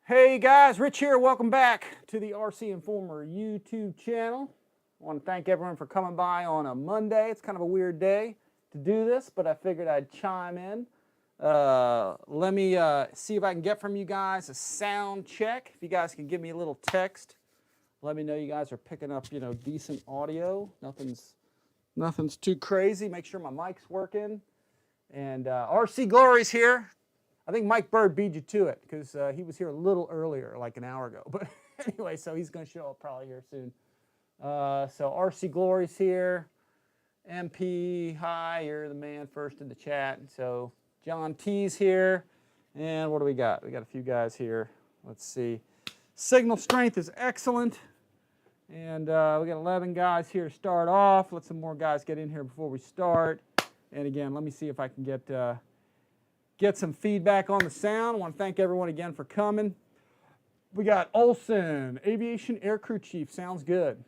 Hey guys, Rich here. Welcome back to the RCINFORMER YouTube channel. I want to thank everyone for coming by on a Monday. It's kind of a weird day to do this, but I figured I'd chime in. Let me see if I can get from you guys a sound check. If you guys can give me a little text, let me know you guys are picking up, decent audio. Nothing's too crazy. Make sure my mic's working. And RC Glory's here. I think Mike Bird beat you to it because he was here a little earlier, like an hour ago. But anyway, so he's going to show up probably here soon. So RC Glory's here. MP, hi, you're the man first in the chat. So John T's here. And what do we got? We got a few guys here. Let's see. Signal strength is excellent. And we got 11 guys here to start off. Let some more guys get in here before we start. And again, let me see if I can get some feedback on the sound. I want to thank everyone again for coming. We got Olson, Aviation Aircrew Chief. Sounds good.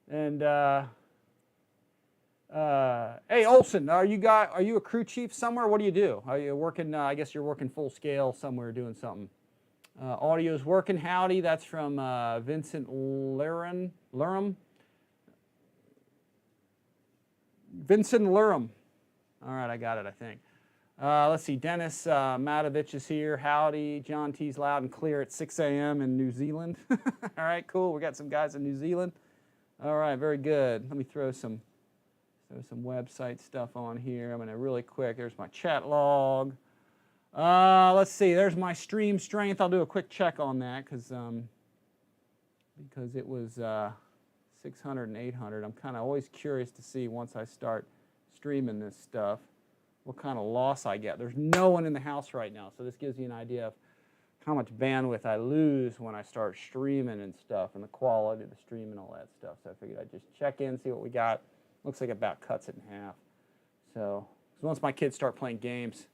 And hey Olson, are you a crew chief somewhere? What do you do? Are you working? I guess you're working full scale somewhere doing something. Audio's working. Howdy. That's from Vincent Lurum. Vincent Lurum. All right, I got it. I think. Let's see, Dennis Matovich is here. Howdy. John T's loud and clear at 6 a.m. in New Zealand. All right, cool. We got some guys in New Zealand. All right, very good. Let me throw some website stuff on here. I'm going to really quick. There's my chat log. Let's see. There's my stream strength. I'll do a quick check on that because it was 600 and 800. I'm kind of always curious to see once I start streaming this stuff what kind of loss I get. There's no one in the house right now, so this gives you an idea of how much bandwidth I lose when I start streaming and stuff, and the quality of the stream and all that stuff. So I figured I'd just check in, see what we got. Looks like it about cuts it in half. So once my kids start playing games,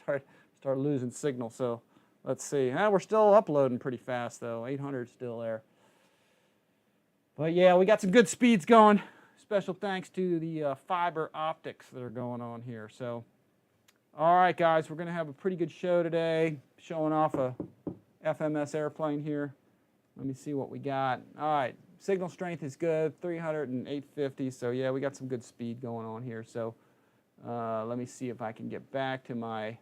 start losing signal. So let's see. We're still uploading pretty fast though. 800 still there. But yeah, we got some good speeds going. Special thanks to the fiber optics that are going on here. So, all right, guys, we're going to have a pretty good show today, showing off a FMS airplane here. Let me see what we got. All right, signal strength is good, 300 and 850. So, yeah, we got some good speed going on here. So, let me see if I can get back to my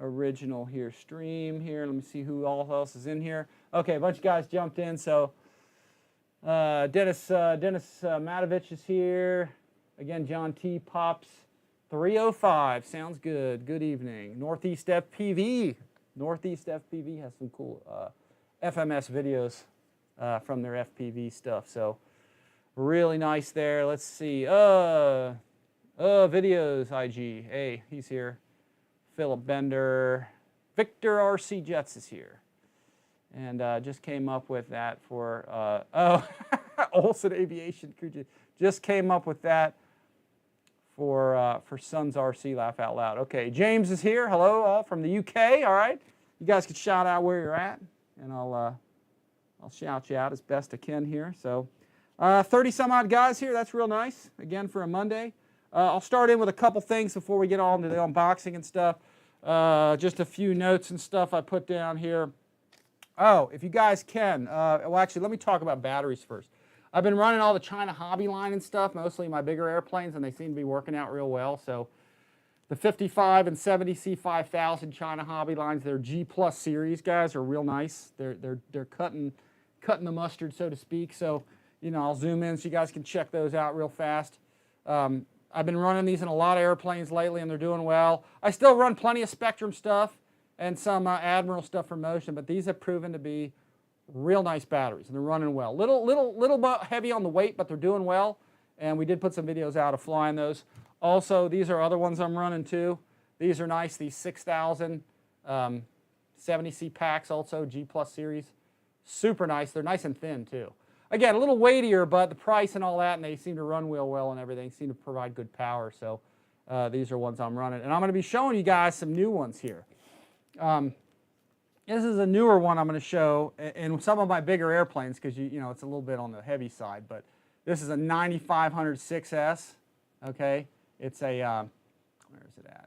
original stream here. Let me see who else is in here. Okay, a bunch of guys jumped in, so... Dennis Matovich is here. Again, John T. Pops 305. Sounds good. Good evening. Northeast FPV. Northeast FPV has some cool FMS videos from their FPV stuff. So really nice there. Let's see. Videos IG. Hey, he's here. Philip Bender. Victor RC Jets is here. And just came up with that for, Olson Aviation Crew. Just came up with that for Sons RC, laugh out loud. Okay, James is here. Hello, all from the UK. All right, you guys can shout out where you're at, and I'll shout you out as best I can here. So, 30 some odd guys here. That's real nice. Again for a Monday. I'll start in with a couple things before we get on to the unboxing and stuff. Just a few notes and stuff I put down here. Oh, if you guys can, well actually let me talk about batteries first. I've been running all the China hobby line and stuff, mostly my bigger airplanes, and they seem to be working out real well. So the 55 and 70 C5000 China hobby lines, they're G Plus series, guys, are real nice. They're cutting the mustard, so to speak. So, I'll zoom in so you guys can check those out real fast. I've been running these in a lot of airplanes lately, and they're doing well. I still run plenty of Spektrum stuff and some Admiral stuff for motion, but these have proven to be real nice batteries, and they're running well. Little heavy on the weight, but they're doing well, and we did put some videos out of flying those. Also, these are other ones I'm running too. These are nice, these 6000 70C packs, also G Plus series. Super nice. They're nice and thin too. Again, a little weightier, but the price and all that, and they seem to run real well and everything, seem to provide good power. So these are ones I'm running, and I'm going to be showing you guys some new ones here. This is a newer one I'm going to show in some of my bigger airplanes because it's a little bit on the heavy side. But this is a 9500 6S. Okay, it's a where is it at?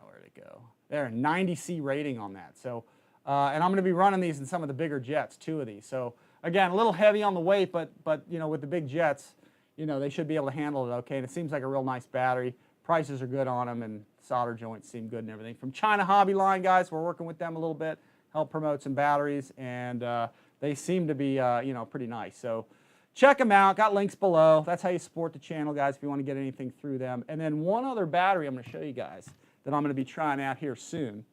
Where'd it go? There, 90C rating on that. So And I'm going to be running these in some of the bigger jets, 2 of these. So again, a little heavy on the weight, but you know, with the big jets, you know, they should be able to handle it okay. And it seems like a real nice battery. Prices are good on them, and solder joints seem good and everything. From China Hobby Line, guys, we're working with them a little bit, help promote some batteries, and they seem to be, you know, pretty nice. So check them out. Got links below. That's how you support the channel, guys, if you want to get anything through them. And then one other battery I'm going to show you guys that I'm going to be trying out here soon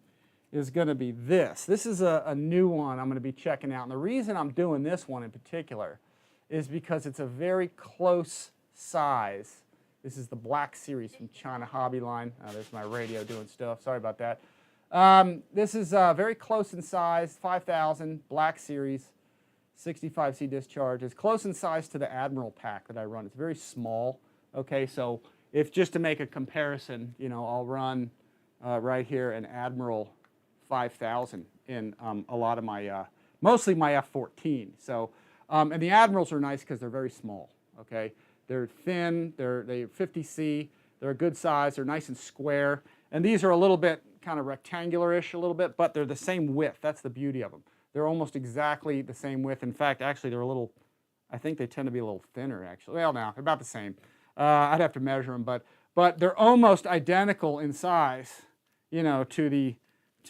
is going to be this. This is a new one I'm going to be checking out. And the reason I'm doing this one in particular is because it's a very close size. This is the Black Series from China Hobby Line. There's my radio doing stuff. Sorry about that. This is very close in size, 5000 Black Series, 65C discharge. It's close in size to the Admiral pack that I run. It's very small. Okay, so if just to make a comparison, you know, I'll run right here an Admiral 5000 in a lot of my, mostly my F-14. So, and the Admirals are nice because they're very small. Okay. They're thin, they're 50C, they're a good size, they're nice and square. And these are a little bit kind of rectangular-ish a little bit, but they're the same width. That's the beauty of them. They're almost exactly the same width. In fact, actually, they're a little, I think they tend to be a little thinner, actually. Well, no, they're about the same. I'd have to measure them, but they're almost identical in size, you know, to the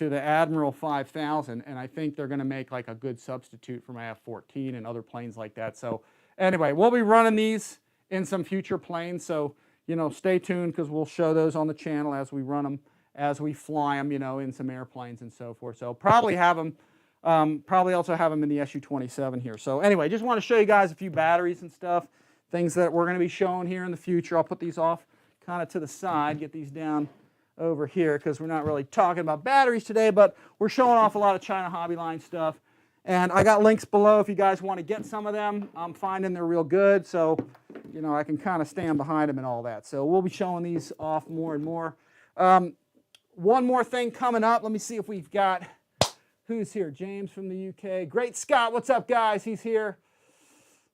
Admiral 5000, and I think they're going to make like a good substitute for my F-14 and other planes like that. So anyway, we'll be running these in some future planes, so you know, stay tuned because we'll show those on the channel as we run them, as we fly them, you know, in some airplanes and so forth. So probably have them, probably also have them in the SU-27 here. So anyway, just want to show you guys a few batteries and stuff, things that we're going to be showing here in the future. I'll put these off kind of to the side, get these down over here because we're not really talking about batteries today, but we're showing off a lot of China Hobby Line stuff. And I got links below if you guys want to get some of them. I'm finding they're real good, so you know I can kind of stand behind them and all that. So we'll be showing these off more and more. One more thing coming up. Let me see if we've got, who's here? James from the UK. Great Scott, what's up, guys? He's here.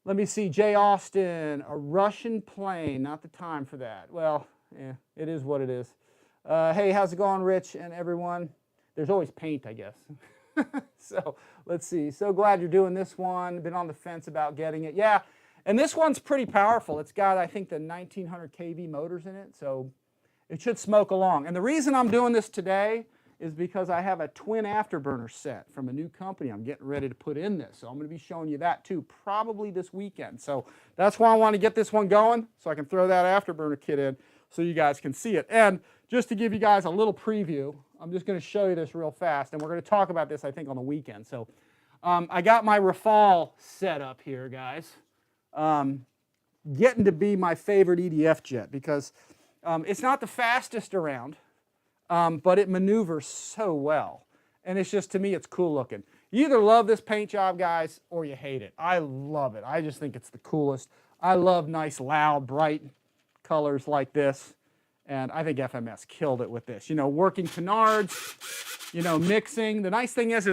Let me see, Jay Austin, a Russian plane. Not the time for that. Well, yeah, it is what it is. Hey, how's it going, Rich and everyone? There's always paint, I guess. So let's see. So glad you're doing this one. Been on the fence about getting it. Yeah, and this one's pretty powerful. It's got, I think, the 1900 kV motors in it, so it should smoke along. And the reason I'm doing this today is because I have a twin afterburner set from a new company I'm getting ready to put in this. So I'm going to be showing you that too, probably this weekend. So that's why I want to get this one going, so I can throw that afterburner kit in so you guys can see it. And just to give you guys a little preview, I'm just going to show you this real fast, and we're going to talk about this, I think, on the weekend. So I got my Rafale set up here, guys. Getting to be my favorite EDF jet because it's not the fastest around, but it maneuvers so well. And it's just, to me, it's cool looking. You either love this paint job, guys, or you hate it. I love it. I just think it's the coolest. I love nice, loud, bright colors like this. And I think FMS killed it with this. You know, working canards, you know, mixing. The nice thing is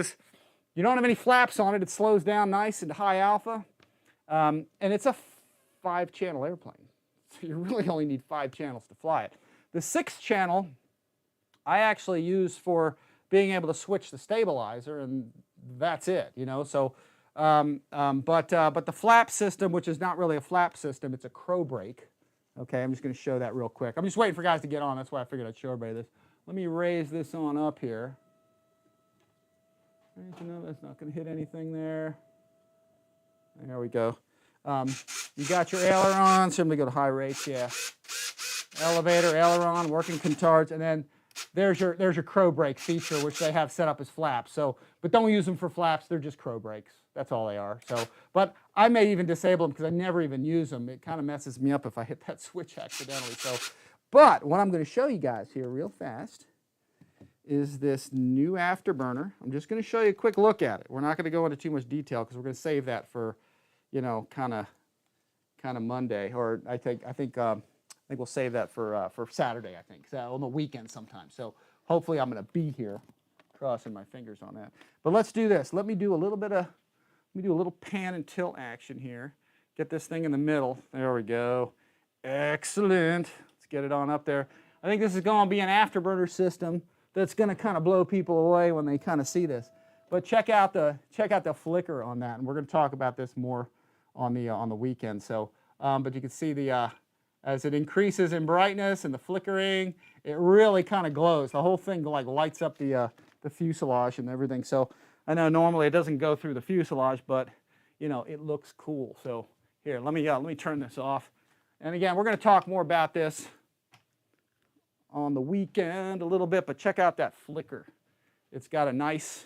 you don't have any flaps on it. It slows down nice into high alpha. And it's a 5-channel airplane. So you really only need 5 channels to fly it. The 6th channel I actually use for being able to switch the stabilizer, and that's it, you know. So, but the flap system, which is not really a flap system, it's a crow brake. Okay, I'm just going to show that real quick. I'm just waiting for guys to get on. That's why I figured I'd show everybody this. Let me raise this on up here. No, that's not going to hit anything there. There we go. You got your ailerons. Simply go to high rates, yeah. Elevator, aileron, working canards, and then there's your crow brake feature, which they have set up as flaps. So, but don't use them for flaps. They're just crow brakes. That's all they are. So, but I may even disable them because I never even use them. It kind of messes me up if I hit that switch accidentally. So, but what I'm going to show you guys here real fast is this new afterburner. I'm just going to show you a quick look at it. We're not going to go into too much detail because we're going to save that for, you know, kind of Monday, or I think we'll save that for Saturday. I think so on the weekend sometime. So hopefully I'm going to be here. Crossing my fingers on that. But let's do this. Let me do a little pan and tilt action here. Get this thing in the middle. There we go. Excellent. Let's get it on up there. I think this is going to be an afterburner system that's going to kind of blow people away when they kind of see this. But check out the flicker on that, and we're going to talk about this more on the weekend. So, but you can see the as it increases in brightness and the flickering, it really kind of glows. The whole thing like lights up the fuselage and everything. So I know normally it doesn't go through the fuselage, but you know it looks cool. So here, let me turn this off. And again, we're going to talk more about this on the weekend a little bit, but check out that flicker. It's got a nice,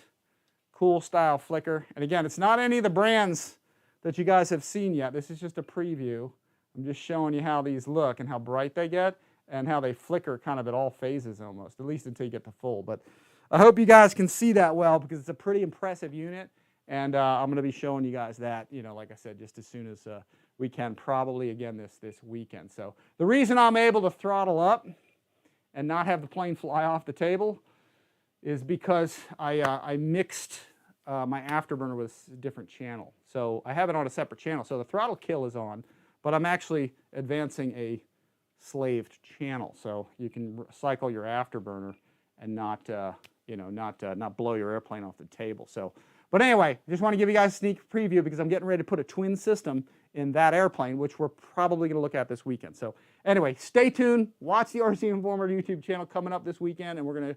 cool style flicker. And again, it's not any of the brands that you guys have seen yet. This is just a preview. I'm just showing you how these look and how bright they get and how they flicker kind of at all phases almost, at least until you get to full. But I hope you guys can see that well because it's a pretty impressive unit. And I'm going to be showing you guys that, you know, like I said, just as soon as we can, probably again this weekend. So the reason I'm able to throttle up and not have the plane fly off the table is because I mixed my afterburner with a different channel. So I have it on a separate channel. So the throttle kill is on, but I'm actually advancing a slaved channel. So you can cycle your afterburner and not, you know, not blow your airplane off the table. So, but anyway, just want to give you guys a sneak preview because I'm getting ready to put a twin system in that airplane, which we're probably going to look at this weekend. So anyway, stay tuned. Watch the RCINFORMER YouTube channel coming up this weekend, and we're going to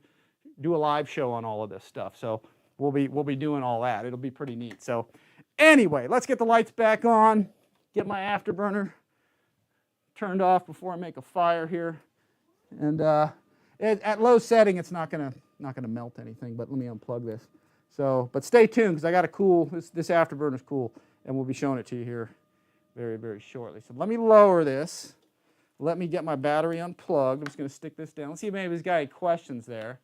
do a live show on all of this stuff. So we'll be doing all that. It'll be pretty neat. So anyway, let's get the lights back on. Get my afterburner turned off before I make a fire here. And at low setting, it's not gonna melt anything. But let me unplug this. So, but stay tuned because I got a cool. This afterburner is cool, and we'll be showing it to you here very, very shortly. So let me lower this. Let me get my battery unplugged. I'm just going to stick this down. Let's see if anybody's got any questions there.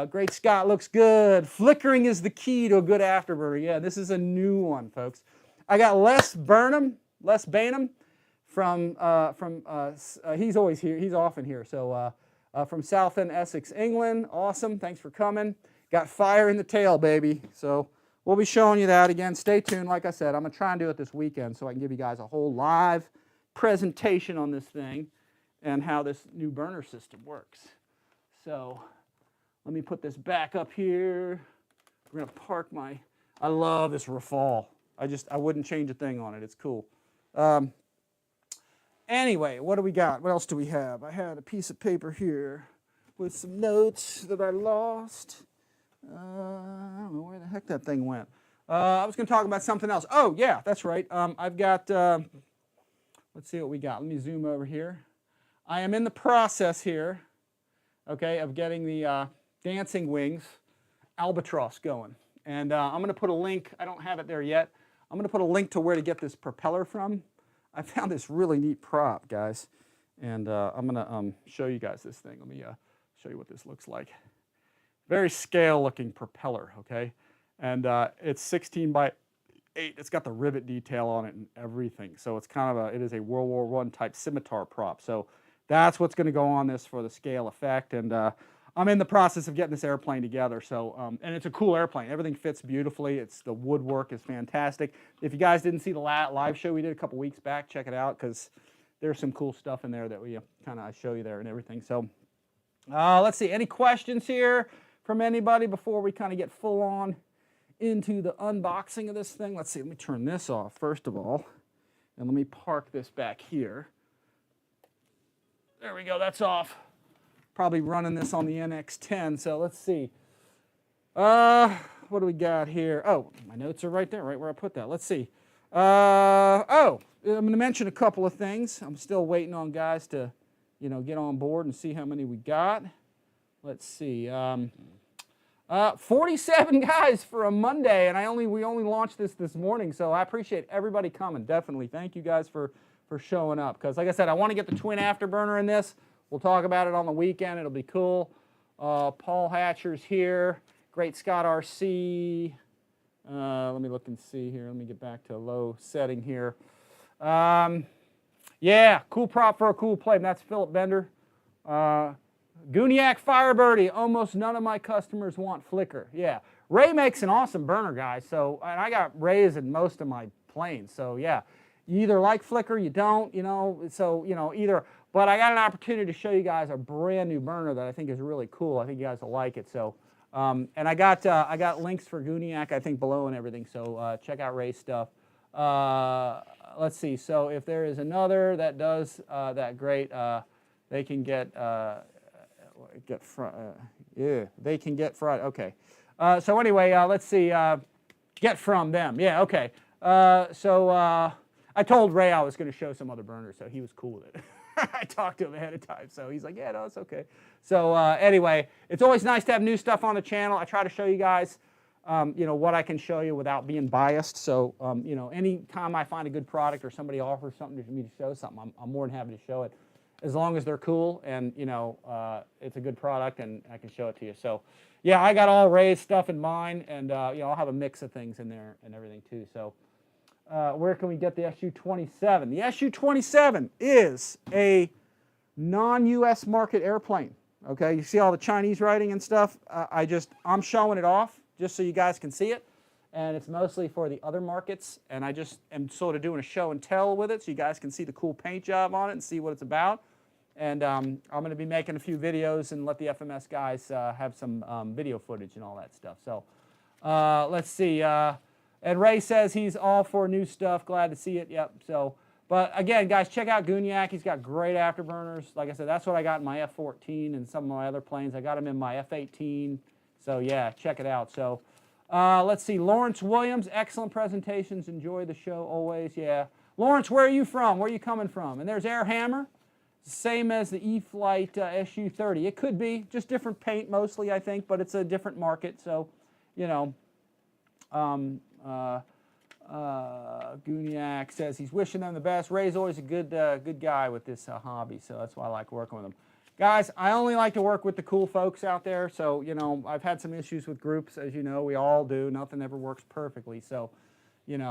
Great Scott, looks good. Flickering is the key to a good afterburner. Yeah, this is a new one, folks. I got Les Bainham from he's always here. He's often here. So from Southend, Essex, England. Awesome. Thanks for coming. Got fire in the tail, baby. So we'll be showing you that again. Stay tuned. Like I said, I'm going to try and do it this weekend so I can give you guys a whole live presentation on this thing and how this new burner system works. So let me put this back up here. We're going to park my, I love this Rafale. I wouldn't change a thing on it. It's cool. Anyway, what do we got? What else do we have? I had a piece of paper here with some notes that I lost. I don't know where the heck that thing went. I was going to talk about something else. Oh, yeah, that's right. I've got, let's see what we got. Let me zoom over here. I am in the process here, okay, of getting the Dancing Wings Albatross going. And I'm going to put a link. I don't have it there yet. I'm going to put a link to where to get this propeller from. I found this really neat prop, guys. And I'm going to show you guys this thing. Let me show you what this looks like. Very scale-looking propeller, okay? And it's 16 by 8. It's got the rivet detail on it and everything. So it's kind of it is a World War I type scimitar prop. So that's what's going to go on this for the scale effect. And I'm in the process of getting this airplane together. So and it's a cool airplane. Everything fits beautifully. The woodwork is fantastic. If you guys didn't see the live show we did a couple weeks back, check it out because there's some cool stuff in there that we I show you there and everything. So let's see. Any questions here from anybody before we kind of get full on into the unboxing of this thing? Let's see. Let me turn this off first of all, and let me park this back here. There we go. That's off. Probably running this on the NX10. So let's see. What do we got here? Oh, my notes are right there, right where I put that. Let's see. I'm going to mention a couple of things. I'm still waiting on guys to, get on board and see how many we got. Let's see. 47 guys for a Monday, and we only launched this morning, so I appreciate everybody coming. Definitely, thank you guys for showing up. Because like I said, I want to get the twin afterburner in this. We'll talk about it on the weekend. It'll be cool. Paul Hatcher's here. Great Scott RC. Let me look and see here. Let me get back to a low setting here. Yeah, cool prop for a cool plane. That's Philip Bender. Gooniac Firebirdie. Almost none of my customers want flicker. Yeah, Ray makes an awesome burner, guys. So, and I got Rays in most of my planes. So yeah, you either like flicker, you don't. So either. But I got an opportunity to show you guys a brand new burner that I think is really cool. I think you guys will like it. So And I got links for Guniac, I think, below and everything. So check out Ray's stuff. Let's see. So if there is another that does that, great. They can get they can get Friday. Okay. So anyway, let's see. Get from them. Yeah. Okay. I told Ray I was going to show some other burners, so he was cool with it. I talked to him ahead of time, so he's like, yeah, no, it's okay. So anyway, it's always nice to have new stuff on the channel. I try to show you guys, what I can show you without being biased. So, anytime I find a good product or somebody offers something to me to show something, I'm more than happy to show it, as long as they're cool and, it's a good product and I can show it to you. So, yeah, I got all Ray's stuff in mind, and, I'll have a mix of things in there and everything too. So. Where can we get the SU-27? The SU-27 is a non-U.S. market airplane. Okay, you see all the Chinese writing and stuff. I'm showing it off just so you guys can see it, and it's mostly for the other markets. And I just am sort of doing a show and tell with it, so you guys can see the cool paint job on it and see what it's about. And I'm going to be making a few videos and let the FMS guys have some video footage and all that stuff. So let's see. And Ray says he's all for new stuff. Glad to see it. Yep. So, but again, guys, check out Guniac. He's got great afterburners. Like I said, that's what I got in my F-14 and some of my other planes. I got them in my F-18. So yeah, check it out. So let's see. Lawrence Williams, excellent presentations. Enjoy the show always. Yeah. Lawrence, where are you from? Where are you coming from? And there's Air Hammer, same as the E-Flight SU-30. It could be just different paint mostly, I think, but it's a different market. So, Guniac says he's wishing them the best. Ray's always a good guy with this hobby, so that's why I like working with him. Guys, I only like to work with the cool folks out there. So, I've had some issues with groups, as you know, we all do. Nothing ever works perfectly. So, yeah,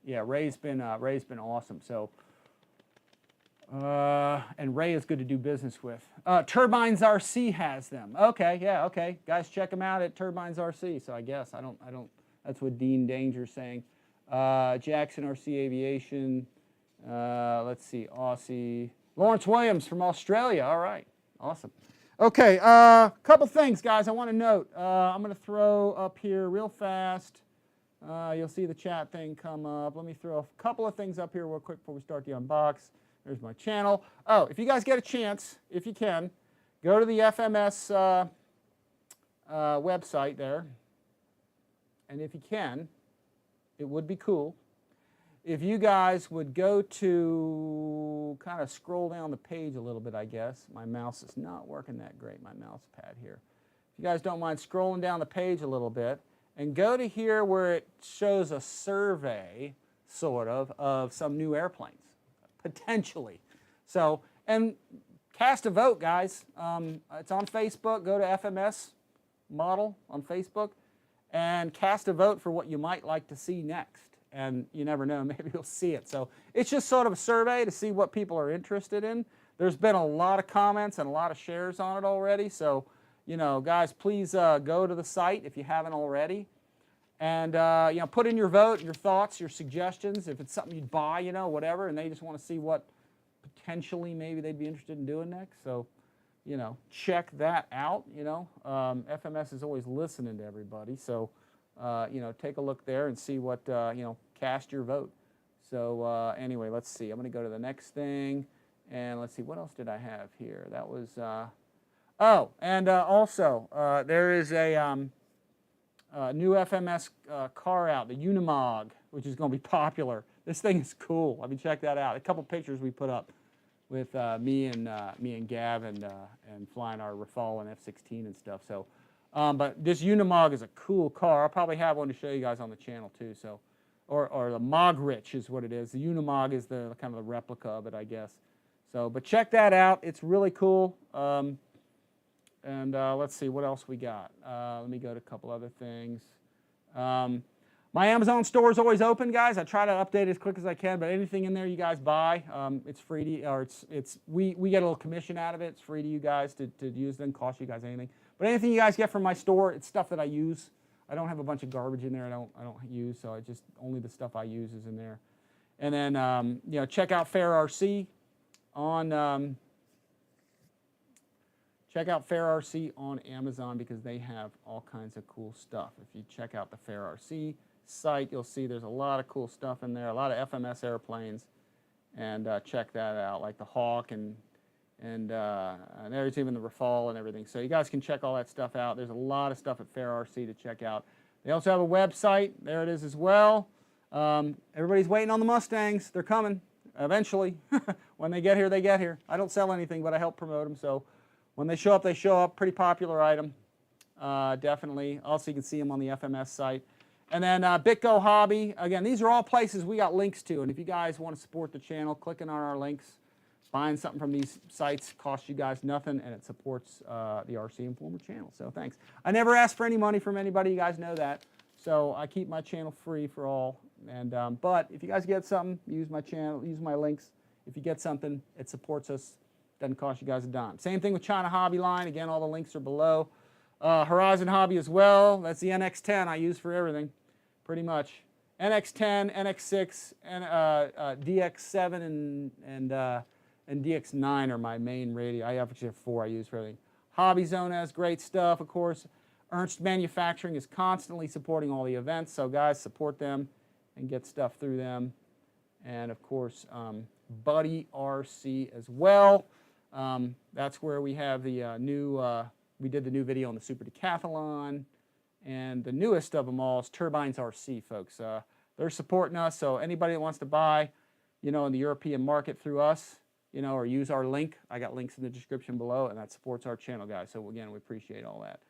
Ray's been awesome. So, and Ray is good to do business with. Turbines RC has them. Okay, yeah, okay. Guys, check them out at Turbines RC. So I guess I don't. That's what Dean Danger's saying. Jackson RC Aviation. Let's see, Aussie. Lawrence Williams from Australia. All right, awesome. Okay, couple things, guys. I want to note. I'm going to throw up here real fast. You'll see the chat thing come up. Let me throw a couple of things up here real quick before we start the unbox. There's my channel. Oh, if you guys get a chance, if you can, go to the FMS website there. And if you can, it would be cool if you guys would go to, kind of scroll down the page a little bit, I guess. My mouse is not working that great, my mouse pad here. If you guys don't mind scrolling down the page a little bit, and go to here where it shows a survey, sort of some new airplanes. Potentially. So, and cast a vote, guys. It's on Facebook. Go to FMS Model on Facebook and cast a vote for what you might like to see next. And you never know, maybe you'll see it. So it's just sort of a survey to see what people are interested in. There's been a lot of comments and a lot of shares on it already. So, guys, please go to the site if you haven't already. And, put in your vote, your thoughts, your suggestions. If it's something you'd buy, whatever, and they just want to see what potentially maybe they'd be interested in doing next. So, check that out, FMS is always listening to everybody. So, take a look there and see what, cast your vote. So, anyway, let's see. I'm going to go to the next thing. And let's see, what else did I have here? That was, also, there is a new FMS car out, the Unimog, which is going to be popular. This thing is cool. I mean, check that out. A couple pictures we put up with me and Gav and flying our Rafale and F-16 and stuff. So, but this Unimog is a cool car. I'll probably have one to show you guys on the channel too. So, or the Mogrich is what it is. The Unimog is the kind of the replica of it, I guess. So, but check that out. It's really cool. And let's see what else we got. Let me go to a couple other things. My Amazon store is always open, guys. I try to update it as quick as I can, but anything in there you guys buy, it's free to, or we get a little commission out of it. It's free to you guys to use. It doesn't cost you guys anything. But anything you guys get from my store, it's stuff that I use. I don't have a bunch of garbage in there. I don't use, so only the stuff I use is in there. And then check out Fair RC on. check out Fair RC on Amazon because they have all kinds of cool stuff. If you check out the Fair RC site, you'll see there's a lot of cool stuff in there, a lot of FMS airplanes, and check that out, like the Hawk and there's even the Rafale and everything. So you guys can check all that stuff out. There's a lot of stuff at Fair RC to check out. They also have a website. There it is as well. Everybody's waiting on the Mustangs. They're coming eventually. When they get here, they get here. I don't sell anything, but I help promote them. So when they show up, they show up. Pretty popular item, definitely. Also, you can see them on the FMS site. And then BitGo Hobby. Again, these are all places we got links to. And if you guys want to support the channel, clicking on our links, buying something from these sites costs you guys nothing, and it supports the RCINFORMER channel. So thanks. I never ask for any money from anybody. You guys know that. So I keep my channel free for all. And but if you guys get something, use my channel, use my links. If you get something, it supports us. Doesn't cost you guys a dime. Same thing with China Hobby line. Again, all the links are below. Horizon Hobby as well. That's the NX10 I use for everything, pretty much. NX10, NX6, and DX7 and DX9 are my main radio. I actually have 4 I use for everything. Hobby Zone has great stuff, of course. Ernst Manufacturing is constantly supporting all the events, so guys, support them and get stuff through them. And of course, Buddy RC as well. That's where we have the we did the new video on the Super Decathlon. And the newest of them all is Turbines RC, folks. They're supporting us, so anybody that wants to buy, you know, in the European market through us, you know, or use our link, I got links in the description below, and that supports our channel, guys. So again, we appreciate all that.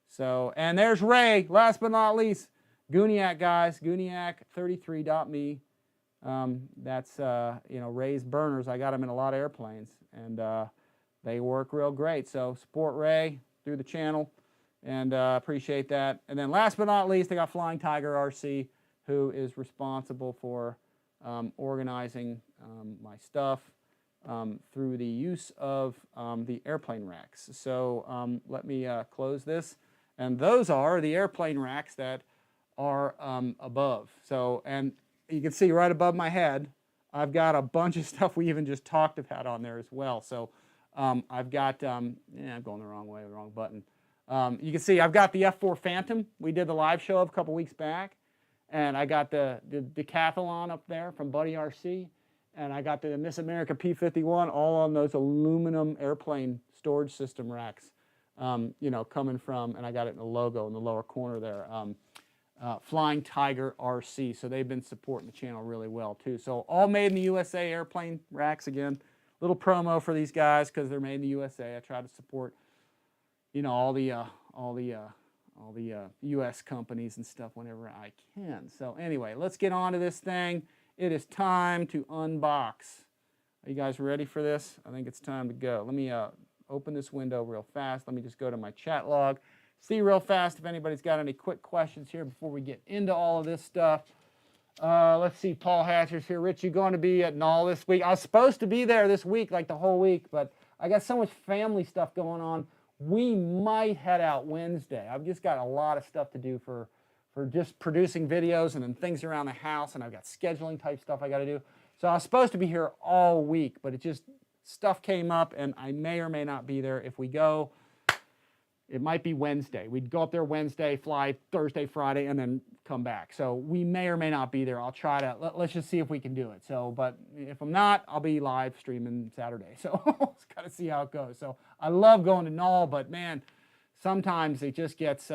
So, and there's Ray, last but not least, Gooniac, guys, Gooniac33.me. That's, you know, Ray's burners. I got them in a lot of airplanes, and they work real great. So support Ray through the channel, and appreciate that. And then last but not least, I got Flying Tiger RC, who is responsible for organizing my stuff through the use of the airplane racks. So let me close this. And those are the airplane racks that are above. So, and you can see right above my head, I've got a bunch of stuff we even just talked about on there as well. So I've got, I'm going the wrong way, the wrong button. You can see I've got the F4 Phantom. We did the live show of a couple weeks back. And I got the Decathlon up there from Buddy RC. And I got the Miss America P51 all on those aluminum airplane storage system racks, you know, coming from, and I got it in the logo in the lower corner there, Flying Tiger RC. So they've been supporting the channel really well too. So all made in the USA airplane racks. Again, little promo for these guys because they're made in the USA. I try to support, you know, all the U.S. companies and stuff whenever I can. So anyway, let's get on to this thing. It is time to unbox. Are you guys ready for this? I think it's time to go. Let me open this window real fast. Let me just go to my chat log. See real fast if anybody's got any quick questions here before we get into all of this stuff. Let's see, Paul Hatcher's here. Rich, you going to be at NOL this week? I was supposed to be there this week, like the whole week, but I got so much family stuff going on. We might head out Wednesday. I've just got a lot of stuff to do for just producing videos and then things around the house, and I've got scheduling type stuff I got to do. So I was supposed to be here all week, but it just, stuff came up, and I may or may not be there. If we go, it might be Wednesday. We'd go up there Wednesday, fly Thursday, Friday, and then come back. So we may or may not be there. I'll try to, let's just see if we can do it. So, but if I'm not, I'll be live streaming Saturday. So let's kind of see how it goes. So I love going to NOL, but man, sometimes it just gets,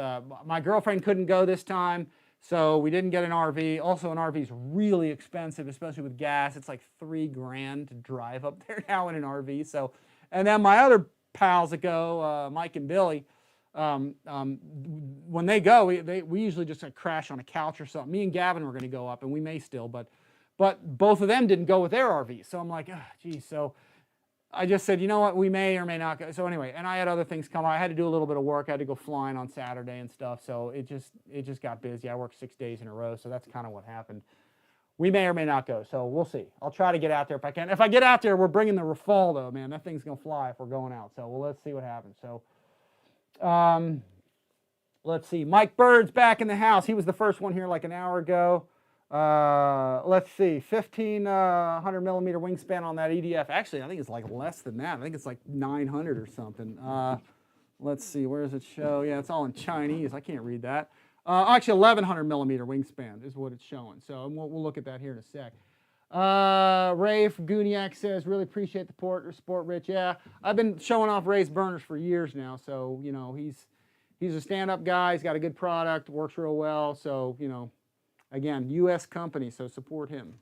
my girlfriend couldn't go this time, so we didn't get an RV. Also, an RV is really expensive, especially with gas. It's like $3 grand to drive up there now in an RV. So, and then my other pals that go, Mike and Billy, when they go, we usually just crash on a couch or something. Me and Gavin were going to go up, and we may still, but both of them didn't go with their RV. So I'm like, oh, geez. So I just said, you know what, we may or may not go. So anyway, and I had other things come. I had to do a little bit of work. I had to go flying on Saturday and stuff. So it just got busy. I worked 6 days in a row. So that's kind of what happened. We may or may not go. So we'll see. I'll try to get out there if I can. If I get out there, we're bringing the Rafale though, man. That thing's going to fly if we're going out. So let's see what happens. So let's see. Mike Bird's back in the house. He was the first one here like an hour ago. Let's see, 1,500 millimeter wingspan on that EDF. Actually, I think it's like less than that. I think it's like 900 or something. Let's see, where does it show? Yeah, it's all in Chinese. I can't read that. Actually, 1100 millimeter wingspan is what it's showing. So we'll look at that here in a sec. Ray from Guniac says, really appreciate the support, Rich. Yeah, I've been showing off Ray's burners for years now. So, you know, he's a stand-up guy. He's got a good product, works real well. So, you know, again, U.S. company, so support him.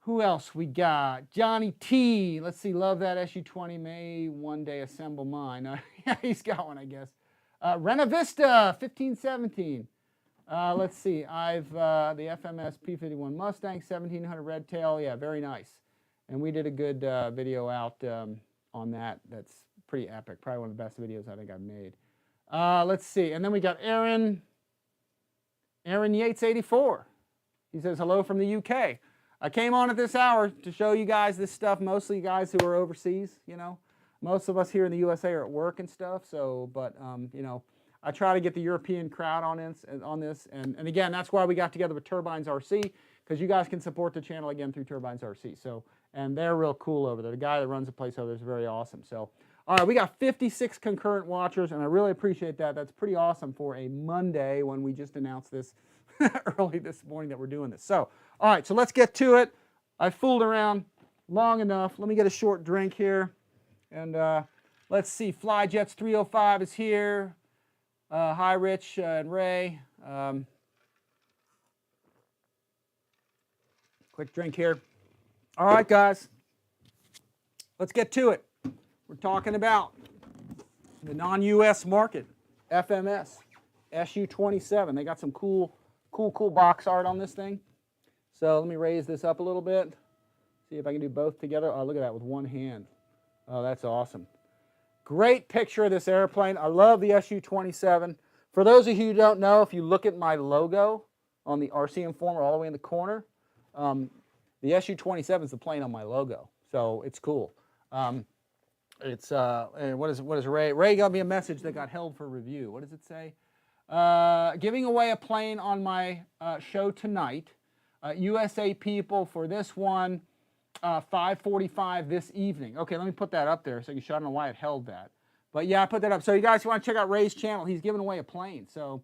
Who else we got? Johnny T. Let's see, love that SU-20. May one day assemble mine. Yeah, he's got one, I guess. Renavista 1517. Let's see, I've the FMS P51 Mustang 1700 Red Tail. Yeah, very nice. And we did a good video out on that. That's pretty epic. Probably one of the best videos I think I've made. Let's see, and then we got Aaron Yates 84. He says hello from the UK. I came on at this hour to show you guys this stuff, mostly guys who are overseas, you know. Most of us here in the USA are at work and stuff, so, but, you know, I try to get the European crowd on this, and again, that's why we got together with Turbines RC, because you guys can support the channel again through Turbines RC, so, and they're real cool over there. The guy that runs the place over there is very awesome, so. All right, we got 56 concurrent watchers, and I really appreciate that. That's pretty awesome for a Monday when we just announced this early this morning that we're doing this. So, all right, so let's get to it. I fooled around long enough. Let me get a short drink here. And let's see, Flyjets 305 is here. Hi, Rich and Ray. Quick drink here. All right, guys, let's get to it. We're talking about the non-US market, FMS, SU-27. They got some cool box art on this thing. So let me raise this up a little bit. See if I can do both together. Oh, look at that with one hand. Oh, that's awesome. Great picture of this airplane. I love the SU-27. For those of you who don't know, if you look at my logo on the RCINFORMER all the way in the corner, the SU-27 is the plane on my logo. So it's cool. It's what is Ray? Ray got me a message that got held for review. What does it say? Giving away a plane on my show tonight. USA people for this one, 5:45 this evening. Okay, let me put that up there so you can show. I don't know why it held that, but yeah, I put that up. So you guys want to check out Ray's channel? He's giving away a plane, so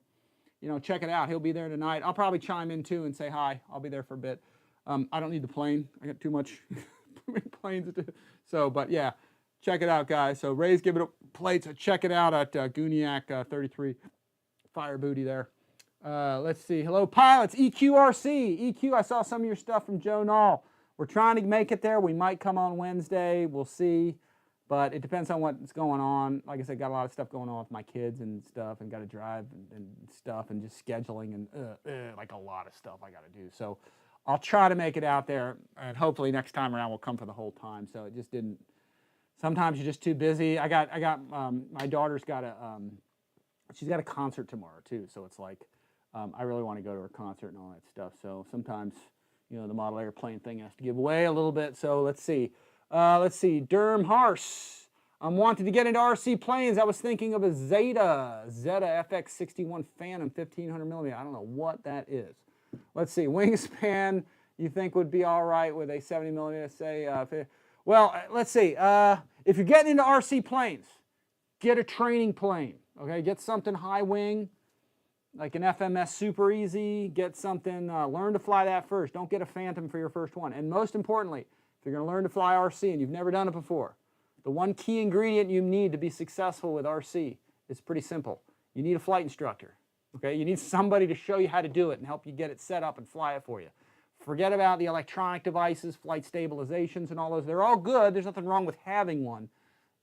you know, check it out. He'll be there tonight. I'll probably chime in too and say hi. I'll be there for a bit. I don't need the plane. I got too much planes to do. So, but yeah. Check it out, guys. So Ray's giving it plates. So check it out at Guniac 33 Fire Booty there. Let's see. Hello, pilots. EQRC. EQ, I saw some of your stuff from Joe Nall. We're trying to make it there. We might come on Wednesday. We'll see. But it depends on what's going on. Like I said, got a lot of stuff going on with my kids and stuff, and got to drive and stuff, and just scheduling and like a lot of stuff I got to do. So I'll try to make it out there, and hopefully next time around we'll come for the whole time. So it just didn't. Sometimes you're just too busy. I got my daughter's got she's got a concert tomorrow too. So it's like, I really want to go to her concert and all that stuff. So sometimes, you know, the model airplane thing has to give away a little bit. So let's see. Durham Harse. I'm wanting to get into RC planes. I was thinking of a Zeta FX61 Phantom 1500 millimeter. I don't know what that is. Let's see. Wingspan you think would be all right with a 70 millimeter, say, well, let's see. If you're getting into RC planes, get a training plane. Okay, get something high wing, like an FMS Super Easy. Get something. Learn to fly that first. Don't get a Phantom for your first one. And most importantly, if you're going to learn to fly RC and you've never done it before, the one key ingredient you need to be successful with RC is pretty simple. You need a flight instructor. Okay, you need somebody to show you how to do it and help you get it set up and fly it for you. Forget about the electronic devices, flight stabilizations and all those. They're all good. There's nothing wrong with having one.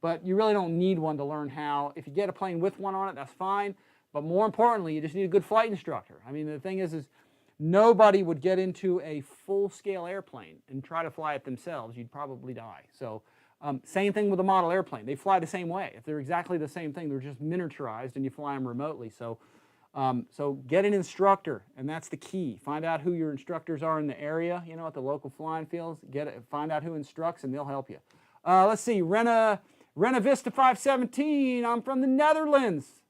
But you really don't need one to learn how. If you get a plane with one on it, that's fine. But more importantly, you just need a good flight instructor. I mean, the thing is nobody would get into a full-scale airplane and try to fly it themselves. You'd probably die. So same thing with a model airplane. They fly the same way. If they're exactly the same thing, they're just miniaturized and you fly them remotely. So get an instructor, and that's the key. Find out who your instructors are in the area, you know, at the local flying fields. Find out who instructs, and they'll help you. Let's see, Renavista 517. I'm from the Netherlands.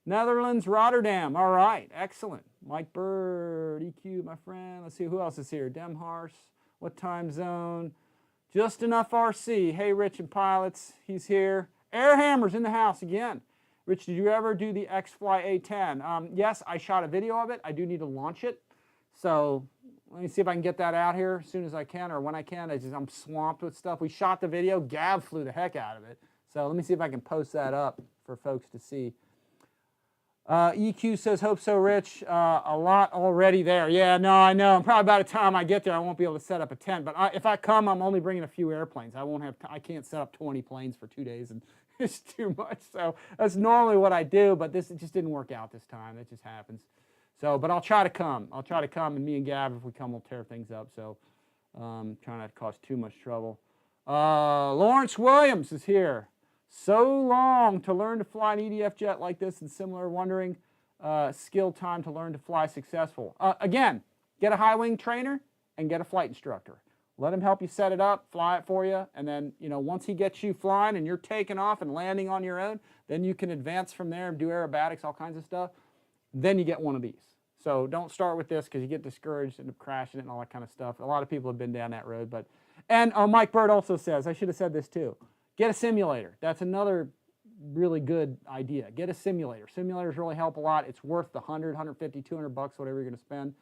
Netherlands, Rotterdam. All right, excellent. Mike Bird, EQ, my friend. Let's see, who else is here? Demhars. What time zone? Just Enough RC. Hey, Rich and pilots. He's here. Air hammers in the house again. Rich, did you ever do the X-Fly A10? Yes, I shot a video of it. I do need to launch it. So let me see if I can get that out here as soon as I can, or when I can. I'm swamped with stuff. We shot the video. Gav flew the heck out of it. So let me see if I can post that up for folks to see. EQ says, hope so, Rich. A lot already there. Yeah, no, I know. Probably by the time I get there, I won't be able to set up a tent. But if I come, I'm only bringing a few airplanes. I can't set up 20 planes for 2 days, and it's too much. So that's normally what I do, but it just didn't work out this time. It just happens. So, but I'll try to come. I'll try to come, and me and Gav, if we come, we'll tear things up. So, try not to cause too much trouble. Lawrence Williams is here. So long to learn to fly an EDF jet like this and similar, wondering skill time to learn to fly successful. Again, get a high wing trainer and get a flight instructor. Let him help you set it up, fly it for you, and then, you know, once he gets you flying and you're taking off and landing on your own, then you can advance from there and do aerobatics, all kinds of stuff. Then you get one of these. So don't start with this because you get discouraged and crashing it and all that kind of stuff. A lot of people have been down that road. And Mike Bird also says, I should have said this too, get a simulator. That's another really good idea. Get a simulator. Simulators really help a lot. It's worth the 100, 150, 200 bucks, whatever you're going to spend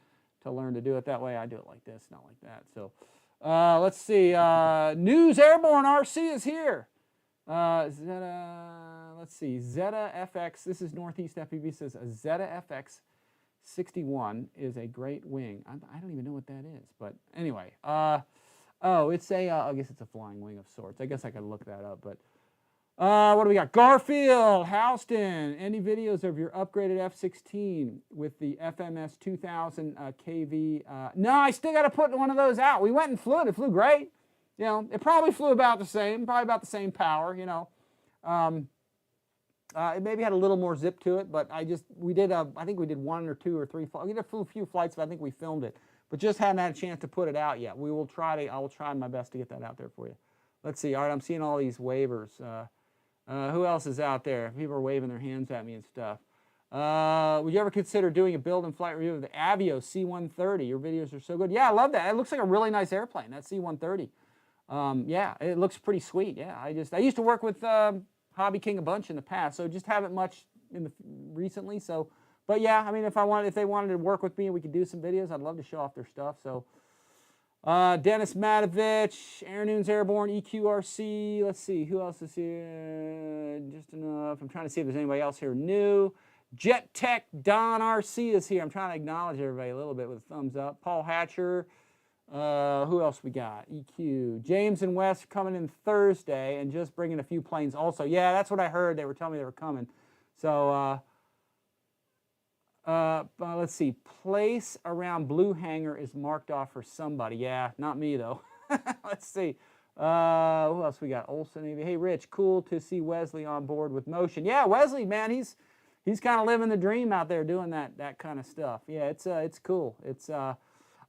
to learn to do it that way. I do it like this, not like that. So let's see. News Airborne RC is here. Let's see. Zeta FX. This is Northeast FPV. Says a Zeta FX 61 is a great wing. I don't even know what that is, but anyway. Oh, it's a. I guess it's a flying wing of sorts. I guess I could look that up, but. What do we got? Garfield, Houston. Any videos of your upgraded F-16 with the FMS 2000 KV? No, I still got to put one of those out. We went and flew it. It flew great. You know, it probably flew about the same, probably about the same power. You know, it maybe had a little more zip to it, but I think we did 1 or 2 or 3. We did a few flights, but I think we filmed it, but just haven't had a chance to put it out yet. I will try my best to get that out there for you. Let's see. All right, I'm seeing all these waivers. Who else is out there? People are waving their hands at me and stuff. Would you ever consider doing a build and flight review of the Avio C-130? Your videos are so good. Yeah, I love that. It looks like a really nice airplane, that C-130. Yeah, it looks pretty sweet. Yeah, I used to work with Hobby King a bunch in the past, so just haven't much recently. So, but yeah, I mean, if they wanted to work with me and we could do some videos, I'd love to show off their stuff. So. Dennis Matovich, Air Noons Airborne, EQRC. Let's see, who else is here? Just enough. I'm trying to see if there's anybody else here new. Jet Tech Don RC is here. I'm trying to acknowledge everybody a little bit with a thumbs up. Paul Hatcher. Who else we got? EQ. James and Wes coming in Thursday and just bringing a few planes also. Yeah, that's what I heard. They were telling me they were coming. So, let's see. Place around Blue Hangar is marked off for somebody. Yeah, not me though. Let's see. Who else we got? Olson. Hey, Rich. Cool to see Wesley on board with Motion. Yeah, Wesley, man, he's kind of living the dream out there doing that kind of stuff. Yeah, it's cool.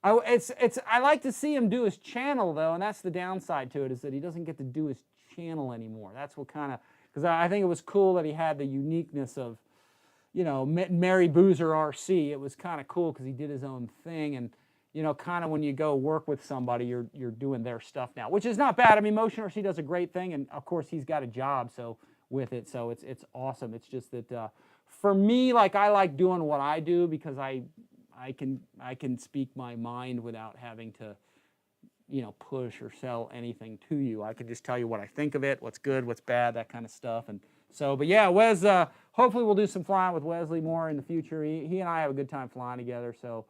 I like to see him do his channel though, and that's the downside to it, is that he doesn't get to do his channel anymore. That's what kind of, because I think it was cool that he had the uniqueness of, you know, Mary Boozer RC. It was kind of cool because he did his own thing, and you know, kind of when you go work with somebody, you're doing their stuff now, which is not bad. I mean, Motion RC does a great thing, and of course he's got a job with it, so it's awesome. It's just that for me, like, I like doing what I do because I can speak my mind without having to, you know, push or sell anything to you. I can just tell you what I think of it, what's good, what's bad, that kind of stuff. And so, but yeah, Wes, hopefully we'll do some flying with Wesley more in the future. He and I have a good time flying together. So,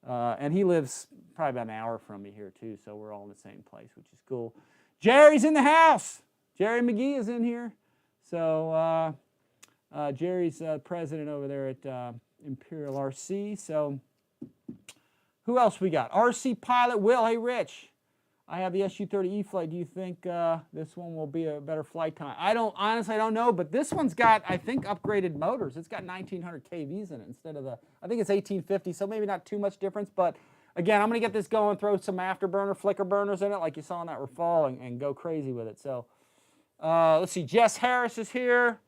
and he lives probably about an hour from me here too. So we're all in the same place, which is cool. Jerry's in the house. Jerry McGee is in here. So Jerry's president over there at Imperial RC. So who else we got? RC Pilot Will. Hey, Rich. I have the SU-30E flight. Do you think this one will be a better flight time? Honestly, I don't know, but this one's got, I think, upgraded motors. It's got 1900 kVs in it instead of I think it's 1850, so maybe not too much difference. But again, I'm going to get this going, throw some afterburner, flicker burners in it like you saw in that Rafale, and go crazy with it. So let's see, Jess Harris is here.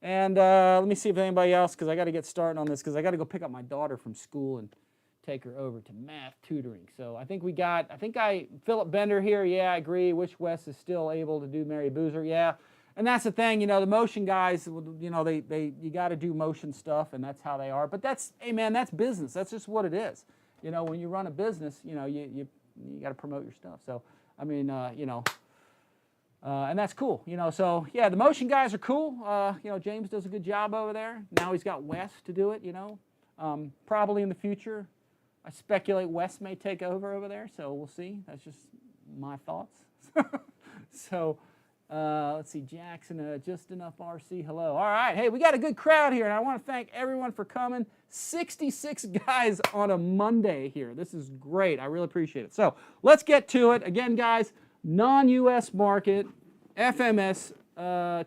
And let me see if anybody else, because I got to get started on this, because I got to go pick up my daughter from school and take her over to math tutoring. So I think Philip Bender here. Yeah, I agree. Wish Wes is still able to do Mary Boozer. Yeah, And that's the thing, you know, the motion guys, you know, you got to do motion stuff, and that's how they are. But that's, hey man, that's business. That's just what it is. You know, when you run a business, you know, you got to promote your stuff. So, I mean, you know, and that's cool. You know, so yeah, the motion guys are cool. You know, James does a good job over there. Now he's got Wes to do it. You know, probably in the future, I speculate Wes may take over there. So we'll see. That's just my thoughts. So. Let's see, Jackson, just enough RC, hello. All right, hey, we got a good crowd here, and I want to thank everyone for coming. 66 guys on a Monday here. This is great. I really appreciate it. So let's get to it. Again, guys, non-US market, FMS,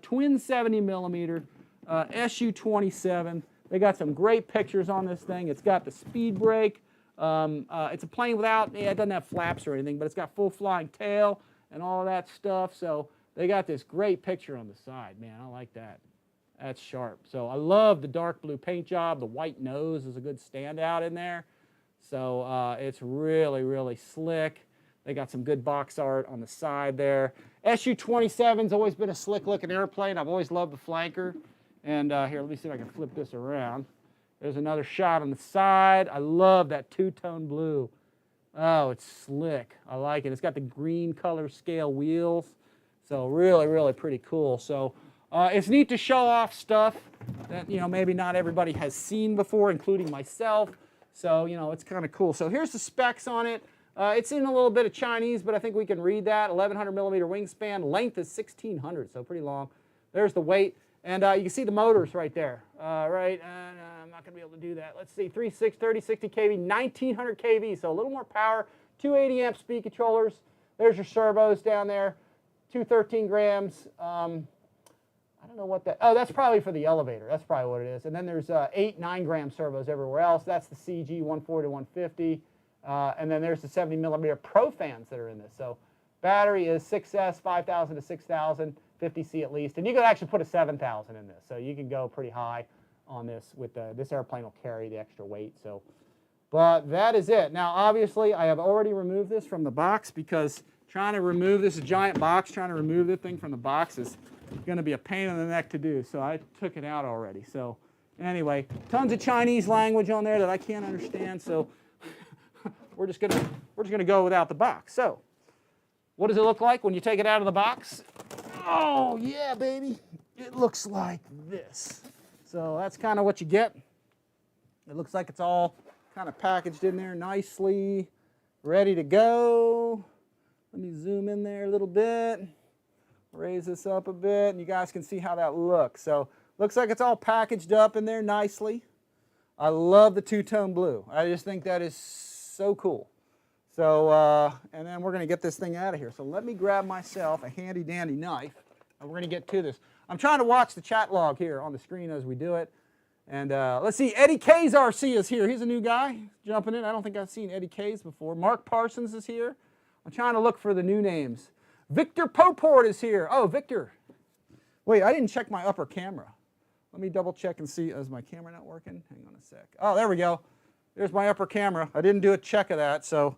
twin 70 millimeter, SU-27. They got some great pictures on this thing. It's got the speed brake. It's a plane without, yeah, it doesn't have flaps or anything, but it's got full flying tail and all of that stuff. So they got this great picture on the side, man. I like that. That's sharp. So I love the dark blue paint job. The white nose is a good standout in there. So it's really, really slick. They got some good box art on the side there. SU-27's always been a slick-looking airplane. I've always loved the flanker. And here, let me see if I can flip this around. There's another shot on the side. I love that two-tone blue. Oh, it's slick. I like it. It's got the green color scale wheels. So really, really pretty cool. So it's neat to show off stuff that, you know, maybe not everybody has seen before, including myself. So, you know, it's kind of cool. So here's the specs on it. It's in a little bit of Chinese, but I think we can read that. 1,100 millimeter wingspan. Length is 1,600, so pretty long. There's the weight. And you can see the motors right there. Right? I'm not going to be able to do that. Let's see. 30, 60 kV, 1,900 kV. So a little more power. 280 amp speed controllers. There's your servos down there. 213 grams. I don't know what that, oh, that's probably for the elevator. That's probably what it is. And then there's 8, 9 gram servos everywhere else. That's the CG 140 to 150. And then there's the 70 millimeter Pro fans that are in this. So battery is 6S, 5,000 to 6,000, 50C at least. And you could actually put a 7,000 in this. So you can go pretty high on this with this airplane will carry the extra weight. So, but that is it. Now, obviously, I have already removed this from the box because trying to remove this giant box, trying to remove this thing from the box is going to be a pain in the neck to do. So I took it out already. So anyway, tons of Chinese language on there that I can't understand. So we're just gonna go without the box. So what does it look like when you take it out of the box? Oh yeah, baby! It looks like this. So that's kind of what you get. It looks like it's all kind of packaged in there nicely, ready to go. Let me zoom in there a little bit, raise this up a bit, and you guys can see how that looks. So looks like it's all packaged up in there nicely. I love the two-tone blue. I just think that is so cool. So, and then we're going to get this thing out of here. So let me grab myself a handy-dandy knife, and we're going to get to this. I'm trying to watch the chat log here on the screen as we do it. And let's see, Eddie K's RC is here. He's a new guy jumping in. I don't think I've seen Eddie K's before. Mark Parsons is here. I'm trying to look for the new names. Victor Poport is here. Oh, Victor. Wait, I didn't check my upper camera. Let me double check and see. Is my camera not working? Hang on a sec. Oh, there we go. There's my upper camera. I didn't do a check of that. So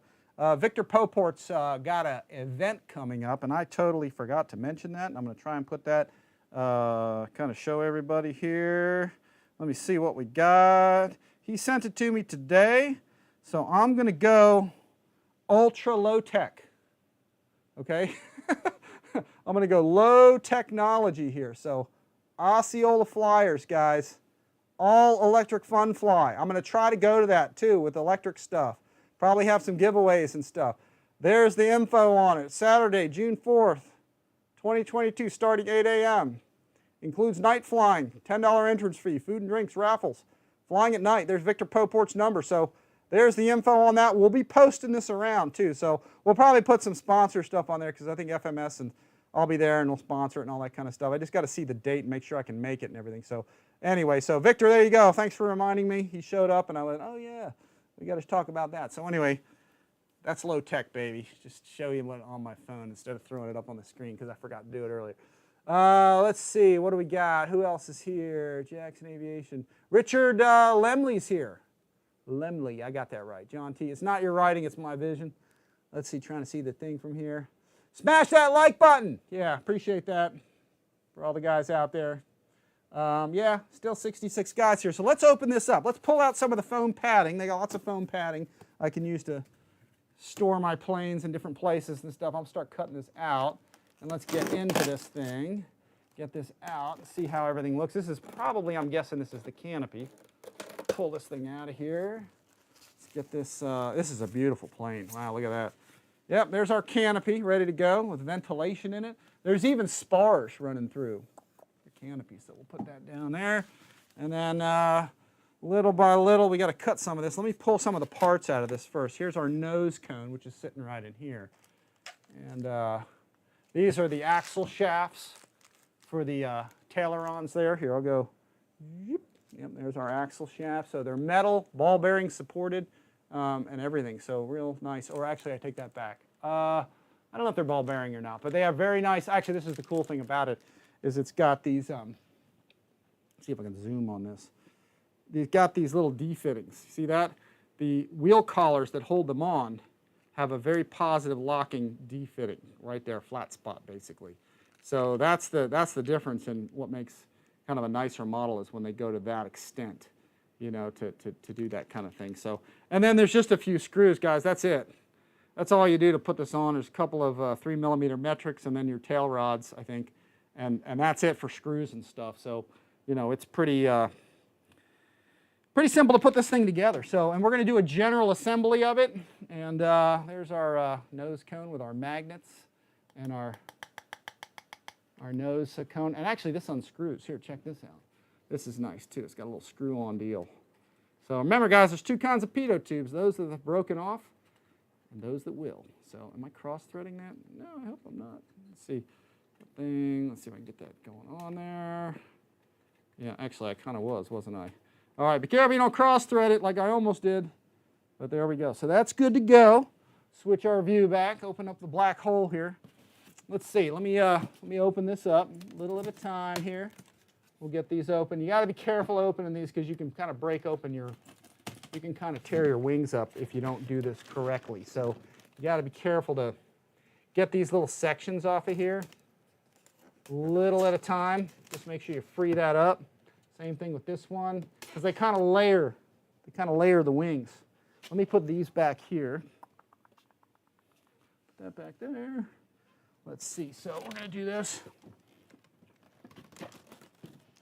Victor Poport's got an event coming up, and I totally forgot to mention that. And I'm going to try and put that, kind of show everybody here. Let me see what we got. He sent it to me today. So I'm going to go ultra low tech. Okay? I'm going to go low technology here. So Osceola Flyers, guys. All electric fun fly. I'm going to try to go to that too with electric stuff. Probably have some giveaways and stuff. There's the info on it. Saturday, June 4th, 2022, starting 8 a.m. Includes night flying, $10 entrance fee, food and drinks, raffles. Flying at night. There's Victor Poport's number. So there's the info on that. We'll be posting this around too. So we'll probably put some sponsor stuff on there because I think FMS and I'll be there and we'll sponsor it and all that kind of stuff. I just got to see the date and make sure I can make it and everything. So anyway, so Victor, there you go. Thanks for reminding me. He showed up and I went, oh yeah, we got to talk about that. So anyway, that's low tech, baby. Just show you what on my phone instead of throwing it up on the screen because I forgot to do it earlier. Let's see, what do we got? Who else is here? Jackson Aviation. Richard Lemley's here. Lemley, I got that right. John T. It's not your writing, it's my vision. Let's see, trying to see the thing from here. Smash that like button. Yeah, appreciate that. for all the guys out there. Yeah, still 66 guys here. So let's open this up. Let's pull out some of the foam padding. They got lots of foam padding I can use to store my planes in different places and stuff. I'll start cutting this out. And let's get into this thing. Get this out and see how everything looks. This is probably, I'm guessing this is the canopy. Pull this thing out of here. Let's get this. This is a beautiful plane. Wow, look at that. Yep, there's our canopy ready to go with ventilation in it. There's even spars running through the canopy, so we'll put that down there. And then little by little, we got to cut some of this. Let me pull some of the parts out of this first. Here's our nose cone, which is sitting right in here. And these are the axle shafts for the ailerons there. Here, I'll go. Yep, there's our axle shaft. So they're metal, ball bearing supported, and everything. So real nice. Or actually, I take that back. I don't know if they're ball bearing or not, but they have very nice. Actually, this is the cool thing about it, is it's got these. Let's see if I can zoom on this. It's got these little D-fittings. See that? The wheel collars that hold them on have a very positive locking D-fitting right there, flat spot basically. So that's the difference in what makes kind of a nicer model, is when they go to that extent, you know, to do that kind of thing. So, and then there's just a few screws, guys. That's it. That's all you do to put this on. There's a couple of 3mm metrics, and then your tail rods, I think, and that's it for screws and stuff. So, you know, it's pretty simple to put this thing together. So, and we're going to do a general assembly of it. And there's our nose cone with our magnets and our nose cone. And actually, this unscrews. Here, check this out. This is nice too. It's got a little screw-on deal. So remember, guys, there's two kinds of pitot tubes: those that have broken off, and those that will. So, am I cross-threading that? No, I hope I'm not. Let's see. Let's see if I can get that going on there. Yeah, actually, I kind of was, wasn't I? All right, be careful you don't cross-thread it like I almost did. But there we go. So that's good to go. Switch our view back. Open up the black hole here. Let's see. Let me open this up a little at a time here. We'll get these open. You got to be careful opening these, because you can kind of break open you can kind of tear your wings up if you don't do this correctly. So you got to be careful to get these little sections off of here, little at a time. Just make sure you free that up. Same thing with this one, because they kind of layer the wings. Let me put these back here. Put that back there. Let's see. So we're going to do this.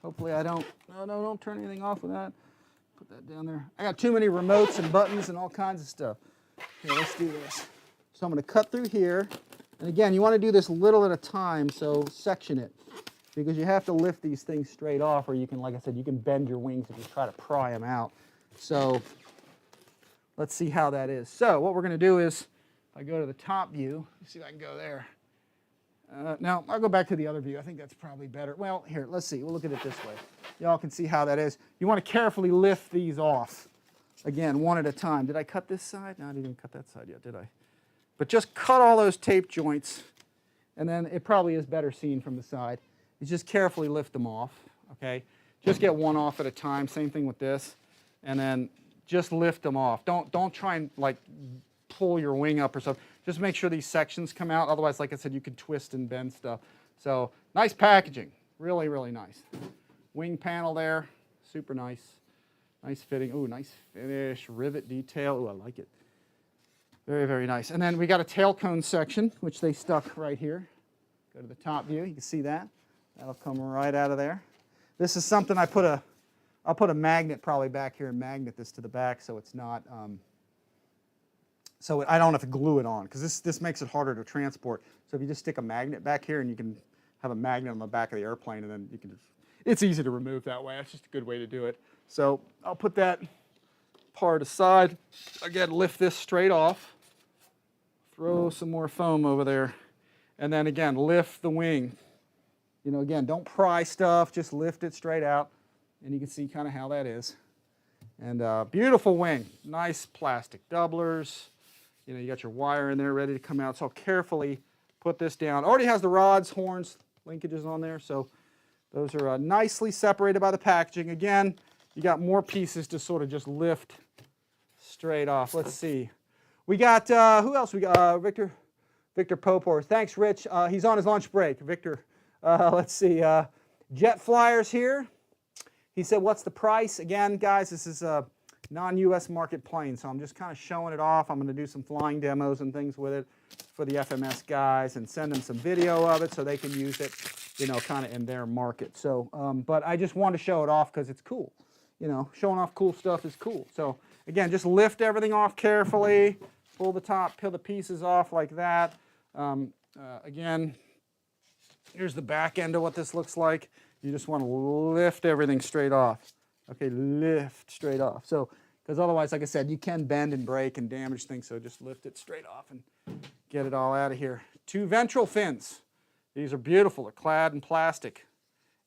Hopefully I don't. No, don't turn anything off with that. Put that down there. I got too many remotes and buttons and all kinds of stuff. Here, let's do this. So I'm going to cut through here. And again, you want to do this little at a time, so section it. Because you have to lift these things straight off, or you can, like I said, you can bend your wings if you try to pry them out. So let's see how that is. So what we're going to do is, if I go to the top view, let's see if I can go there. Now, I'll go back to the other view. I think that's probably better. Well, here, let's see. We'll look at it this way. Y'all can see how that is. You want to carefully lift these off. Again, one at a time. Did I cut this side? No, I didn't even cut that side yet, did I? But just cut all those tape joints, and then it probably is better seen from the side. You just carefully lift them off, okay? Just get one off at a time. Same thing with this. And then just lift them off. Don't try and, like, pull your wing up or something. Just make sure these sections come out. Otherwise, like I said, you can twist and bend stuff. So nice packaging. Really, really nice. Wing panel there. Super nice. Nice fitting. Ooh, nice finish. Rivet detail. Ooh, I like it. Very, very nice. And then we got a tail cone section, which they stuck right here. Go to the top view. You can see that. That'll come right out of there. This is something I'll put a magnet probably back here and magnet this to the back so it's not... So I don't have to glue it on, because this makes it harder to transport. So if you just stick a magnet back here, and you can have a magnet on the back of the airplane, and then you can it's easy to remove that way. That's just a good way to do it. So I'll put that part aside. Again, lift this straight off. Throw some more foam over there. And then again, lift the wing. You know, again, don't pry stuff, just lift it straight out. And you can see kind of how that is. And beautiful wing, nice plastic doublers. You know, you got your wire in there ready to come out. So I'll carefully put this down. Already has the rods, horns, linkages on there. So those are nicely separated by the packaging. Again, you got more pieces to sort of just lift straight off. Let's see. We got, who else? We got Victor Popor. Thanks, Rich. He's on his lunch break. Victor, Let's see, jet flyers here. He said, what's the price? Again, guys, this is a non-US market plane, so I'm just kind of showing it off. I'm going to do some flying demos and things with it for the FMS guys and send them some video of it so they can use it, you know, kind of in their market. So, but I just want to show it off because it's cool. You know, showing off cool stuff is cool. So, again, just lift everything off carefully, pull the top, peel the pieces off like that. Again, here's the back end of what this looks like. You just want to lift everything straight off. Okay, lift straight off. So, because otherwise, like I said, you can bend and break and damage things, so just lift it straight off and get it all out of here. 2 ventral fins. These are beautiful. They're clad in plastic,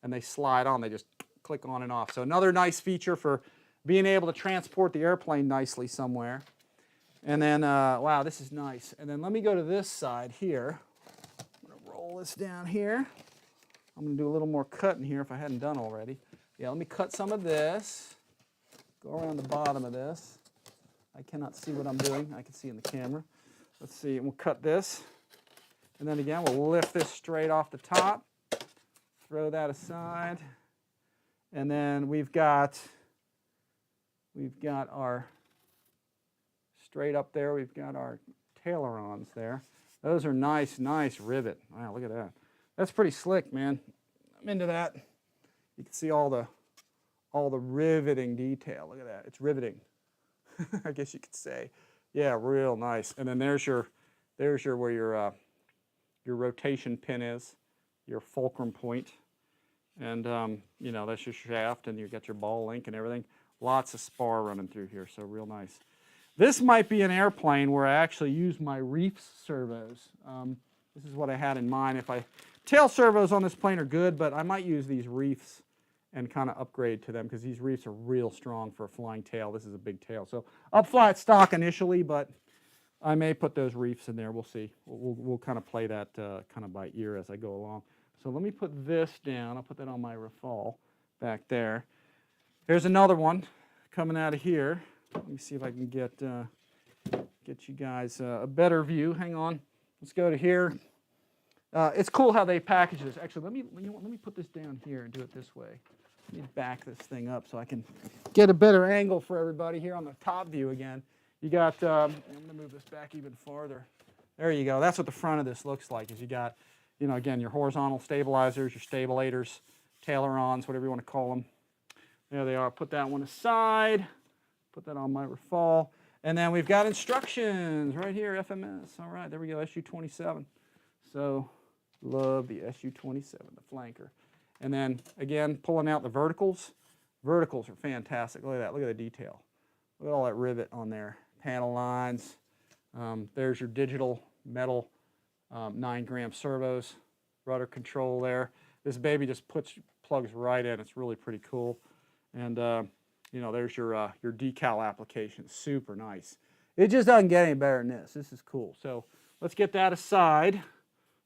and they slide on. They just click on and off. So another nice feature for being able to transport the airplane nicely somewhere. And then, wow, this is nice. And then let me go to this side here. I'm going to roll this down here. I'm going to do a little more cutting here if I hadn't done already. Yeah, let me cut some of this. Go around the bottom of this. I cannot see what I'm doing. I can see in the camera. Let's see, and we'll cut this. And then again, we'll lift this straight off the top. Throw that aside. And then we've got our, straight up there, we've got our ailerons there. Those are nice, nice rivet. Wow, look at that. That's pretty slick, man. I'm into that. You can see all the riveting detail. Look at that. It's riveting. I guess you could say. Yeah, real nice. And then there's your where your rotation pin is, your fulcrum point. And you know, that's your shaft, and you got your ball link and everything. Lots of spar running through here, so real nice. This might be an airplane where I actually use my reef servos. This is what I had in mind. Tail servos on this plane are good, but I might use these reefs and kind of upgrade to them because these reefs are real strong for a flying tail. This is a big tail. So I'll fly it stock initially, but I may put those reefs in there. We'll see. We'll kind of play that kind of by ear as I go along. So let me put this down. I'll put that on my Rafale back there. Here's another one coming out of here. Let me see if I can get you guys a better view. Hang on. Let's go to here. It's cool how they package this. Actually, let me put this down here and do it this way. Let me back this thing up so I can get a better angle for everybody here on the top view again. You got, I'm going to move this back even farther. There you go. That's what the front of this looks like. Is you got, you know, again, your horizontal stabilizers, your stabilators, ailerons, whatever you want to call them. There they are. Put that one aside. Put that on my Rafale. And then we've got instructions right here, FMS. All right, there we go, SU-27. So, love the SU-27, the flanker. And then, again, pulling out the verticals. Verticals are fantastic. Look at that. Look at the detail. Look at all that rivet on there. Panel lines. There's your digital metal 9-gram servos. Rudder control there. This baby just plugs right in. It's really pretty cool. And, you know, there's your decal application. Super nice. It just doesn't get any better than this. This is cool. So let's get that aside.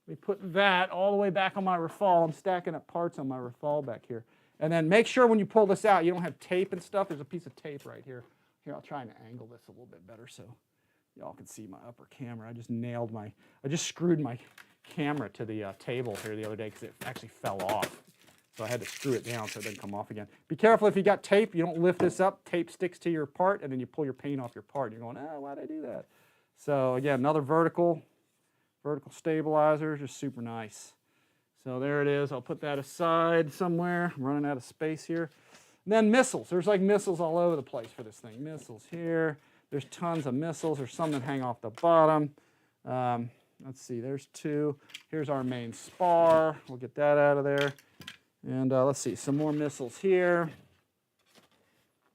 Let me put that all the way back on my Rafale. I'm stacking up parts on my Rafale back here. And then make sure when you pull this out, you don't have tape and stuff. There's a piece of tape right here. Here, I'll try and angle this a little bit better so y'all can see my upper camera. I just screwed my camera to the table here the other day because it actually fell off. So I had to screw it down so it didn't come off again. Be careful if you got tape, you don't lift this up. Tape sticks to your part, and then you pull your paint off your part. And you're going, oh, why'd I do that? So again, another vertical stabilizer, just super nice. So there it is. I'll put that aside somewhere. I'm running out of space here. And then missiles. There's like missiles all over the place for this thing. Missiles here. There's tons of missiles. There's some that hang off the bottom. Let's see, there's 2. Here's our main spar. We'll get that out of there. And let's see, some more missiles here.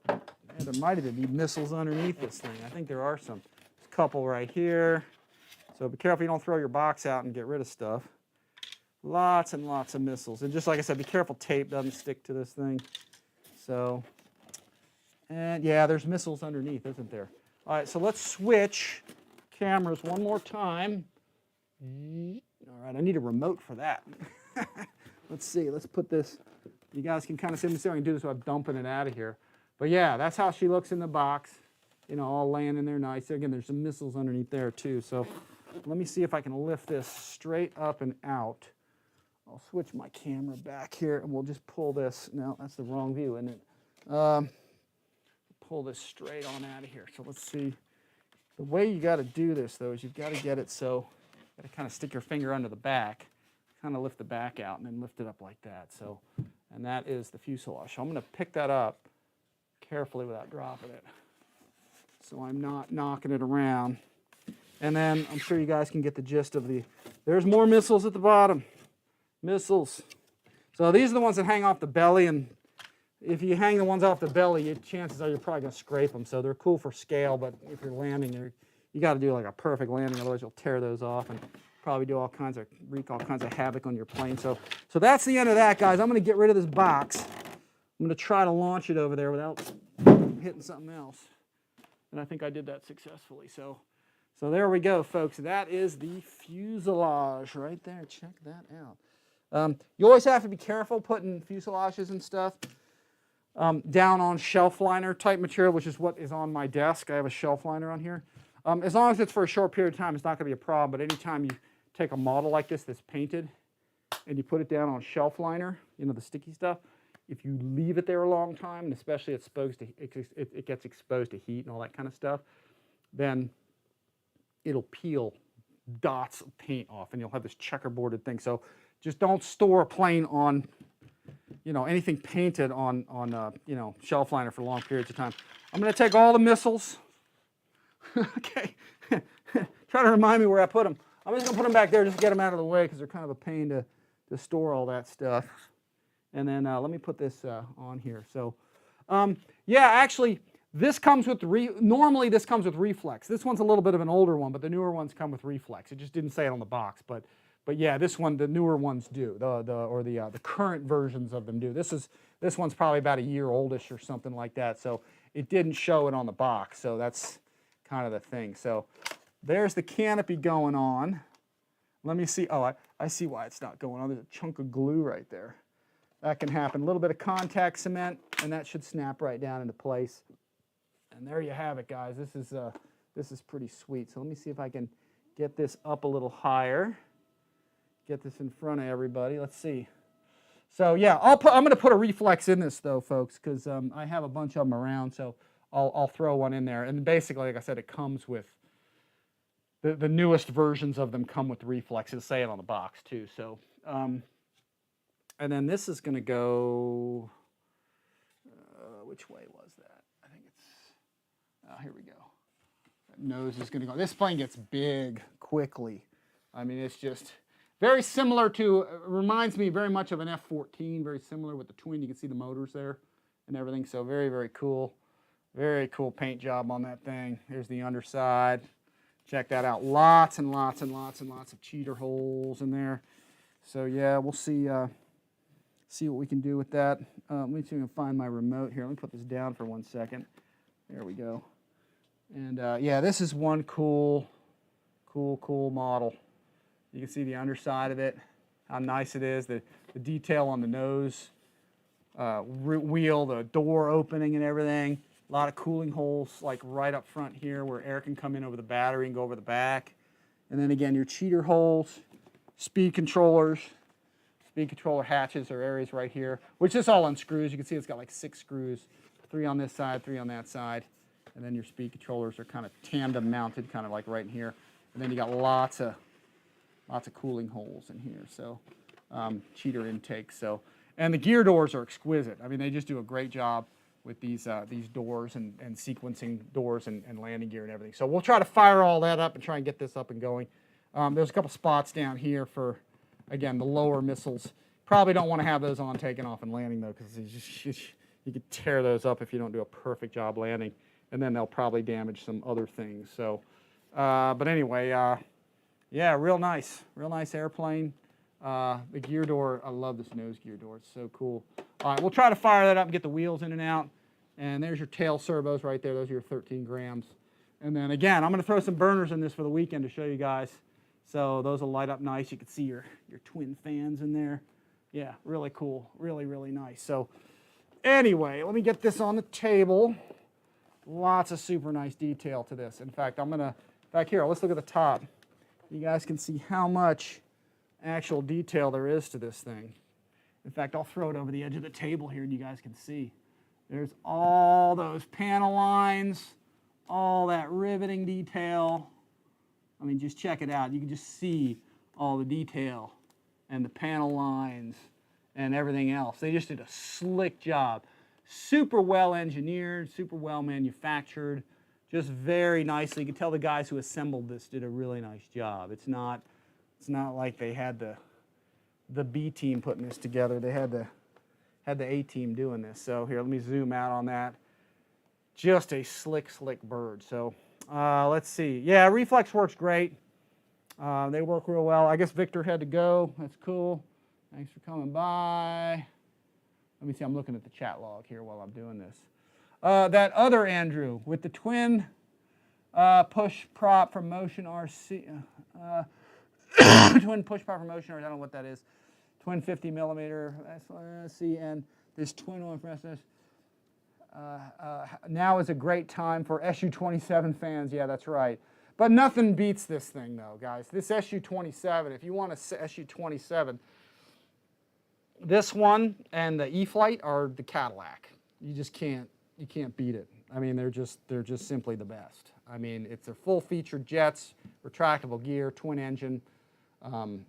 And there might even be missiles underneath this thing. I think there are some. There's a couple right here. So be careful you don't throw your box out and get rid of stuff. Lots and lots of missiles. And just like I said, be careful tape doesn't stick to this thing. So, and yeah, there's missiles underneath, isn't there? All right, so let's switch cameras one more time. All right, I need a remote for that. Let's see, let's put this, you guys can kind of see me, see if I can do this without dumping it out of here. But yeah, that's how she looks in the box, you know, all laying in there nice. Again, there's some missiles underneath there too. So let me see if I can lift this straight up and out I'll switch my camera back here and we'll just pull this. No, that's the wrong view, isn't it? Pull this straight on out of here. So let's see. The way you got to do this, though, is you've got to get it so you got to kind of stick your finger under the back, kind of lift the back out, and then lift it up like that. So, and that is the fuselage. So I'm going to pick that up carefully without dropping it, so I'm not knocking it around. And then I'm sure you guys can get the gist of the. There's more missiles at the bottom. Missiles. So these are the ones that hang off the belly, and if you hang the ones off the belly, chances are you're probably going to scrape them. So they're cool for scale, but if you're landing, you got to do like a perfect landing, otherwise you'll tear those off and probably do wreak all kinds of havoc on your plane. So that's the end of that, guys. I'm going to get rid of this box. I'm going to try to launch it over there without hitting something else. And I think I did that successfully. So there we go, folks. That is the fuselage right there. Check that out. You always have to be careful putting fuselages and stuff down on shelf liner type material, which is what is on my desk. I have a shelf liner on here. As long as it's for a short period of time, it's not going to be a problem. But anytime you take a model like this that's painted and you put it down on shelf liner, you know, the sticky stuff, if you leave it there a long time, and especially it gets exposed to heat and all that kind of stuff, then it'll peel dots of paint off and you'll have this checkerboarded thing. So just don't store a plane on, you know, anything painted on you know, shelf liner for long periods of time. I'm going to take all the missiles. Okay. Try to remind me where I put them. I'm just going to put them back there just to get them out of the way because they're kind of a pain to store all that stuff. And then let me put this on here. So, yeah, actually, this comes with, normally this comes with reflex. This one's a little bit of an older one, but the newer ones come with reflex. It just didn't say it on the box, but yeah, this one, the newer ones do. The current versions of them do. This one's probably about a year oldish or something like that. So it didn't show it on the box. So that's kind of the thing. So there's the canopy going on. Let me see. Oh, I see why it's not going on. There's a chunk of glue right there. That can happen. A little bit of contact cement, and that should snap right down into place. And there you have it, guys. This is pretty sweet. So let me see if I can get this up a little higher. Get this in front of everybody. Let's see. So yeah, I'm going to put a reflex in this though, folks, because I have a bunch of them around. So I'll throw one in there. And basically, like I said, it comes with the newest versions of them come with reflex. It'll say it on the box too. So and then this is going to go. Which way was that? I think it's. Here we go. That nose is going to go. This plane gets big quickly. I mean, it's just very similar to. Reminds me very much of an F-14. Very similar with the twin. You can see the motors there and everything. So very, very cool. Very cool paint job on that thing. Here's the underside. Check that out. Lots and lots and lots and lots of cheater holes in there. So yeah, we'll see. See what we can do with that. Let me see if I can find my remote here. Let me put this down for 1 second. There we go. And yeah, this is one cool model. You can see the underside of it, how nice it is. The detail on the nose wheel, the door opening and everything. A lot of cooling holes like right up front here where air can come in over the battery and go over the back. And then again, your cheater holes, speed controllers. Speed controller hatches or areas right here, which is all unscrews. You can see it's got like 6 screws, 3 on this side, 3 on that side. And then your speed controllers are kind of tandem mounted, kind of like right in here. And then you got lots of cooling holes in here. So cheater intake. So, and the gear doors are exquisite. I mean, they just do a great job with these doors and sequencing doors and landing gear and everything. So we'll try to fire all that up and try and get this up and going. There's a couple spots down here for, again, the lower missiles. Probably don't want to have those on taking off and landing though, because you could tear those up if you don't do a perfect job landing, and then they'll probably damage some other things. So, but anyway, yeah, real nice airplane. The gear door, I love this nose gear door. It's so cool. All right, we'll try to fire that up and get the wheels in and out. And there's your tail servos right there. Those are your 13 grams. And then again, I'm going to throw some burners in this for the weekend to show you guys. So those will light up nice. You can see your twin fans in there. Yeah, really cool. Really, really nice. So anyway, let me get this on the table. Lots of super nice detail to this. In fact, I'm going to, back here, let's look at the top. You guys can see how much actual detail there is to this thing. In fact, I'll throw it over the edge of the table here and you guys can see. There's all those panel lines, all that riveting detail. I mean, just check it out. You can just see all the detail and the panel lines and everything else. They just did a slick job. Super well engineered, super well manufactured, just very nicely. You can tell the guys who assembled this did a really nice job. It's not like they had the B team putting this together. They had the A team doing this. So here, let me zoom out on that. Just a slick bird. So let's see. Yeah, reflex works great. They work real well. I guess Victor had to go. That's cool. Thanks for coming by. Let me see. I'm looking at the chat log here while I'm doing this. That other Andrew with the twin push prop from Motion RC. Twin push prop from Motion RC. I don't know what that is. Twin 50 millimeter. Let's see. And this twin one for SS. Now is a great time for SU-27 fans. Yeah, that's right. But nothing beats this thing, though, guys. This SU-27, if you want a SU-27, this one and the E-Flight are the Cadillac. You just can't beat it. I mean, they're just simply the best. I mean, it's their full-featured jets, retractable gear, twin engine,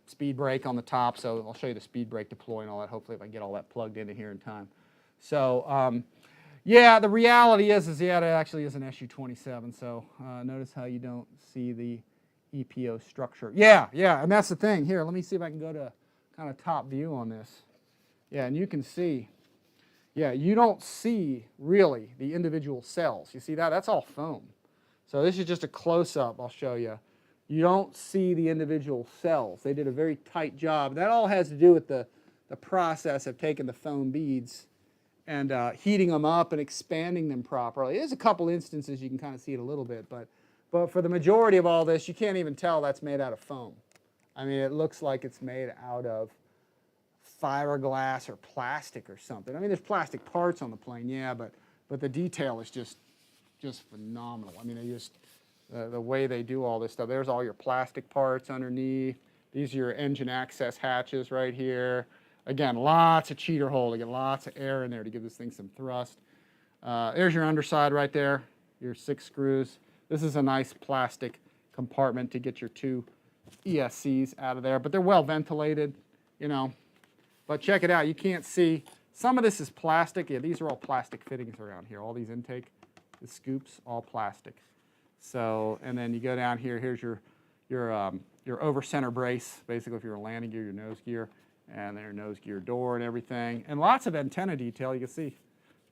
speed brake on the top. So I'll show you the speed brake deploy and all that. Hopefully, if I can get all that plugged into here in time. So. Yeah, the reality is yeah, it actually is an SU-27. So notice how you don't see the EPO structure. Yeah, and that's the thing. Here, let me see if I can go to kind of top view on this. Yeah, and you can see, yeah, you don't see really the individual cells. You see that? That's all foam. So this is just a close-up I'll show you. You don't see the individual cells. They did a very tight job. That all has to do with the process of taking the foam beads and heating them up and expanding them properly. There's a couple instances you can kind of see it a little bit, but for the majority of all this, you can't even tell that's made out of foam. I mean, it looks like it's made out of fiberglass or plastic or something. I mean, there's plastic parts on the plane, yeah, but the detail is just phenomenal. I mean, the way they do all this stuff. There's all your plastic parts underneath. These are your engine access hatches right here. Again, lots of cheater hole to get lots of air in there to give this thing some thrust. There's your underside right there, your 6 screws. This is a nice plastic compartment to get your 2 ESCs out of there, but they're well ventilated, you know. But check it out, you can't see. Some of this is plastic. Yeah, these are all plastic fittings around here. All these intake, the scoops, all plastic. So, and then you go down here. Here's your over center brace, basically if you're a landing gear, your nose gear. And their nose gear door and everything. And lots of antenna detail. You can see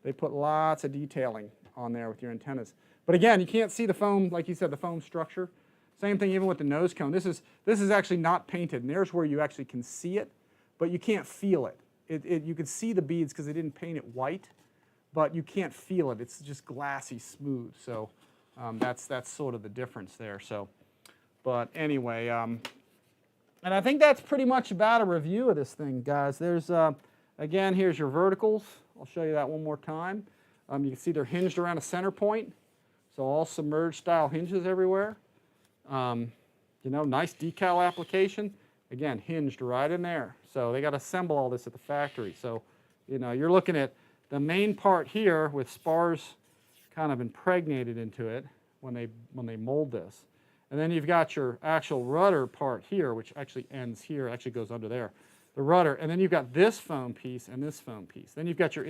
they put lots of detailing on there with your antennas. But again, you can't see the foam, like you said, the foam structure. Same thing even with the nose cone. This is actually not painted. And there's where you actually can see it, but you can't feel it. You can see the beads because they didn't paint it white, but you can't feel it. It's just glassy smooth. So that's sort of the difference there. So, but anyway, and I think that's pretty much about a review of this thing, guys. There's, again, here's your verticals. I'll show you that one more time. You can see they're hinged around a center point. So all submerged style hinges everywhere. You know, nice decal application. Again, hinged right in there. So they got to assemble all this at the factory. So, you know, you're looking at the main part here with spars kind of impregnated into it when they mold this. And then you've got your actual rudder part here, which actually ends here, actually goes under there. The rudder, and then you've got this foam piece and this foam piece. Then you've got your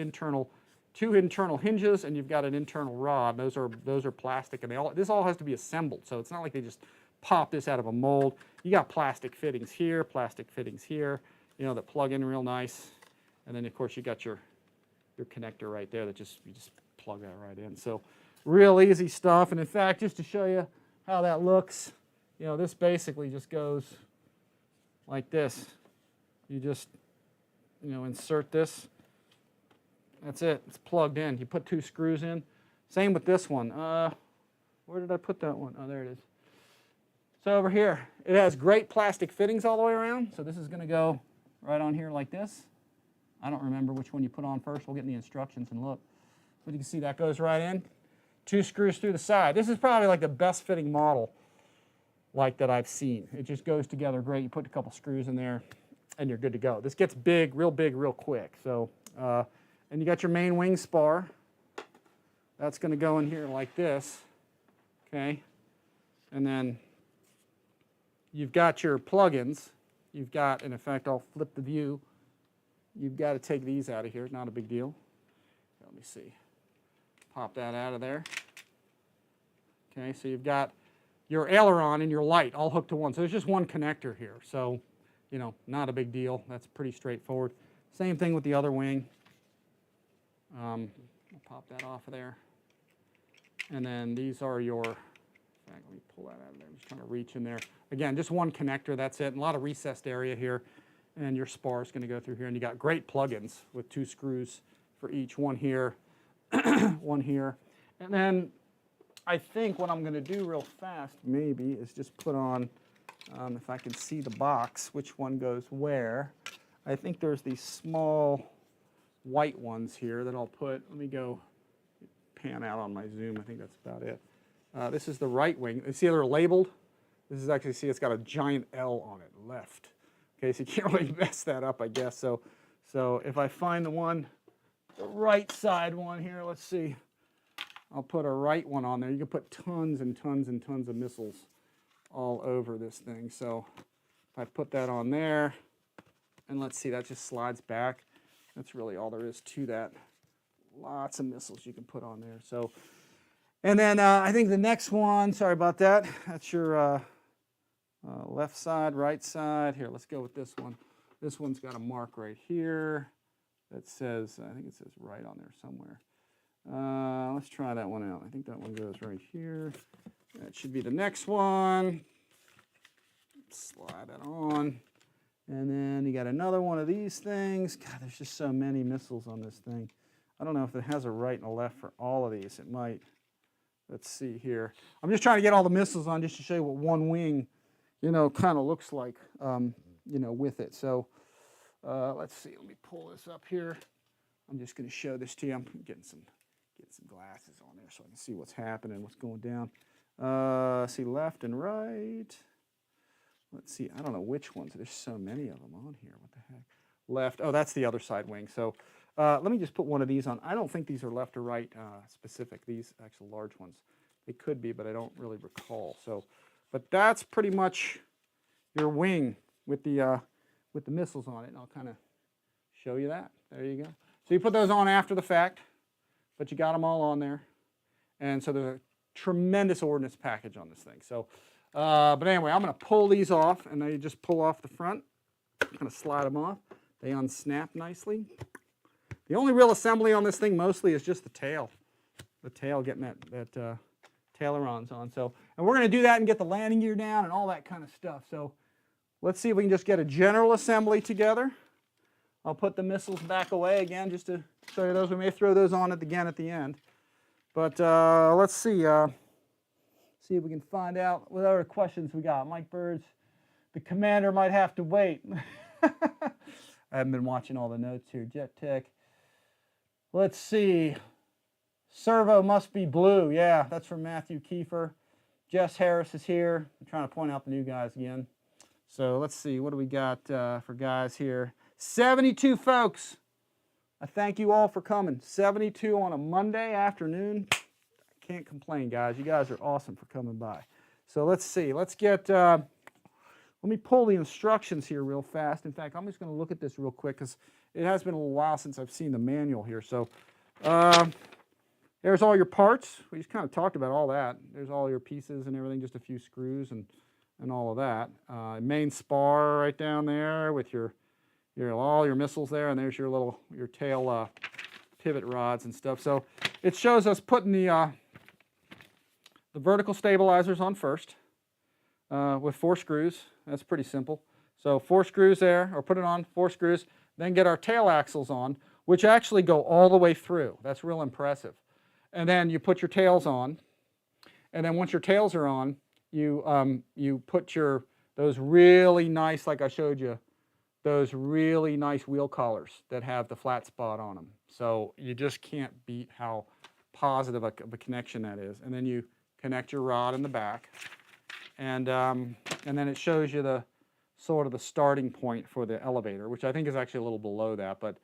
two internal hinges, and you've got an internal rod. Those are plastic, and this all has to be assembled. So it's not like they just pop this out of a mold. You got plastic fittings here, you know, that plug in real nice. And then of course you got your connector right there that you just plug that right in. So real easy stuff. And in fact, just to show you how that looks, you know, this basically just goes like this. You just, you know, insert this. That's it. It's plugged in. You put 2 screws in. Same with this one. Where did I put that one? Oh, there it is. So over here, it has great plastic fittings all the way around. So this is going to go right on here like this. I don't remember which one you put on first. We'll get in the instructions and look. But you can see that goes right in. 2 screws through the side. This is probably like the best fitting model like that I've seen. It just goes together great. You put a couple screws in there and you're good to go. This gets big, real quick. So, and you got your main wing spar. That's going to go in here like this, okay? And then you've got your plugins. You've got, and in fact, I'll flip the view. You've got to take these out of here, not a big deal. Let me see. Pop that out of there. Okay, so you've got your aileron and your light all hooked to one. So there's just one connector here. So, you know, not a big deal. That's pretty straightforward. Same thing with the other wing. I'll pop that off of there. And then these are your, in fact, let me pull that out of there. I'm just trying to reach in there. Again, just one connector, that's it. And a lot of recessed area here. And your spar is going to go through here. And you got great plugins with 2 screws for each, one here, one here. And then I think what I'm going to do real fast maybe is just put on, if I can see the box, which one goes where. I think there's these small white ones here that I'll put. Let me go pan out on my zoom. I think that's about it. This is the right wing. You see how they're labeled? This is actually, see, it's got a giant L on it, left. Okay, so you can't really mess that up, I guess. So if I find the right side one here, let's see. I'll put a right one on there. You can put tons and tons and tons of missiles all over this thing. So if I put that on there, and let's see, that just slides back. That's really all there is to that. Lots of missiles you can put on there. So, and then I think the next one, sorry about that, that's your left side, right side. Here, let's go with this one. This one's got a mark right here that says, I think it says right on there somewhere. Let's try that one out. I think that one goes right here. That should be the next one. Slide that on. And then you got another one of these things. God, there's just so many missiles on this thing. I don't know if it has a right and a left for all of these. It might. Let's see here. I'm just trying to get all the missiles on just to show you what one wing, you know, kind of looks like, you know, with it. So let's see. Let me pull this up here. I'm just going to show this to you. I'm getting some glasses on there so I can see what's happening, what's going down. See left and right. Let's see. I don't know which ones. There's so many of them on here. What the heck? Left. Oh, that's the other side wing. So let me just put one of these on. I don't think these are left or right specific. These actual large ones. They could be, but I don't really recall. So, but that's pretty much your wing with the missiles on it. And I'll kind of show you that. There you go. So you put those on after the fact, but you got them all on there. And so there's a tremendous ordnance package on this thing. So, but anyway, I'm going to pull these off, and they just pull off the front. I'm going to slide them off. They unsnap nicely. The only real assembly on this thing mostly is just the tail. The tail getting that ailerons on. So, and we're going to do that and get the landing gear down and all that kind of stuff. So let's see if we can just get a general assembly together. I'll put the missiles back away again just to show you those. We may throw those on again at the end. But let's see. See if we can find out what other questions we got. Mike Birds, the commander might have to wait. I haven't been watching all the notes here. Jet Tech. Let's see. Servo must be blue. Yeah, that's from Matthew Kiefer. Jess Harris is here. I'm trying to point out the new guys again. So let's see. What do we got for guys here? 72 folks. I thank you all for coming. 72 on a Monday afternoon. I can't complain, guys. You guys are awesome for coming by. So let's see. Let's get, let me pull the instructions here real fast. In fact, I'm just going to look at this real quick because it has been a little while since I've seen the manual here. So there's all your parts. We just kind of talked about all that. There's all your pieces and everything, just a few screws and all of that. Main spar right down there with all your missiles there, and there's your tail pivot rods and stuff. So it shows us putting the vertical stabilizers on first with 4 screws. That's pretty simple. So 4 screws there, or put it on 4 screws, then get our tail axles on, which actually go all the way through. That's real impressive. And then you put your tails on, and then once your tails are on, you put those really nice, like I showed you, those really nice wheel collars that have the flat spot on them. So you just can't beat how positive of a connection that is. And then you connect your rod in the back, and then it shows you the sort of the starting point for the elevator, which I think is actually a little below that, but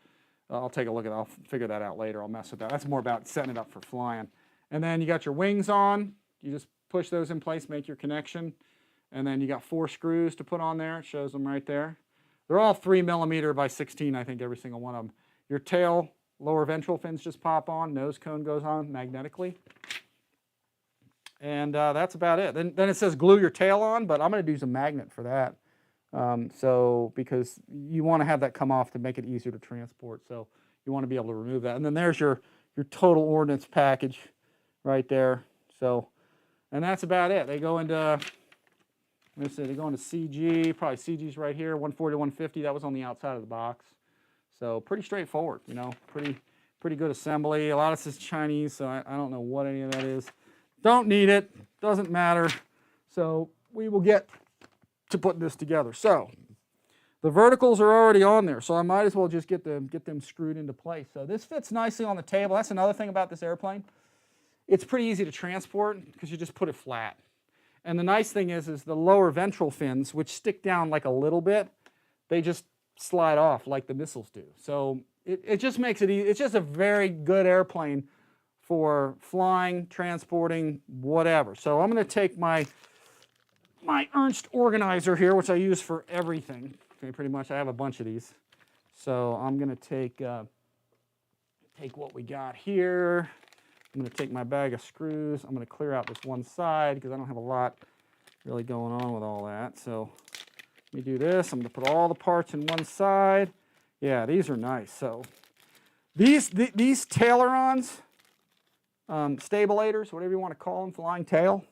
I'll take a look at it. I'll figure that out later. I'll mess with that. That's more about setting it up for flying. And then you got your wings on. You just push those in place, make your connection. And then you got 4 screws to put on there. It shows them right there. They're all 3mm by 16, I think, every single one of them. Your tail, lower ventral fins just pop on. Nose cone goes on magnetically. And that's about it. Then it says glue your tail on, but I'm going to use a magnet for that. Because you want to have that come off to make it easier to transport. So you want to be able to remove that. And then there's your total ordnance package right there. So, and that's about it. They go into, let's see, they go into CG, probably CG's right here, 140 to 150. That was on the outside of the box. So pretty straightforward, you know, pretty good assembly. A lot of this is Chinese, so I don't know what any of that is. Don't need it, doesn't matter. So we will get to put this together. So the verticals are already on there, so I might as well just get them screwed into place. So this fits nicely on the table. That's another thing about this airplane. It's pretty easy to transport because you just put it flat. And the nice thing is the lower ventral fins, which stick down like a little bit, they just slide off like the missiles do. So it just makes it easy. It's just a very good airplane for flying, transporting, whatever. So I'm going to take my Ernst organizer here, which I use for everything. Okay, pretty much. I have a bunch of these. So I'm going to take what we got here. I'm going to take my bag of screws. I'm going to clear out this one side because I don't have a lot really going on with all that. So let me do this. I'm going to put all the parts in one side. Yeah, these are nice. So these ailerons, stabilators, whatever you want to call them, flying tail,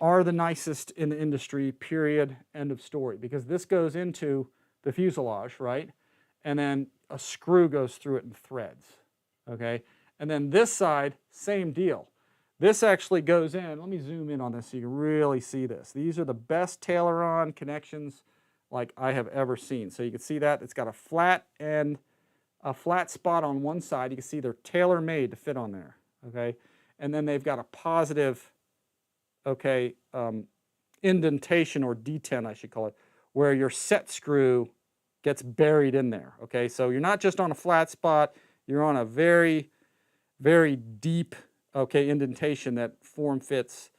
are the nicest in the industry, period, end of story. Because this goes into the fuselage, right? And then a screw goes through it and threads, okay? And then this side, same deal. This actually goes in. Let me zoom in on this so you can really see this. These are the best aileron connections like I have ever seen. So you can see that. It's got a flat end, a flat spot on one side. You can see they're tailor-made to fit on there, okay? And then they've got a positive, okay, indentation or detent, I should call it, where your set screw gets buried in there, okay? So you're not just on a flat spot, you're on a very, very deep, okay, indentation that form fits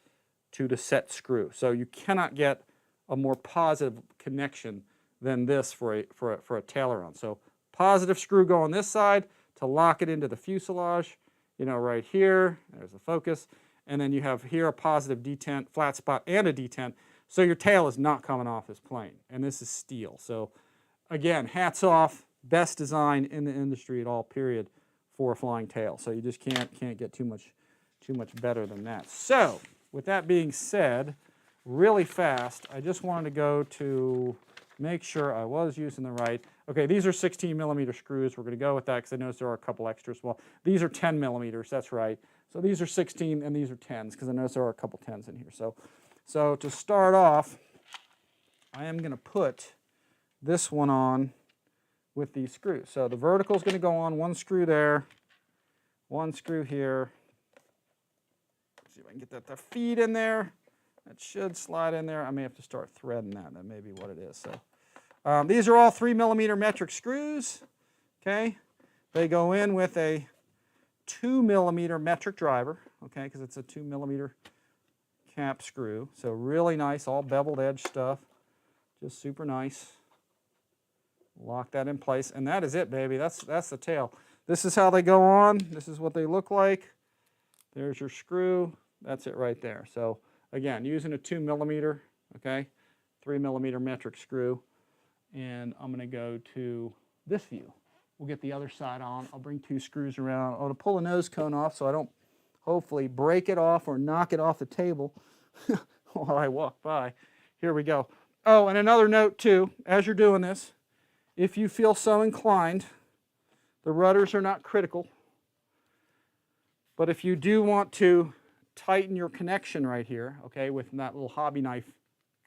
to the set screw. So you cannot get a more positive connection than this for a aileron. So positive screw go on this side to lock it into the fuselage, you know, right here, there's the focus. And then you have here a positive detent, flat spot, and a detent. So your tail is not coming off this plane. And this is steel. So again, hats off, best design in the industry at all, period, for a flying tail. So you just can't get too much better than that. So with that being said, really fast, I just wanted to go to make sure I was using the right. Okay, these are 16mm screws. We're going to go with that because I noticed there are a couple extras. Well, these are 10mm, that's right. So these are 16 and these are 10s because I noticed there are a couple 10s in here. So to start off, I am going to put this one on with these screws. So the vertical is going to go on, one screw there, one screw here. Let's see if I can get that feed in there. That should slide in there. I may have to start threading that. That may be what it is. So these are all 3mm metric screws. Okay, they go in with a 2mm metric driver. Okay, because it's a 2mm cap screw. So really nice, all beveled edge stuff. Just super nice. Lock that in place, and that is it, baby. That's the tail. This is how they go on. This is what they look like. There's your screw. That's it right there. So again, using a 2mm, okay, 3mm metric screw, and I'm going to go to this view. We'll get the other side on. I'll bring 2 screws around. I'll pull the nose cone off so I don't hopefully break it off or knock it off the table while I walk by. Here we go. Oh, and another note too, as you're doing this, if you feel so inclined, the rudders are not critical, but if you do want to tighten your connection right here, okay, with that little hobby knife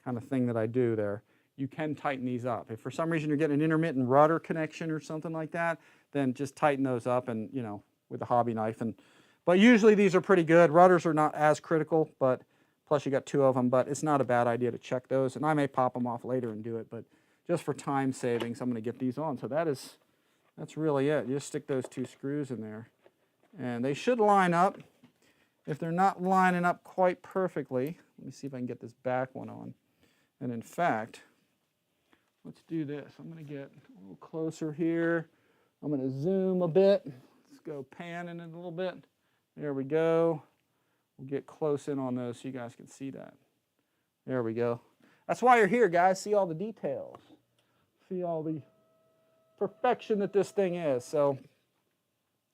kind of thing that I do there, you can tighten these up. If for some reason you're getting an intermittent rudder connection or something like that, then just tighten those up and, you know, with a hobby knife. But usually these are pretty good. Rudders are not as critical, but Plus you got 2 of them, but it's not a bad idea to check those. And I may pop them off later and do it, but just for time savings, I'm going to get these on. So that's really it. You just stick those 2 screws in there, and they should line up. If they're not lining up quite perfectly, let me see if I can get this back one on. And in fact, let's do this. I'm going to get a little closer here. I'm going to zoom a bit. Let's go panning it a little bit. There we go. We'll get close in on those so you guys can see that. There we go. That's why you're here, guys. See all the details. See all the perfection that this thing is. So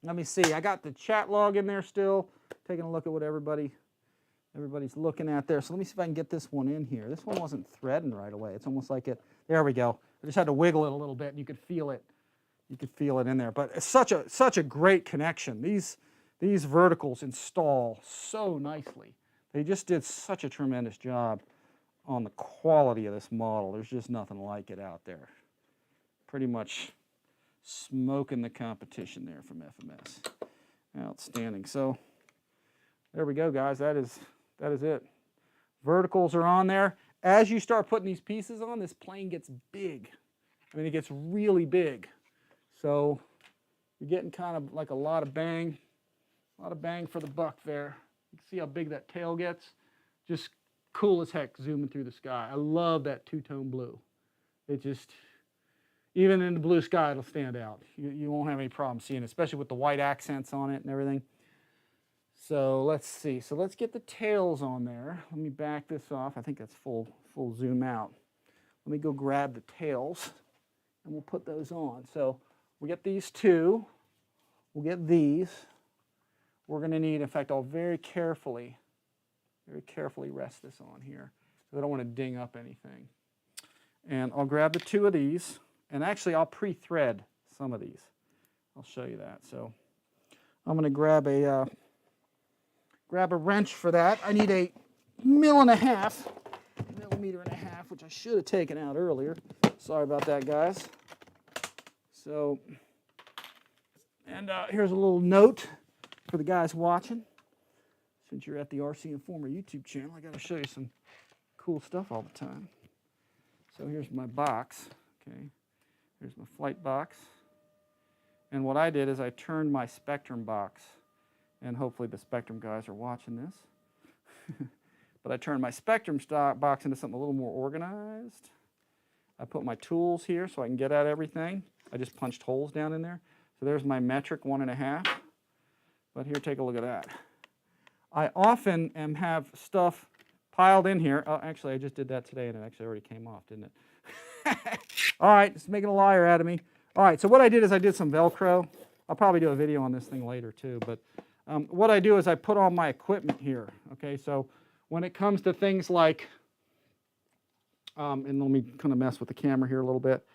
let me see. I got the chat log in there still, taking a look at what everybody's looking at there. So let me see if I can get this one in here. This one wasn't threading right away. It's almost like it. There we go. I just had to wiggle it a little bit, and you could feel it. You could feel it in there. But it's such a great connection. These verticals install so nicely. They just did such a tremendous job on the quality of this model. There's just nothing like it out there. Pretty much smoking the competition there from FMS. Outstanding. So there we go, guys. That is it. Verticals are on there. As you start putting these pieces on, this plane gets big. I mean, it gets really big. So you're getting kind of like a lot of bang for the buck there. You can see how big that tail gets. Just cool as heck zooming through the sky. I love that 2-tone blue. It just, even in the blue sky, it'll stand out. You won't have any problem seeing it, especially with the white accents on it and everything. So let's see. So let's get the tails on there. Let me back this off. I think that's full zoom out. Let me go grab the tails, and we'll put those on. So we get these 2. We'll get these. We're going to need, in fact, I'll very carefully rest this on here, because I don't want to ding up anything. And I'll grab the 2 of these, and actually I'll pre-thread some of these. I'll show you that. So I'm going to grab a wrench for that. I need a 1.5 millimeter, which I should have taken out earlier. Sorry about that, guys. So, and here's a little note for the guys watching. Since you're at the RCINFORMER YouTube channel, I got to show you some cool stuff all the time. So here's my box. Okay, here's my flight box. And what I did is I turned my Spektrum box, and hopefully the Spektrum guys are watching this. But I turned my Spektrum box into something a little more organized. I put my tools here so I can get at everything. I just punched holes down in there. So there's my metric 1.5. But here, take a look at that. I often have stuff piled in here. Oh, actually, I just did that today, and it actually already came off, didn't it? All right, it's making a liar out of me. All right, so what I did is I did some Velcro. I'll probably do a video on this thing later, too. But what I do is I put all my equipment here. Okay, so when it comes to things like, and let me kind of mess with the camera here a little bit.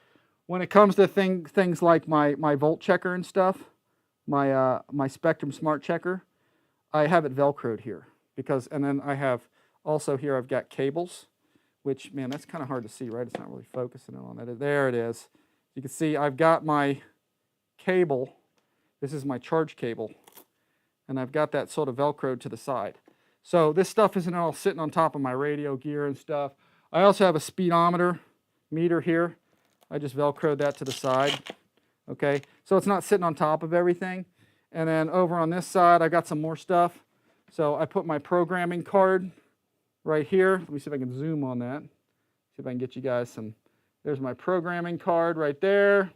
When it comes to things like my volt checker and stuff, my Spektrum Smart Checker, I have it Velcroed here, because, and then I have also here I've got cables, which, man, that's kind of hard to see, right? It's not really focusing on that. There it is. You can see I've got my cable. This is my charge cable, and I've got that sort of Velcroed to the side. So this stuff isn't all sitting on top of my radio gear and stuff. I also have a speedometer meter here. I just Velcroed that to the side. Okay, so it's not sitting on top of everything. And then over on this side, I got some more stuff. So I put my programming card right here. Let me see if I can zoom on that. See if I can get you guys some. There's my programming card right there.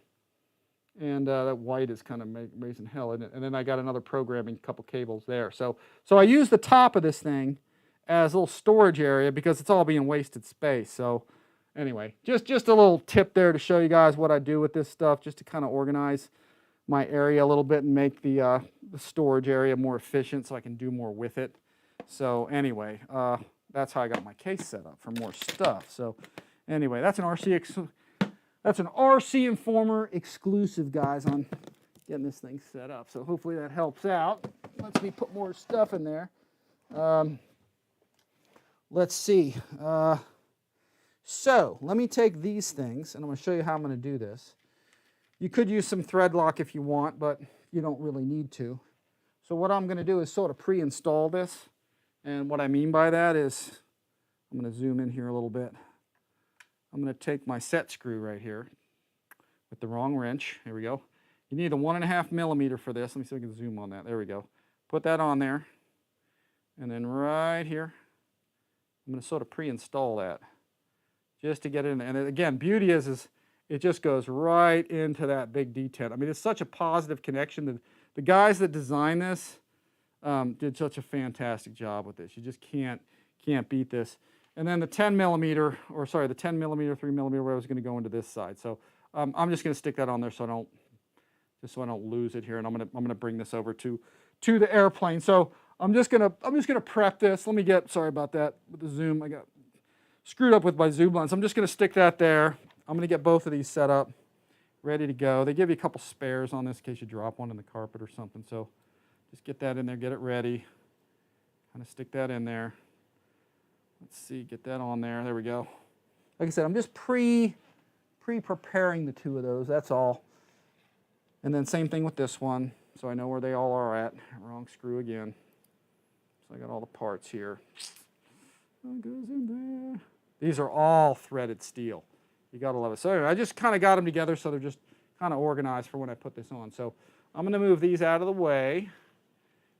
And that white is kind of raising hell in it. And then I got another programming couple cables there. So I use the top of this thing as a little storage area because it's all being wasted space. So anyway, just a little tip there to show you guys what I do with this stuff, just to kind of organize my area a little bit and make the storage area more efficient so I can do more with it. So anyway, that's how I got my case set up for more stuff. So anyway, that's an RCINFORMER exclusive, guys, on getting this thing set up. So hopefully that helps out. Lets me put more stuff in there. Let's see. So let me take these things, and I'm going to show you how I'm going to do this. You could use some thread lock if you want, but you don't really need to. So what I'm going to do is sort of pre-install this And what I mean by that is, I'm going to zoom in here a little bit. I'm going to take my set screw right here with the wrong wrench. Here we go. You need a 1.5 millimeter for this. Let me see if I can zoom on that. There we go. Put that on there. And then right here, I'm going to sort of pre-install that just to get it in there. And again, beauty is it just goes right into that big detent. I mean, it's such a positive connection. The guys that designed this did such a fantastic job with this. You just can't beat this. And then the 10 millimeter, or sorry, the 10 millimeter, 3 millimeter, where I was going to go into this side. So I'm just going to stick that on there so I don't lose it here. And I'm going to bring this over to the airplane. So I'm just going to prep this. Let me get, sorry about that with the zoom. I got screwed up with my zoom lens. I'm just going to stick that there. I'm going to get both of these set up, ready to go. They give you a couple spares on this in case you drop one in the carpet or something. So just get that in there, get it ready. Kind of stick that in there. Let's see, get that on there. There we go. Like I said, I'm just pre-preparing the two of those, that's all. And then same thing with this one, so I know where they all are at. Wrong screw again. So I got all the parts here. What goes in there? These are all threaded steel. You gotta love it. So anyway, I just kind of got them together so they're just kind of organized for when I put this on. So I'm gonna move these out of the way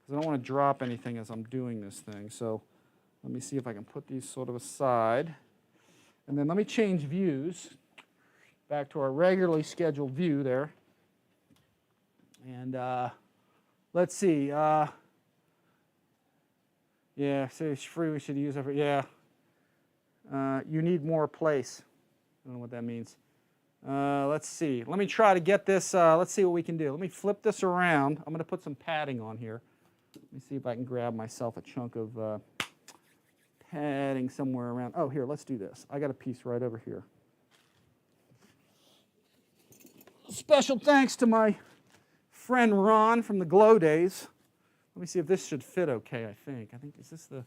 because I don't want to drop anything as I'm doing this thing. So let me see if I can put these sort of aside. And then let me change views back to our regularly scheduled view there. And let's see. Yeah, say it's free, we should use it for, yeah. You need more place. I don't know what that means. Let's see. Let me try to get this, let's see what we can do. Let me flip this around. I'm going to put some padding on here. Let me see if I can grab myself a chunk of padding somewhere around. Oh, here, let's do this. I got a piece right over here. Special thanks to my friend Ron from the Glow days. Let me see if this should fit okay, I think. Is this the,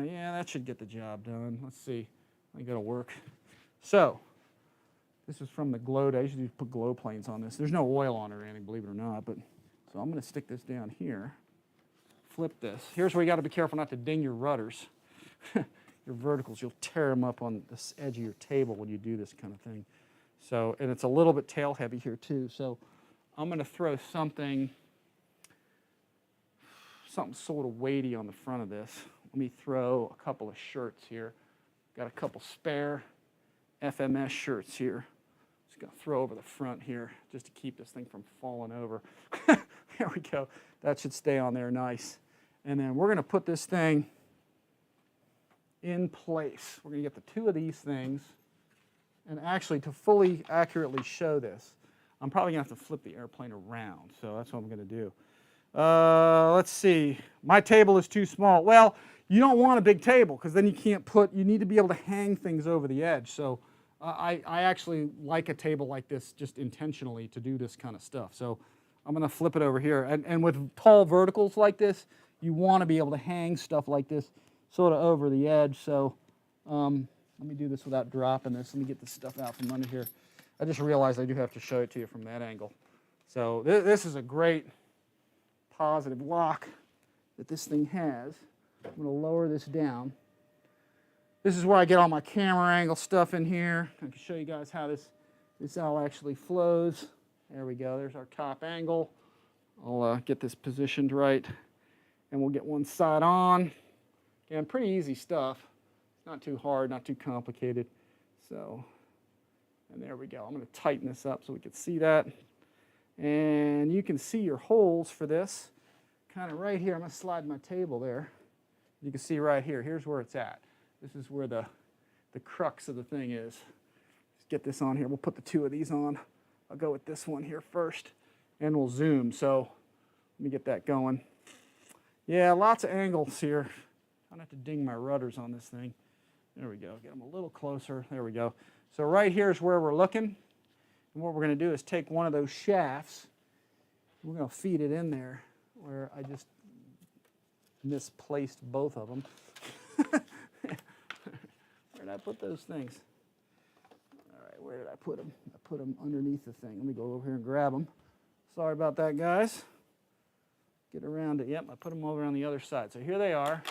yeah, that should get the job done. Let's see. I got to work. So, this is from the Glow days. You put glow planes on this. There's no oil on it or anything, believe it or not. But so I'm going to stick this down here. Flip this. Here's where you got to be careful not to ding your rudders. Your verticals, you'll tear them up on the edge of your table when you do this kind of thing. So, and it's a little bit tail heavy here too. So I'm going to throw something sort of weighty on the front of this. Let me throw a couple of shirts here. Got a couple spare FMS shirts here. Just going to throw over the front here just to keep this thing from falling over. There we go. That should stay on there nice. And then we're going to put this thing in place. We're going to get the two of these things. And actually, to fully accurately show this, I'm probably going to have to flip the airplane around. So that's what I'm going to do. Let's see. My table is too small. Well, you don't want a big table because then you can't put, you need to be able to hang things over the edge. So I actually like a table like this just intentionally to do this kind of stuff. So I'm going to flip it over here. And with tall verticals like this, you want to be able to hang stuff like this sort of over the edge. So let me do this without dropping this. Let me get this stuff out from under here. I just realized I do have to show it to you from that angle. So this is a great positive lock that this thing has. I'm going to lower this down. This is where I get all my camera angle stuff in here. I can show you guys how this all actually flows. There we go. There's our top angle. I'll get this positioned right, and we'll get one side on. Again, pretty easy stuff. It's not too hard, not too complicated. So, and there we go. I'm going to tighten this up so we can see that. And you can see your holes for this kind of right here. I'm going to slide my table there. You can see right here. Here's where it's at. This is where the crux of the thing is. Let's get this on here. We'll put the two of these on. I'll go with this one here first, and we'll zoom. So let me get that going. Yeah, lots of angles here. I don't have to ding my rudders on this thing. There we go. Get them a little closer. There we go. So right here is where we're looking. And what we're going to do is take one of those shafts. We're going to feed it in there where I just misplaced both of them. Where did I put those things? All right, where did I put them? I put them underneath the thing. Let me go over here and grab them. Sorry about that, guys. get around it. Yep, I put them over on the other side. So here they are.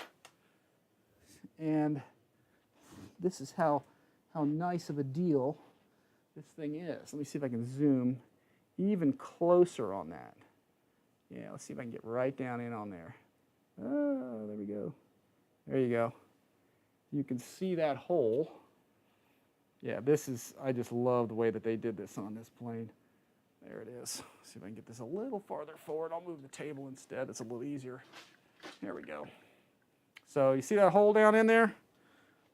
And this is how nice of a deal this thing is. Let me see if I can zoom even closer on that. Yeah, let's see if I can get right down in on there. Oh, there we go. There you go. You can see that hole. Yeah, this is, I just love the way that they did this on this plane. There it is. Let's see if I can get this a little farther forward. I'll move the table instead. It's a little easier. There we go. So you see that hole down in there?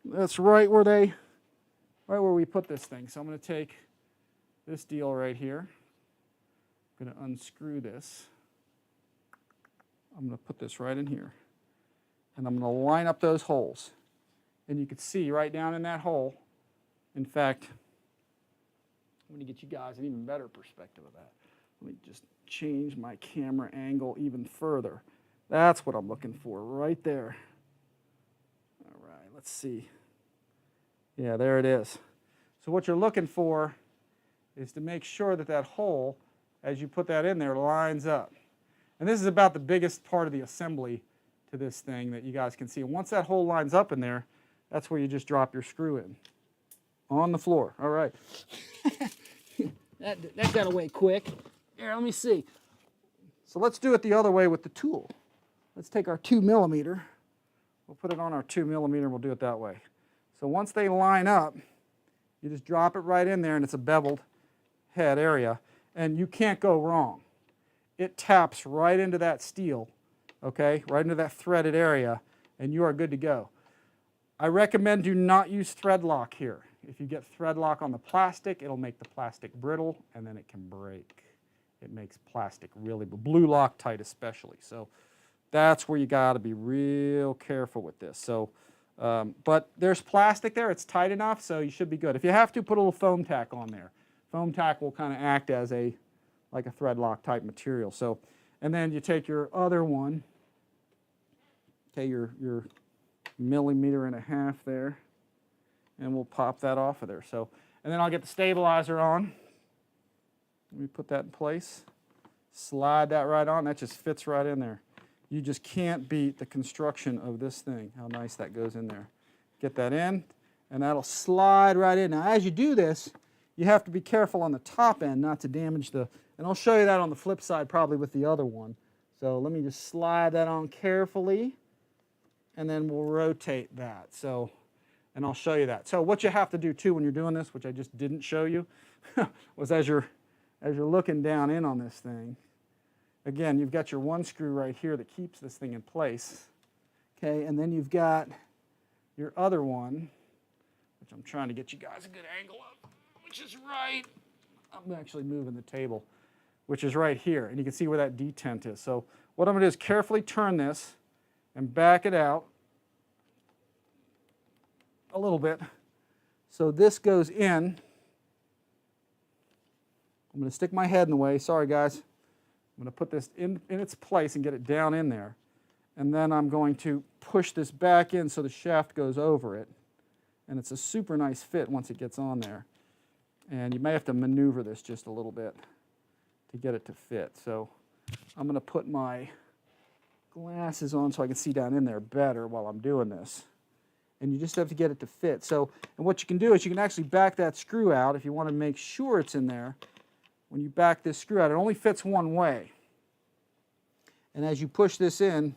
That's right where we put this thing. So I'm going to take this deal right here. I'm going to unscrew this. I'm going to put this right in here. And I'm going to line up those holes. And you can see right down in that hole. In fact, I'm going to get you guys an even better perspective of that. Let me just change my camera angle even further. That's what I'm looking for right there. All right, let's see. Yeah, there it is. So what you're looking for is to make sure that that hole, as you put that in there, lines up. And this is about the biggest part of the assembly to this thing that you guys can see. And once that hole lines up in there, that's where you just drop your screw in. On the floor. All right. that got away quick. Here, let me see. So let's do it the other way with the tool. Let's take our 2mm. We'll put it on our 2mm. We'll do it that way. So once they line up, you just drop it right in there, and it's a beveled head area. And you can't go wrong. It taps right into that steel, okay, right into that threaded area, and you are good to go. I recommend do not use thread lock here. If you get thread lock on the plastic, it'll make the plastic brittle, and then it can break. It makes plastic really, blue Loctite especially. So that's where you got to be real careful with this. So, but there's plastic there. It's tight enough, so you should be good. If you have to, put a little foam tack on there. Foam tack will kind of act as like a thread lock type material. So, and then you take your other one, okay, your 1.5 millimeters there, and we'll pop that off of there. So, and then I'll get the stabilizer on. Let me put that in place. Slide that right on. That just fits right in there. You just can't beat the construction of this thing, how nice that goes in there. Get that in, and that'll slide right in. Now, as you do this, you have to be careful on the top end not to damage the, and I'll show you that on the flip side probably with the other one. So let me just slide that on carefully, and then we'll rotate that. So, and I'll show you that. So what you have to do too when you're doing this, which I just didn't show you, was as you're looking down in on this thing, again, you've got your one screw right here that keeps this thing in place. Okay, and then you've got your other one, which I'm trying to get you guys a good angle of, which is right, I'm actually moving the table, which is right here. And you can see where that detent is. So what I'm going to do is carefully turn this and back it out a little bit. So this goes in. I'm going to stick my head in the way. Sorry, guys. I'm going to put this in its place and get it down in there. And then I'm going to push this back in so the shaft goes over it. And it's a super nice fit once it gets on there. And you may have to maneuver this just a little bit to get it to fit. So I'm going to put my glasses on so I can see down in there better while I'm doing this. And you just have to get it to fit. So, and what you can do is you can actually back that screw out if you want to make sure it's in there. When you back this screw out, it only fits one way. And as you push this in,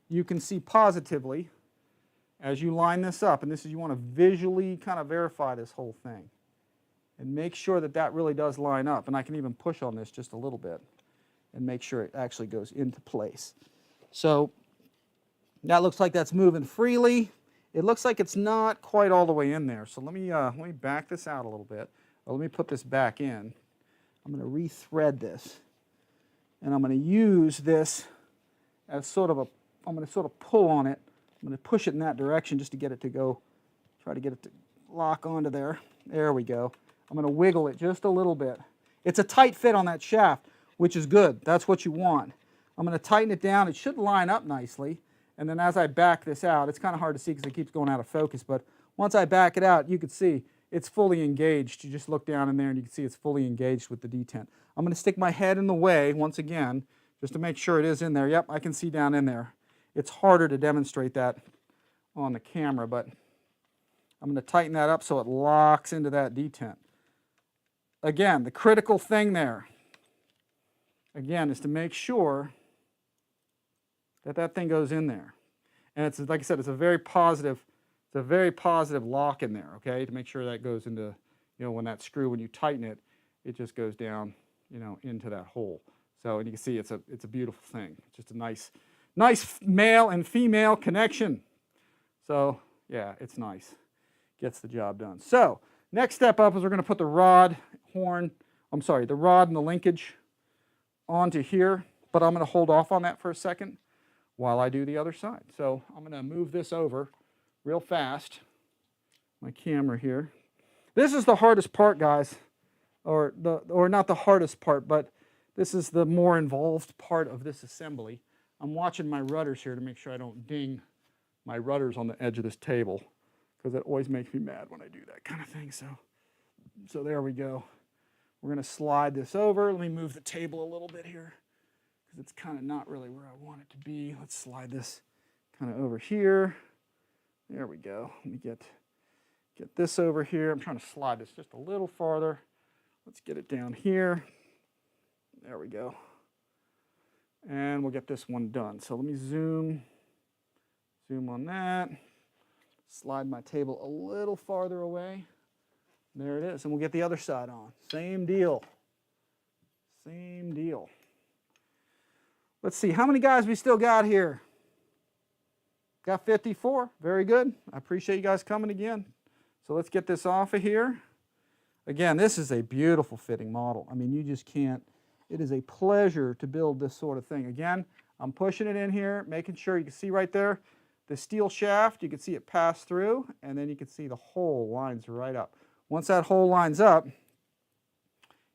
you can see positively as you line this up, and this is, you want to visually kind of verify this whole thing and make sure that that really does line up. And I can even push on this just a little bit and make sure it actually goes into place. So that looks like that's moving freely. It looks like it's not quite all the way in there. So let me back this out a little bit. Or let me put this back in. I'm going to rethread this. And I'm going to use this as sort of a, I'm going to sort of pull on it. I'm going to push it in that direction just to get it to go, try to get it to lock onto there. There we go. I'm going to wiggle it just a little bit. It's a tight fit on that shaft, which is good. That's what you want. I'm going to tighten it down. It should line up nicely. And then as I back this out, it's kind of hard to see because it keeps going out of focus, but once I back it out, you can see it's fully engaged. You just look down in there and you can see it's fully engaged with the detent. I'm going to stick my head in the way once again just to make sure it is in there. Yep, I can see down in there. It's harder to demonstrate that on the camera, but I'm going to tighten that up so it locks into that detent. Again, the critical thing there, again, is to make sure that that thing goes in there. And it's, like I said, it's a very positive lock in there, okay, to make sure that goes into, you know, when that screw, when you tighten it, it just goes down, you know, into that hole. So, and you can see it's a beautiful thing. It's just a nice male and female connection. So, yeah, it's nice. Gets the job done. So, next step up is we're going to put the rod and the linkage onto here, but I'm going to hold off on that for a second while I do the other side. So, I'm going to move this over real fast, my camera here. This is the hardest part, guys, or not the hardest part, but this is the more involved part of this assembly. I'm watching my rudders here to make sure I don't ding my rudders on the edge of this table, because it always makes me mad when I do that kind of thing. So there we go. We're going to slide this over. Let me move the table a little bit here, because it's kind of not really where I want it to be. Let's slide this kind of over here. There we go. Let me get this over here. I'm trying to slide this just a little farther. Let's get it down here. There we go. And we'll get this one done. So let me zoom on that. Slide my table a little farther away. There it is. And we'll get the other side on. Same deal. Same deal. Let's see, how many guys we still got here? Got 54. Very good. I appreciate you guys coming again. So let's get this off of here. Again, this is a beautiful fitting model. I mean, you just can't. It is a pleasure to build this sort of thing. Again, I'm pushing it in here, making sure you can see right there the steel shaft. You can see it pass through, and then you can see the hole lines right up. Once that hole lines up,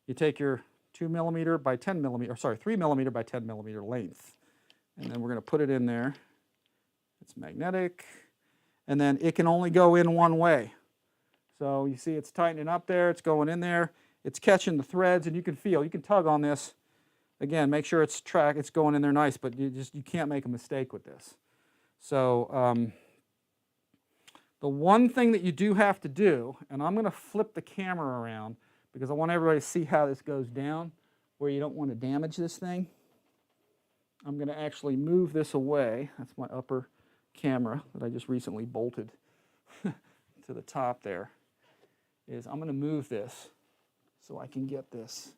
you take your 2 millimeter by 10 millimeter, or sorry, 3 millimeter by 10 millimeter length, and then we're going to put it in there. It's magnetic, and then it can only go in one way. So you see it's tightening up there, it's going in there, it's catching the threads, and you can tug on this. Again, make sure it's going in there nice, but you can't make a mistake with this. So the one thing that you do have to do, and I'm going to flip the camera around because I want everybody to see how this goes down, where you don't want to damage this thing. I'm going to actually move this away. That's my upper camera that I just recently bolted to the top there. I'm going to move this so I can get this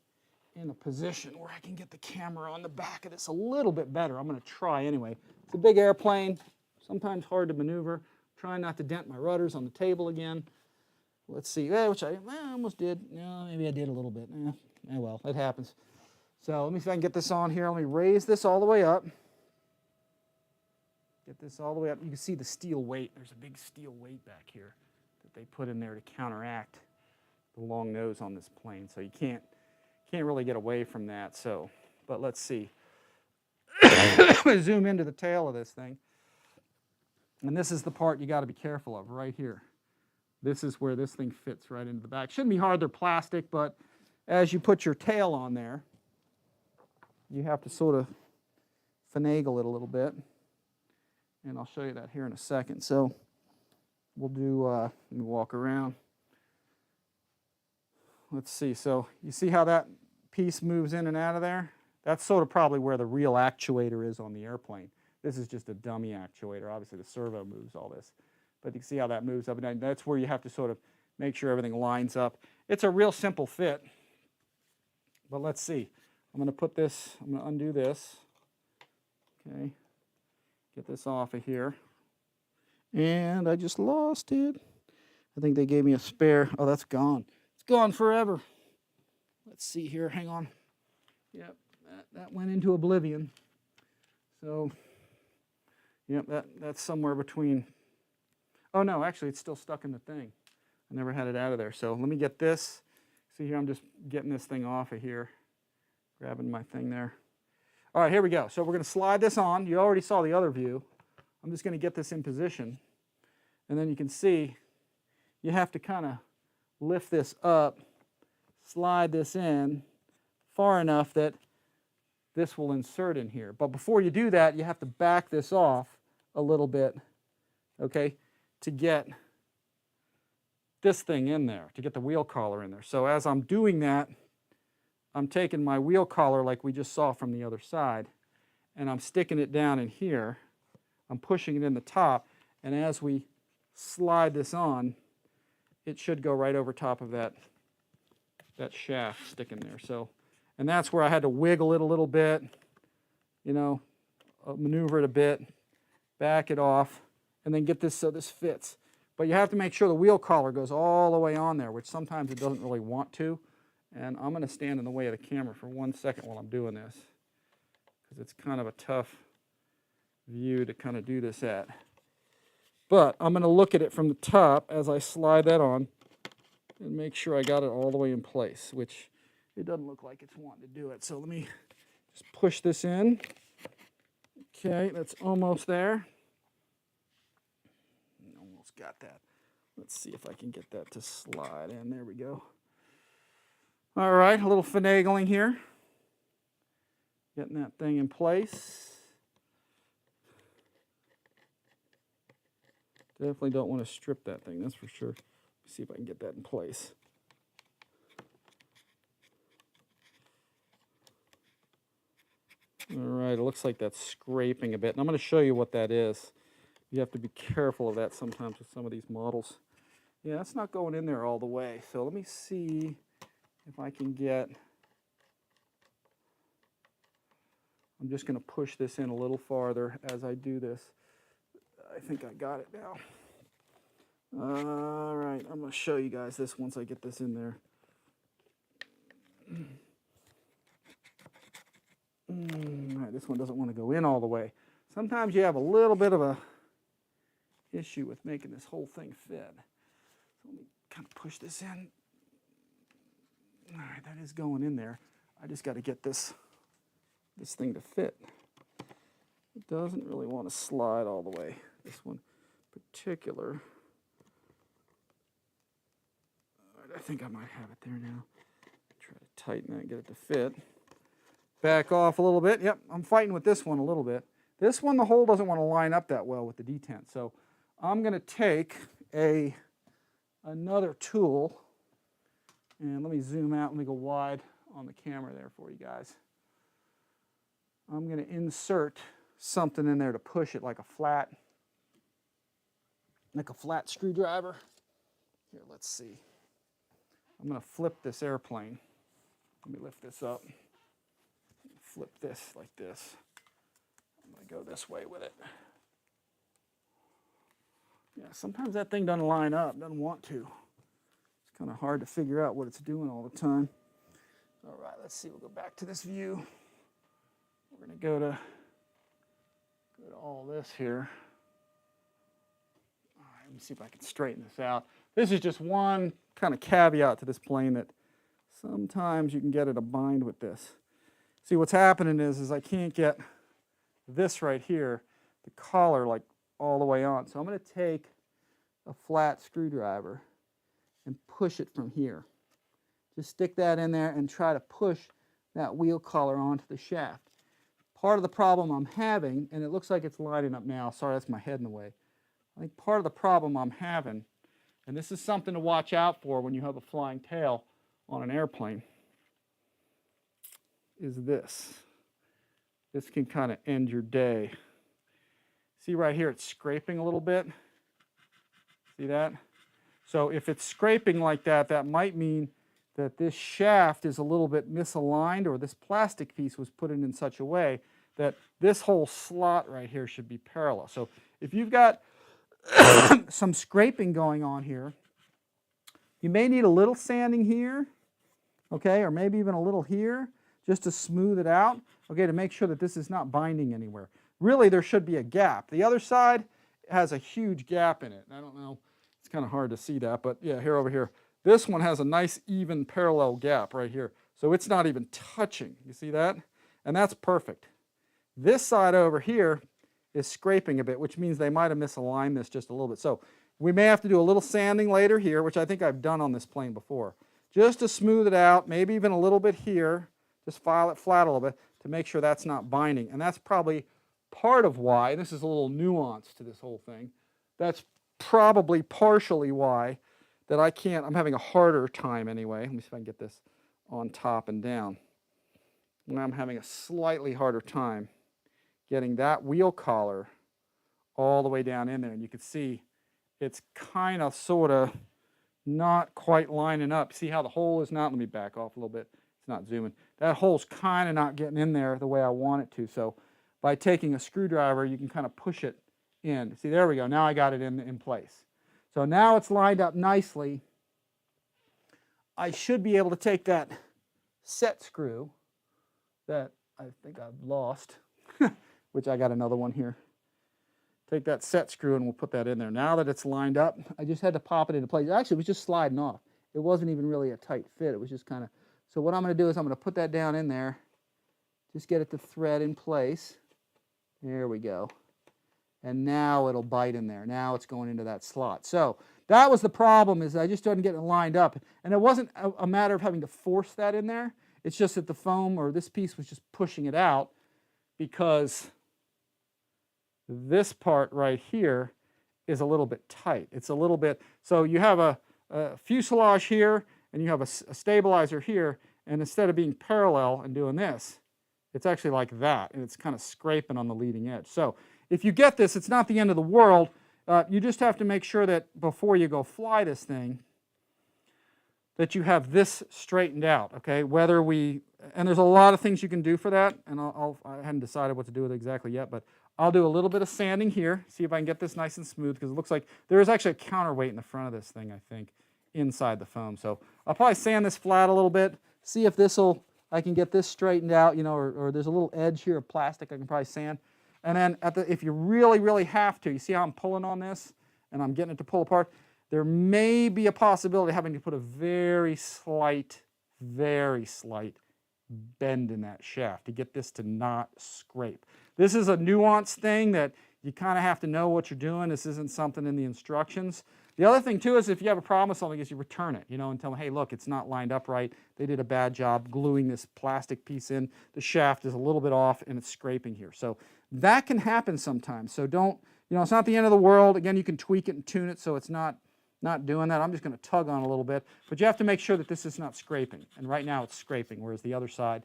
in a position where I can get the camera on the back of this a little bit better. I'm going to try anyway. It's a big airplane, sometimes hard to maneuver. Trying not to dent my rudders on the table again. Let's see, which I almost did. No, maybe I did a little bit. Well, it happens. So let me see if I can get this on here. Let me raise this all the way up. Get this all the way up. You can see the steel weight. There's a big steel weight back here that they put in there to counteract the long nose on this plane. So you can't really get away from that. So, but let's see. I'm going to zoom into the tail of this thing. And this is the part you got to be careful of right here. This is where this thing fits right into the back. Shouldn't be hard, they're plastic, but as you put your tail on there, you have to sort of finagle it a little bit. And I'll show you that here in a second. So we'll do, let me walk around. Let's see, so you see how that piece moves in and out of there? That's sort of probably where the real actuator is on the airplane. This is just a dummy actuator. Obviously, the servo moves all this. But you can see how that moves up and down. That's where you have to sort of make sure everything lines up. It's a real simple fit. But let's see. I'm going to put this, I'm going to undo this. Okay. Get this off of here. And I just lost it. I think they gave me a spare. Oh, that's gone. It's gone forever. Let's see here. Hang on. Yep, that went into oblivion. So... yep, that's somewhere between, oh no, actually it's still stuck in the thing. I never had it out of there. So let me get this. See here, I'm just getting this thing off of here. Grabbing my thing there. All right, here we go. So we're going to slide this on. You already saw the other view. I'm just going to get this in position. And then you can see you have to kind of lift this up, slide this in far enough that this will insert in here. But before you do that, you have to back this off a little bit, okay, to get this thing in there, to get the wheel collar in there. So as I'm doing that, I'm taking my wheel collar like we just saw from the other side, and I'm sticking it down in here. I'm pushing it in the top, and as we slide this on, it should go right over top of that shaft sticking there. So, and that's where I had to wiggle it a little bit, you know, maneuver it a bit, back it off, and then get this so this fits. But you have to make sure the wheel collar goes all the way on there, which sometimes it doesn't really want to. And I'm going to stand in the way of the camera for 1 second while I'm doing this, because it's kind of a tough view to kind of do this at. But I'm going to look at it from the top as I slide that on and make sure I got it all the way in place, which it doesn't look like it's wanting to do it. So let me just push this in. Okay, that's almost there. Almost got that. Let's see if I can get that to slide in. There we go. All right, a little finagling here. Getting that thing in place. Definitely don't want to strip that thing, that's for sure. Let's see if I can get that in place. All right, it looks like that's scraping a bit. And I'm going to show you what that is. You have to be careful of that sometimes with some of these models. Yeah, that's not going in there all the way. So let me see if I can get... I'm just going to push this in a little farther as I do this. I think I got it now. All right, I'm going to show you guys this once I get this in there. All right, this one doesn't want to go in all the way. Sometimes you have a little bit of a issue with making this whole thing fit. So let me kind of push this in. All right, that is going in there. I just got to get this thing to fit. It doesn't really want to slide all the way. This one in particular. All right, I think I might have it there now. Try to tighten that and get it to fit. Back off a little bit. Yep, I'm fighting with this one a little bit. This one, the hole doesn't want to line up that well with the detent. So I'm going to take another tool, and let me zoom out. Let me go wide on the camera there for you guys. I'm going to insert something in there to push it like a flat screwdriver. Here, let's see. I'm going to flip this airplane. Let me lift this up. Flip this like this. I'm going to go this way with it. Yeah, sometimes that thing doesn't line up, doesn't want to. It's kind of hard to figure out what it's doing all the time. All right, let's see. We'll go back to this view. We're going to go to all this here. All right, let me see if I can straighten this out. This is just one kind of caveat to this plane that sometimes you can get it a bind with this. See, what's happening is I can't get this right here, the collar, like all the way on. So I'm going to take a flat screwdriver and push it from here. Just stick that in there and try to push that wheel collar onto the shaft. Part of the problem I'm having, and it looks like it's lining up now. Sorry, that's my head in the way. I think part of the problem I'm having, and this is something to watch out for when you have a flying tail on an airplane, is this. This can kind of end your day. See right here, it's scraping a little bit. See that? So if it's scraping like that, that might mean that this shaft is a little bit misaligned, or this plastic piece was put in such a way that this whole slot right here should be parallel. So if you've got some scraping going on here, you may need a little sanding here, okay, or maybe even a little here, just to smooth it out, okay, to make sure that this is not binding anywhere. Really, there should be a gap. The other side has a huge gap in it. I don't know, it's kind of hard to see that, but yeah, here over here. This one has a nice even parallel gap right here. So it's not even touching. You see that? And that's perfect. This side over here is scraping a bit, which means they might have misaligned this just a little bit. So we may have to do a little sanding later here, which I think I've done on this plane before, just to smooth it out, maybe even a little bit here. Just file it flat a little bit. to make sure that's not binding. And that's probably part of why, and this is a little nuance to this whole thing, that's probably partially why that I'm having a harder time anyway. Let me see if I can get this on top and down. I'm having a slightly harder time getting that wheel collar all the way down in there. And you can see it's kind of sort of not quite lining up. See how the hole is not? Let me back off a little bit. It's not zooming. That hole's kind of not getting in there the way I want it to. So by taking a screwdriver, you can kind of push it in. See, there we go. Now I got it in place. So now it's lined up nicely. I should be able to take that set screw that I think I've lost, which I got another one here. Take that set screw and we'll put that in there. Now that it's lined up, I just had to pop it into place. Actually, it was just sliding off. It wasn't even really a tight fit. It was just kind of, so what I'm going to do is I'm going to put that down in there, just get it to thread in place. There we go. And now it'll bite in there. Now it's going into that slot. So that was the problem, is I just didn't get it lined up. And it wasn't a matter of having to force that in there. It's just that the foam, or this piece, was just pushing it out, because this part right here is a little bit tight. It's a little bit, so you have a fuselage here and you have a stabilizer here, and instead of being parallel and doing this, it's actually like that, and it's kind of scraping on the leading edge. So if you get this, it's not the end of the world. You just have to make sure that before you go fly this thing, that you have this straightened out, okay? Whether we, and there's a lot of things you can do for that, and I hadn't decided what to do with it exactly yet, but I'll do a little bit of sanding here, see if I can get this nice and smooth, because it looks like there is actually a counterweight in the front of this thing, I think, inside the foam. So I'll probably sand this flat a little bit, see if I can get this straightened out, you know, or there's a little edge here of plastic I can probably sand. And then if you really, really have to, you see how I'm pulling on this and I'm getting it to pull apart? There may be a possibility of having to put a very slight bend in that shaft to get this to not scrape. This is a nuanced thing that you kind of have to know what you're doing. This isn't something in the instructions. The other thing too is if you have a problem with something, is you return it, you know, and tell them, hey, look, it's not lined up right. They did a bad job gluing this plastic piece in. The shaft is a little bit off and it's scraping here. So that can happen sometimes. So don't, you know, it's not the end of the world. Again, you can tweak it and tune it so it's not doing that. I'm just going to tug on a little bit, but you have to make sure that this is not scraping. And right now it's scraping, whereas the other side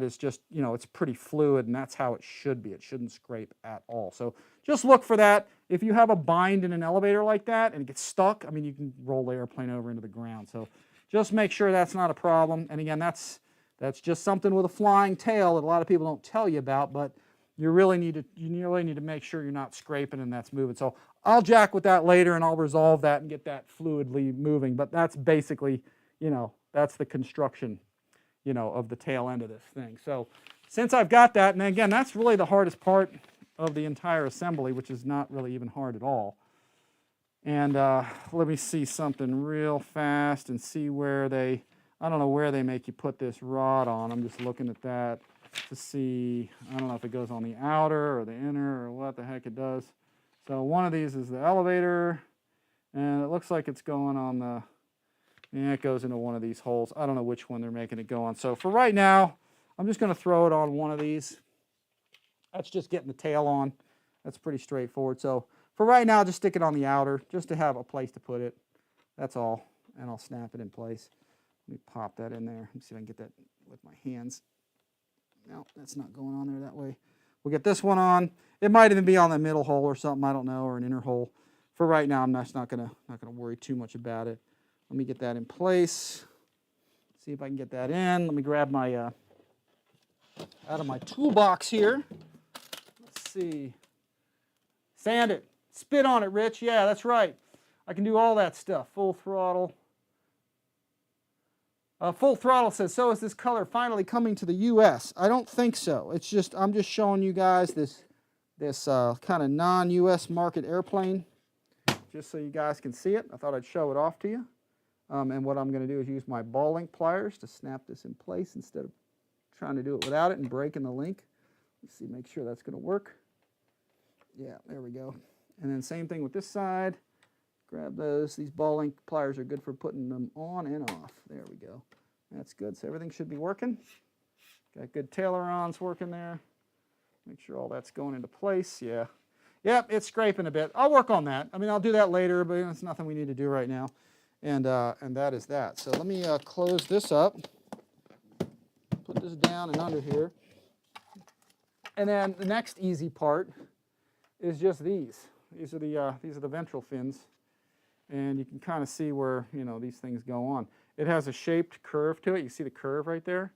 is just, you know, it's pretty fluid, and that's how it should be. It shouldn't scrape at all. So just look for that. If you have a bind in an elevator like that and it gets stuck, I mean, you can roll the airplane over into the ground. So just make sure that's not a problem. And again, that's just something with a flying tail that a lot of people don't tell you about, but you really need to make sure you're not scraping and that's moving. So I'll jack with that later and I'll resolve that and get that fluidly moving. But that's basically, you know, that's the construction, you know, of the tail end of this thing. So since I've got that, and again, that's really the hardest part of the entire assembly, which is not really even hard at all. And let me see something real fast and see where I don't know where they make you put this rod on. I'm just looking at that to see, I don't know if it goes on the outer or the inner or what the heck it does. So one of these is the elevator, and it looks like it's going on the, yeah, it goes into one of these holes. I don't know which one they're making it go on. So for right now, I'm just going to throw it on one of these. That's just getting the tail on. That's pretty straightforward. So for right now, just stick it on the outer just to have a place to put it. That's all. And I'll snap it in place. Let me pop that in there. Let me see if I can get that with my hands. No, that's not going on there that way. We'll get this one on. It might even be on the middle hole or something, I don't know, or an inner hole. For right now, I'm just not gonna worry too much about it. Let me get that in place. See if I can get that in. Let me grab my out of my toolbox here. Let's see. Sand it. Spit on it, Rich. Yeah, that's right. I can do all that stuff. Full throttle. Full throttle says, so is this color finally coming to the U.S.? I don't think so. It's just, I'm just showing you guys this kind of non-U.S. market airplane, just so you guys can see it. I thought I'd show it off to you. And what I'm going to do is use my ball link pliers to snap this in place instead of trying to do it without it and breaking the link. Let's see, make sure that's going to work. Yeah, there we go. And then same thing with this side. Grab those. These ball link pliers are good for putting them on and off. There we go. That's good. So everything should be working. Got good ailerons working there. Make sure all that's going into place. Yeah. Yep, it's scraping a bit. I'll work on that. I mean, I'll do that later, but it's nothing we need to do right now. And that is that. So let me close this up. Put this down and under here. And then the next easy part is just these. These are the ventral fins. And you can kind of see where, you know, these things go on. It has a shaped curve to it. You see the curve right there?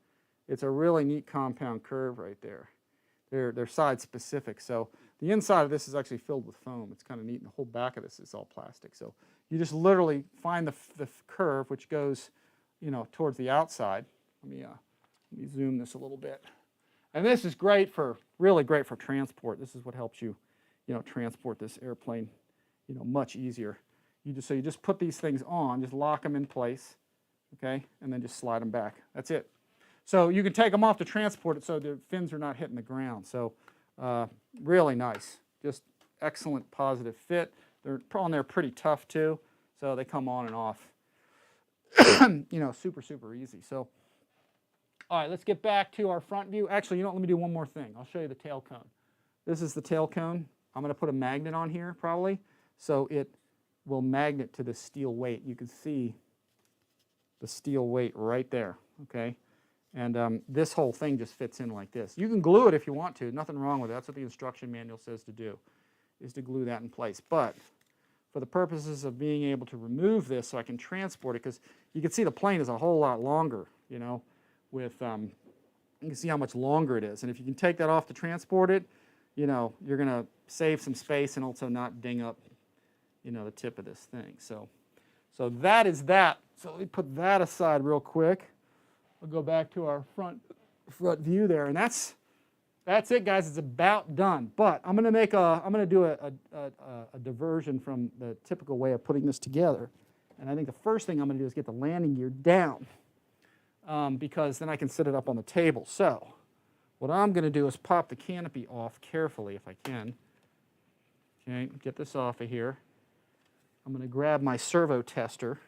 It's a really neat compound curve right there. They're side specific. So the inside of this is actually filled with foam. It's kind of neat. And the whole back of this is all plastic. So you just literally find the curve which goes, you know, towards the outside. Let me zoom this a little bit. And this is great for, really great for transport. This is what helps you, you know, transport this airplane, you know, much easier. So you just put these things on, just lock them in place, okay, and then just slide them back. That's it. So you can take them off to transport it so the fins are not hitting the ground. So really nice, just excellent positive fit. They're on there pretty tough too, so they come on and off. You know, super, super easy. So, all right, let's get back to our front view. Actually, you know what, let me do one more thing. I'll show you the tail cone. This is the tail cone. I'm going to put a magnet on here probably, so it will magnet to the steel weight. You can see the steel weight right there, okay? And this whole thing just fits in like this. You can glue it if you want to. Nothing wrong with it. That's what the instruction manual says to do, is to glue that in place. But for the purposes of being able to remove this so I can transport it, because you can see the plane is a whole lot longer, you know, with, you can see how much longer it is. And if you can take that off to transport it, you know, you're going to save some space and also not ding up, you know, the tip of this thing. So that is that. So let me put that aside real quick. We'll go back to our front view there, and that's it, guys. It's about done. But I'm going to do a diversion from the typical way of putting this together. And I think the first thing I'm going to do is get the landing gear down, because then I can set it up on the table. So what I'm going to do is pop the canopy off carefully if I can. Okay, get this off of here. I'm going to grab my servo tester,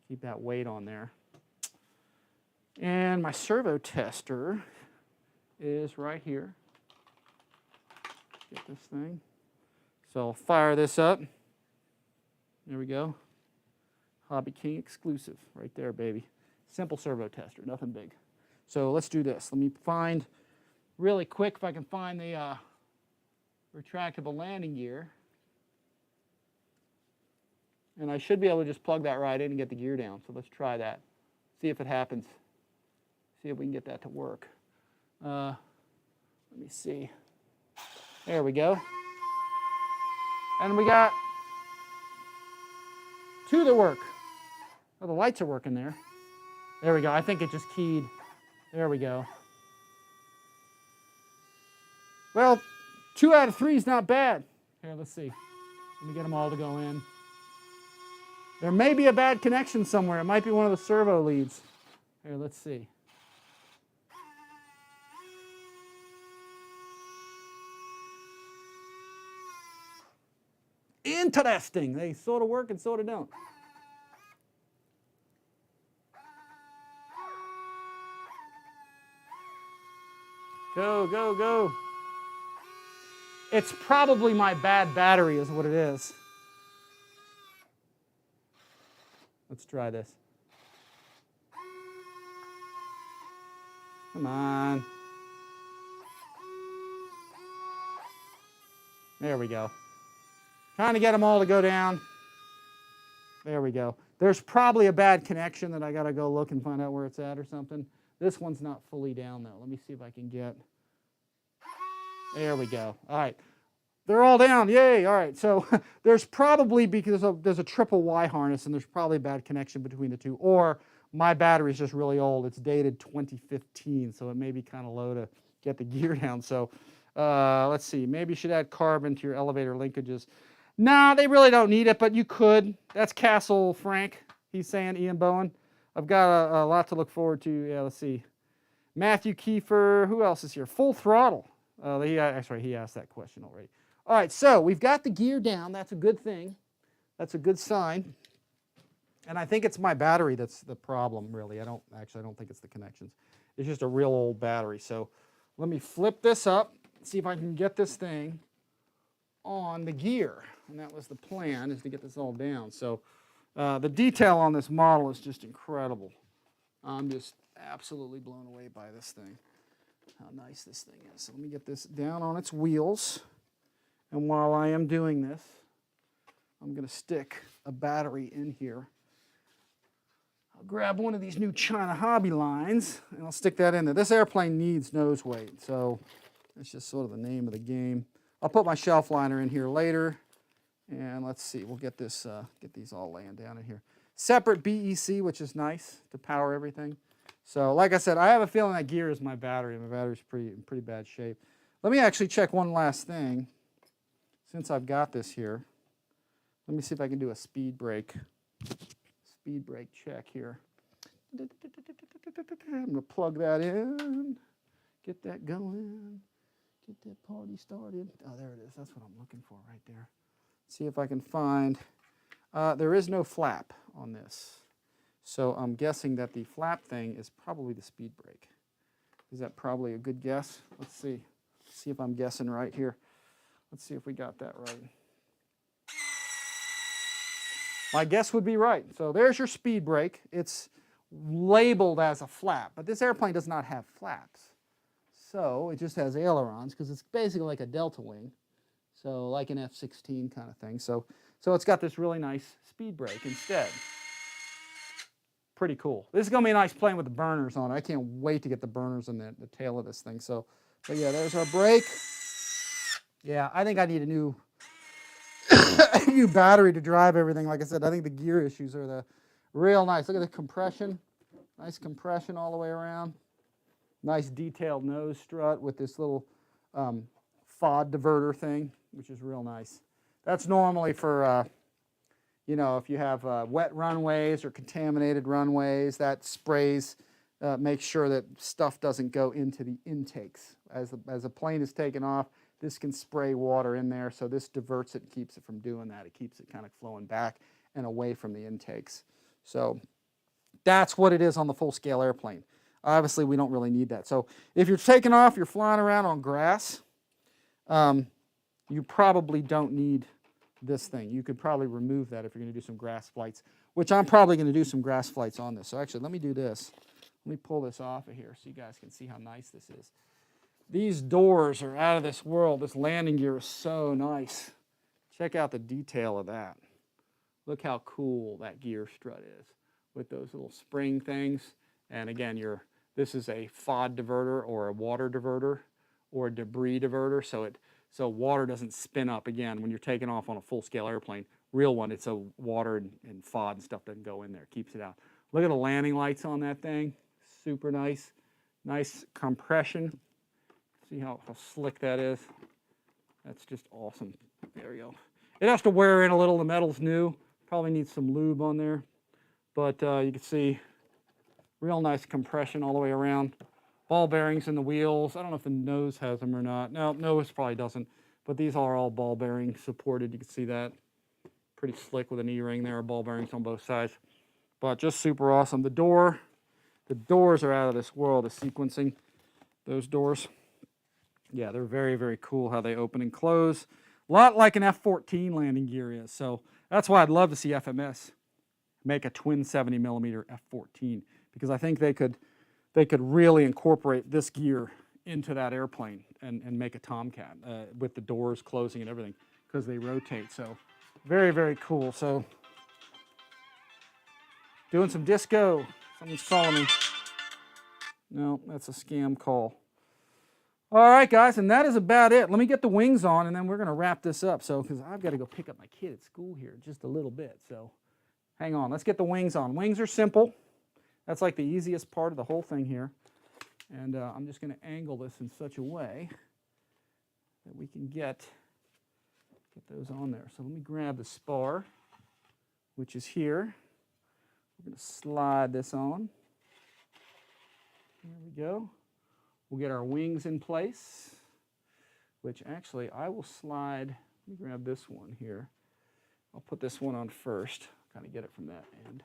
keep that weight on there. And my servo tester is right here. Get this thing. So I'll fire this up. There we go. Hobby King exclusive right there, baby. Simple servo tester, nothing big. So let's do this. Let me find really quick if I can find the retractable landing gear. And I should be able to just plug that right in and get the gear down. So let's try that. See if it happens. See if we can get that to work. Let me see. There we go. And we got two that work. Oh, the lights are working there. There we go. I think it just keyed. There we go. Well, 2 out of 3 is not bad. Here, let's see. Let me get them all to go in. There may be a bad connection somewhere. It might be one of the servo leads. Here, let's see. Interesting. They sort of work and sort of don't. Go, go, go. It's probably my bad battery is what it is. Let's try this. Come on. There we go. Trying to get them all to go down. There we go. There's probably a bad connection that I got to go look and find out where it's at or something. This one's not fully down though. Let me see if I can get. There we go. All right. They're all down. Yay. All right. So there's probably, because there's a triple Y harness, and there's probably a bad connection between the two. Or my battery is just really old. It's dated 2015, so it may be kind of low to get the gear down. So let's see. Maybe you should add carbon to your elevator linkages. Nah, they really don't need it, but you could. That's Castle Frank. He's saying, Ian Bowen. I've got a lot to look forward to. Yeah, let's see. Matthew Kiefer. Who else is here? Full Throttle. He asked that question already. All right, so we've got the gear down. That's a good thing. That's a good sign. And I think it's my battery that's the problem, really. I don't think it's the connections. It's just a real old battery. So let me flip this up, see if I can get this thing on the gear. And that was the plan, is to get this all down. So the detail on this model is just incredible. I'm just absolutely blown away by this thing, how nice this thing is. So let me get this down on its wheels. And while I am doing this, I'm going to stick a battery in here. I'll grab one of these new China Hobby lines, and I'll stick that in there. This airplane needs nose weight, so that's just sort of the name of the game. I'll put my shelf liner in here later, and let's see. We'll get this, get these all laying down in here. Separate BEC, which is nice to power everything. So, like I said, I have a feeling that gear is my battery. My battery's in pretty bad shape. Let me actually check one last thing, since I've got this here. Let me see if I can do a speed brake check here. I'm going to plug that in, get that going, get that party started. Oh, there it is. That's what I'm looking for right there. See if I can find, there is no flap on this. So I'm guessing that the flap thing is probably the speed brake. Is that probably a good guess? Let's see. See if I'm guessing right here. Let's see if we got that right. My guess would be right. So there's your speed brake. It's labeled as a flap, but this airplane does not have flaps. So it just has ailerons, because it's basically like a delta wing. So like an F-16 kind of thing. So it's got this really nice speed brake instead. Pretty cool. This is going to be a nice plane with the burners on it. I can't wait to get the burners in the tail of this thing. So, but yeah, there's our brake. Yeah, I think I need a new battery to drive everything. Like I said, I think the gear issues are the real nice. Look at the compression. Nice compression all the way around. Nice detailed nose strut with this little FOD diverter thing, which is real nice. That's normally for, you know, if you have wet runways or contaminated runways, that sprays, makes sure that stuff doesn't go into the intakes. As the plane is taking off, this can spray water in there, so this diverts it and keeps it from doing that. It keeps it kind of flowing back and away from the intakes. So that's what it is on the full-scale airplane. Obviously, we don't really need that. So if you're taking off, you're flying around on grass, you probably don't need this thing. You could probably remove that if you're going to do some grass flights, which I'm probably going to do some grass flights on this. So actually, let me do this. Let me pull this off of here so you guys can see how nice this is. These doors are out of this world. This landing gear is so nice. Check out the detail of that. Look how cool that gear strut is with those little spring things. And again, this is a FOD diverter or a water diverter or a debris diverter, so water doesn't spin up. Again, when you're taking off on a full-scale airplane, real one, it's a water and FOD and stuff doesn't go in there. It keeps it out. Look at the landing lights on that thing. Super nice. Nice compression. See how slick that is? That's just awesome. There we go. It has to wear in a little. The metal's new. Probably needs some lube on there. But you can see real nice compression all the way around. Ball bearings in the wheels. I don't know if the nose has them or not. No, nose probably doesn't. But these are all ball bearing supported. You can see that. Pretty slick with an E-ring there. Ball bearings on both sides. But just super awesome. The doors are out of this world. The sequencing, those doors. Yeah, they're very, very cool how they open and close. A lot like an F-14 landing gear is. So that's why I'd love to see FMS make a twin 70mm F-14, because I think they could really incorporate this gear into that airplane and make a Tomcat with the doors closing and everything, because they rotate. So very, very cool. So doing some disco. Someone's calling me. No, that's a scam call. All right, guys, and that is about it. Let me get the wings on, and then we're going to wrap this up. So, because I've got to go pick up my kid at school here in just a little bit. So, hang on. Let's get the wings on. Wings are simple. That's like the easiest part of the whole thing here. And I'm just going to angle this in such a way that we can get those on there. So let me grab the spar, which is here. We're going to slide this on. There we go. We'll get our wings in place, which actually I will slide. Let me grab this one here. I'll put this one on first, kind of get it from that end.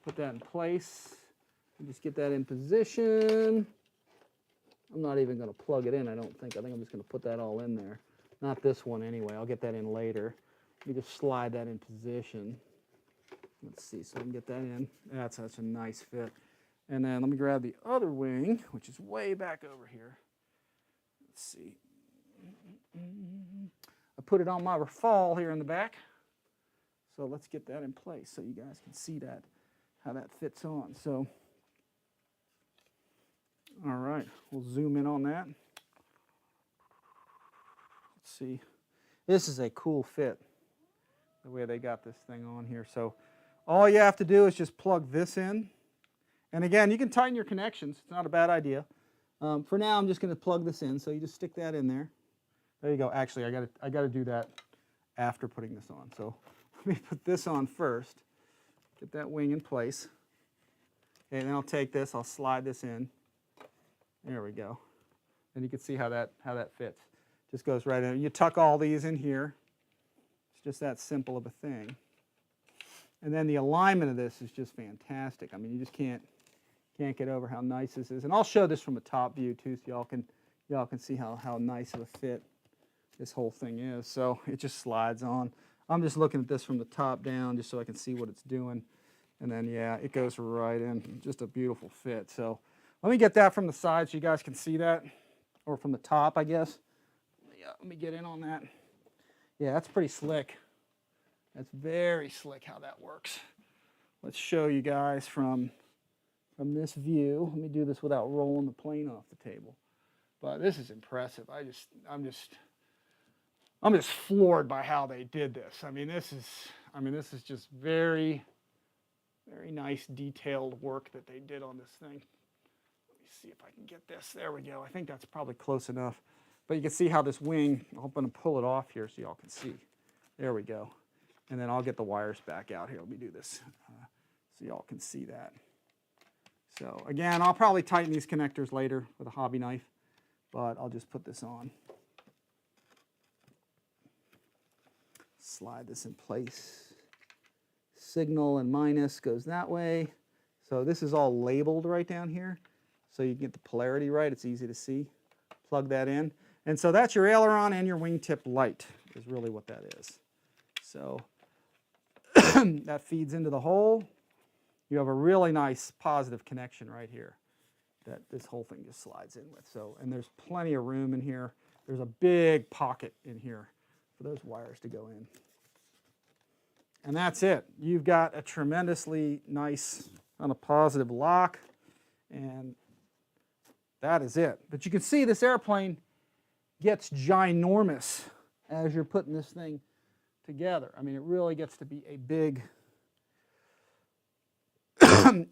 put that in place. And just get that in position. I'm not even going to plug it in, I don't think. I think I'm just going to put that all in there. Not this one anyway. I'll get that in later. Let me just slide that in position. Let's see, so I can get that in. That's a nice fit. And then let me grab the other wing, which is way back over here. Let's see. I put it on my rafale here in the back. So let's get that in place so you guys can see that, how that fits on. So, all right, we'll zoom in on that. Let's see. This is a cool fit, the way they got this thing on here. So all you have to do is just plug this in. And again, you can tighten your connections. It's not a bad idea. For now, I'm just going to plug this in. So you just stick that in there. There you go. Actually, I got to do that after putting this on. So let me put this on first. Get that wing in place. Okay, and then I'll take this. I'll slide this in. There we go. And you can see how that fits. Just goes right in. You tuck all these in here. It's just that simple of a thing. And then the alignment of this is just fantastic. I mean, you just can't get over how nice this is. And I'll show this from a top view too, so y'all can see how nice of a fit this whole thing is. So it just slides on. I'm just looking at this from the top down just so I can see what it's doing. And then yeah, it goes right in. Just a beautiful fit. So let me get that from the side so you guys can see that, or from the top, I guess. Yeah, let me get in on that. Yeah, that's pretty slick. That's very slick how that works. Let's show you guys from this view. Let me do this without rolling the plane off the table. But this is impressive. I'm just floored by how they did this. I mean, this is just very, very nice detailed work that they did on this thing. Let me see if I can get this. There we go. I think that's probably close enough. But you can see how this wing, I'm going to pull it off here so y'all can see. There we go. And then I'll get the wires back out here. Let me do this so y'all can see that. So again, I'll probably tighten these connectors later with a hobby knife, but I'll just put this on. Slide this in place. Signal and minus goes that way. So this is all labeled right down here, so you can get the polarity right. It's easy to see. Plug that in. And so that's your aileron and your wingtip light is really what that is. So that feeds into the hole. You have a really nice positive connection right here that this whole thing just slides in with. So, and there's plenty of room in here. There's a big pocket in here for those wires to go in. And that's it. You've got a tremendously nice kind of positive lock, and that is it. But you can see this airplane gets ginormous as you're putting this thing together. I mean, it really gets to be a big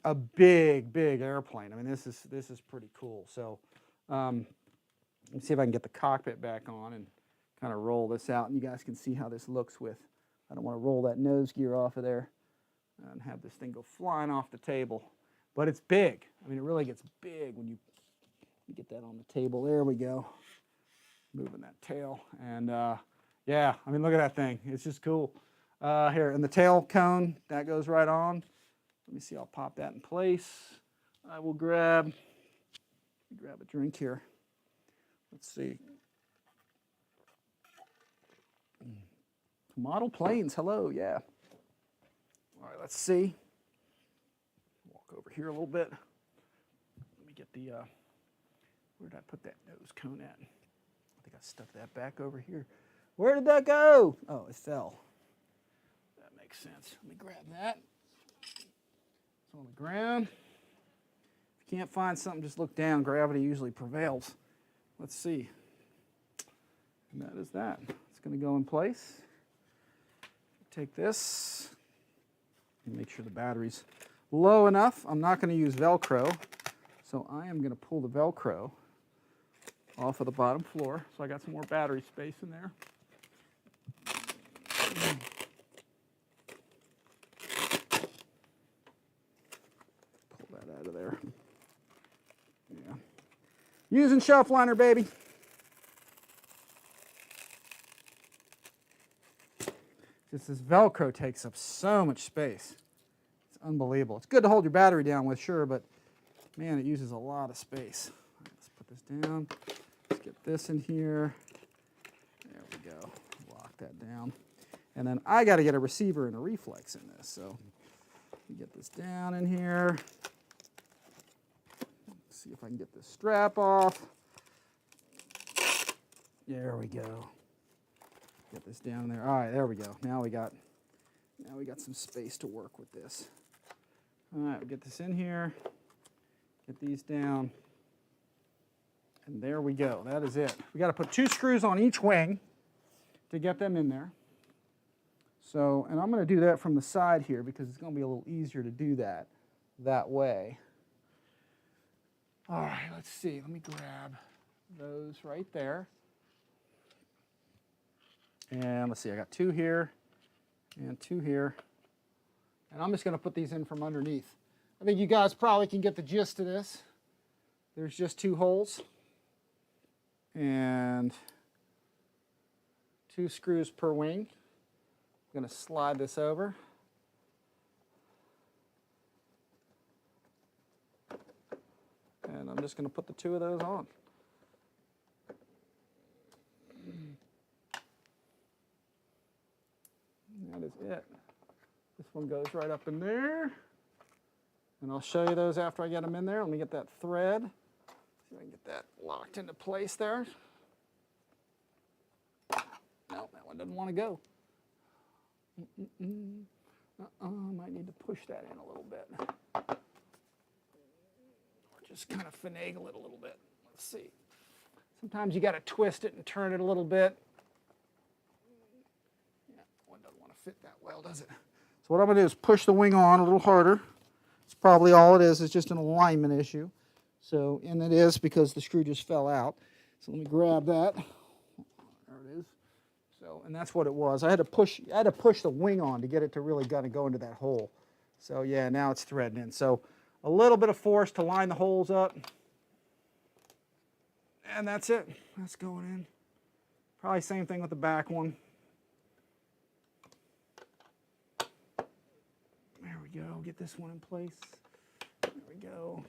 a big airplane. I mean, this is pretty cool. So let me see if I can get the cockpit back on and kind of roll this out, and you guys can see how this looks with, I don't want to roll that nose gear off of there and have this thing go flying off the table. But it's big. I mean, it really gets big when you get that on the table. There we go. Moving that tail. And yeah, I mean, look at that thing. It's just cool. Here, and the tail cone, that goes right on. Let me see, I'll pop that in place. I will grab a drink here. Let's see. Model planes, hello, yeah. All right, let's see. Walk over here a little bit. Let me get the, where did I put that nose cone at? I think I stuck that back over here. Where did that go? Oh, it fell. That makes sense. Let me grab that. It's on the ground. If you can't find something, just look down. Gravity usually prevails. Let's see. And that is that. It's going to go in place. Take this and make sure the battery's low enough. I'm not going to use Velcro, so I am going to pull the Velcro off of the bottom floor. So I got some more battery space in there. Pull that out of there. Yeah. Using shelf liner, baby. Just this Velcro takes up so much space. It's unbelievable. It's good to hold your battery down with, sure, but man, it uses a lot of space. Let's put this down. Let's get this in here. There we go. Lock that down. And then I got to get a receiver and a reflex in this. So get this down in here. Let's see if I can get this strap off. There we go. Get this down there. All right, there we go. Now we got some space to work with this. All right, we'll get this in here. Get these down. And there we go. That is it. We got to put 2 screws on each wing to get them in there. So, and I'm going to do that from the side here because it's going to be a little easier to do that way. All right, let's see. Let me grab those right there. And let's see, I got 2 here and 2 here. And I'm just going to put these in from underneath. I think you guys probably can get the gist of this. There's just 2 holes and 2 screws per wing. I'm going to slide this over. And I'm just going to put the 2 of those on. That is it. This one goes right up in there. And I'll show you those after I get them in there. Let me get that thread. See if I can get that locked into place there. No, that one doesn't want to go. I might need to push that in a little bit. Or just kind of finagle it a little bit. Let's see. Sometimes you got to twist it and turn it a little bit. Yeah, one doesn't want to fit that well, does it? So what I'm going to do is push the wing on a little harder. It's probably all it is. It's just an alignment issue. So, and it is because the screw just fell out. So let me grab that. There it is. So, and that's what it was. I had to push the wing on to get it to really kind of go into that hole. So yeah, now it's threading in. So a little bit of force to line the holes up. And that's it. That's going in. Probably same thing with the back one. There we go. Get this one in place. There we go.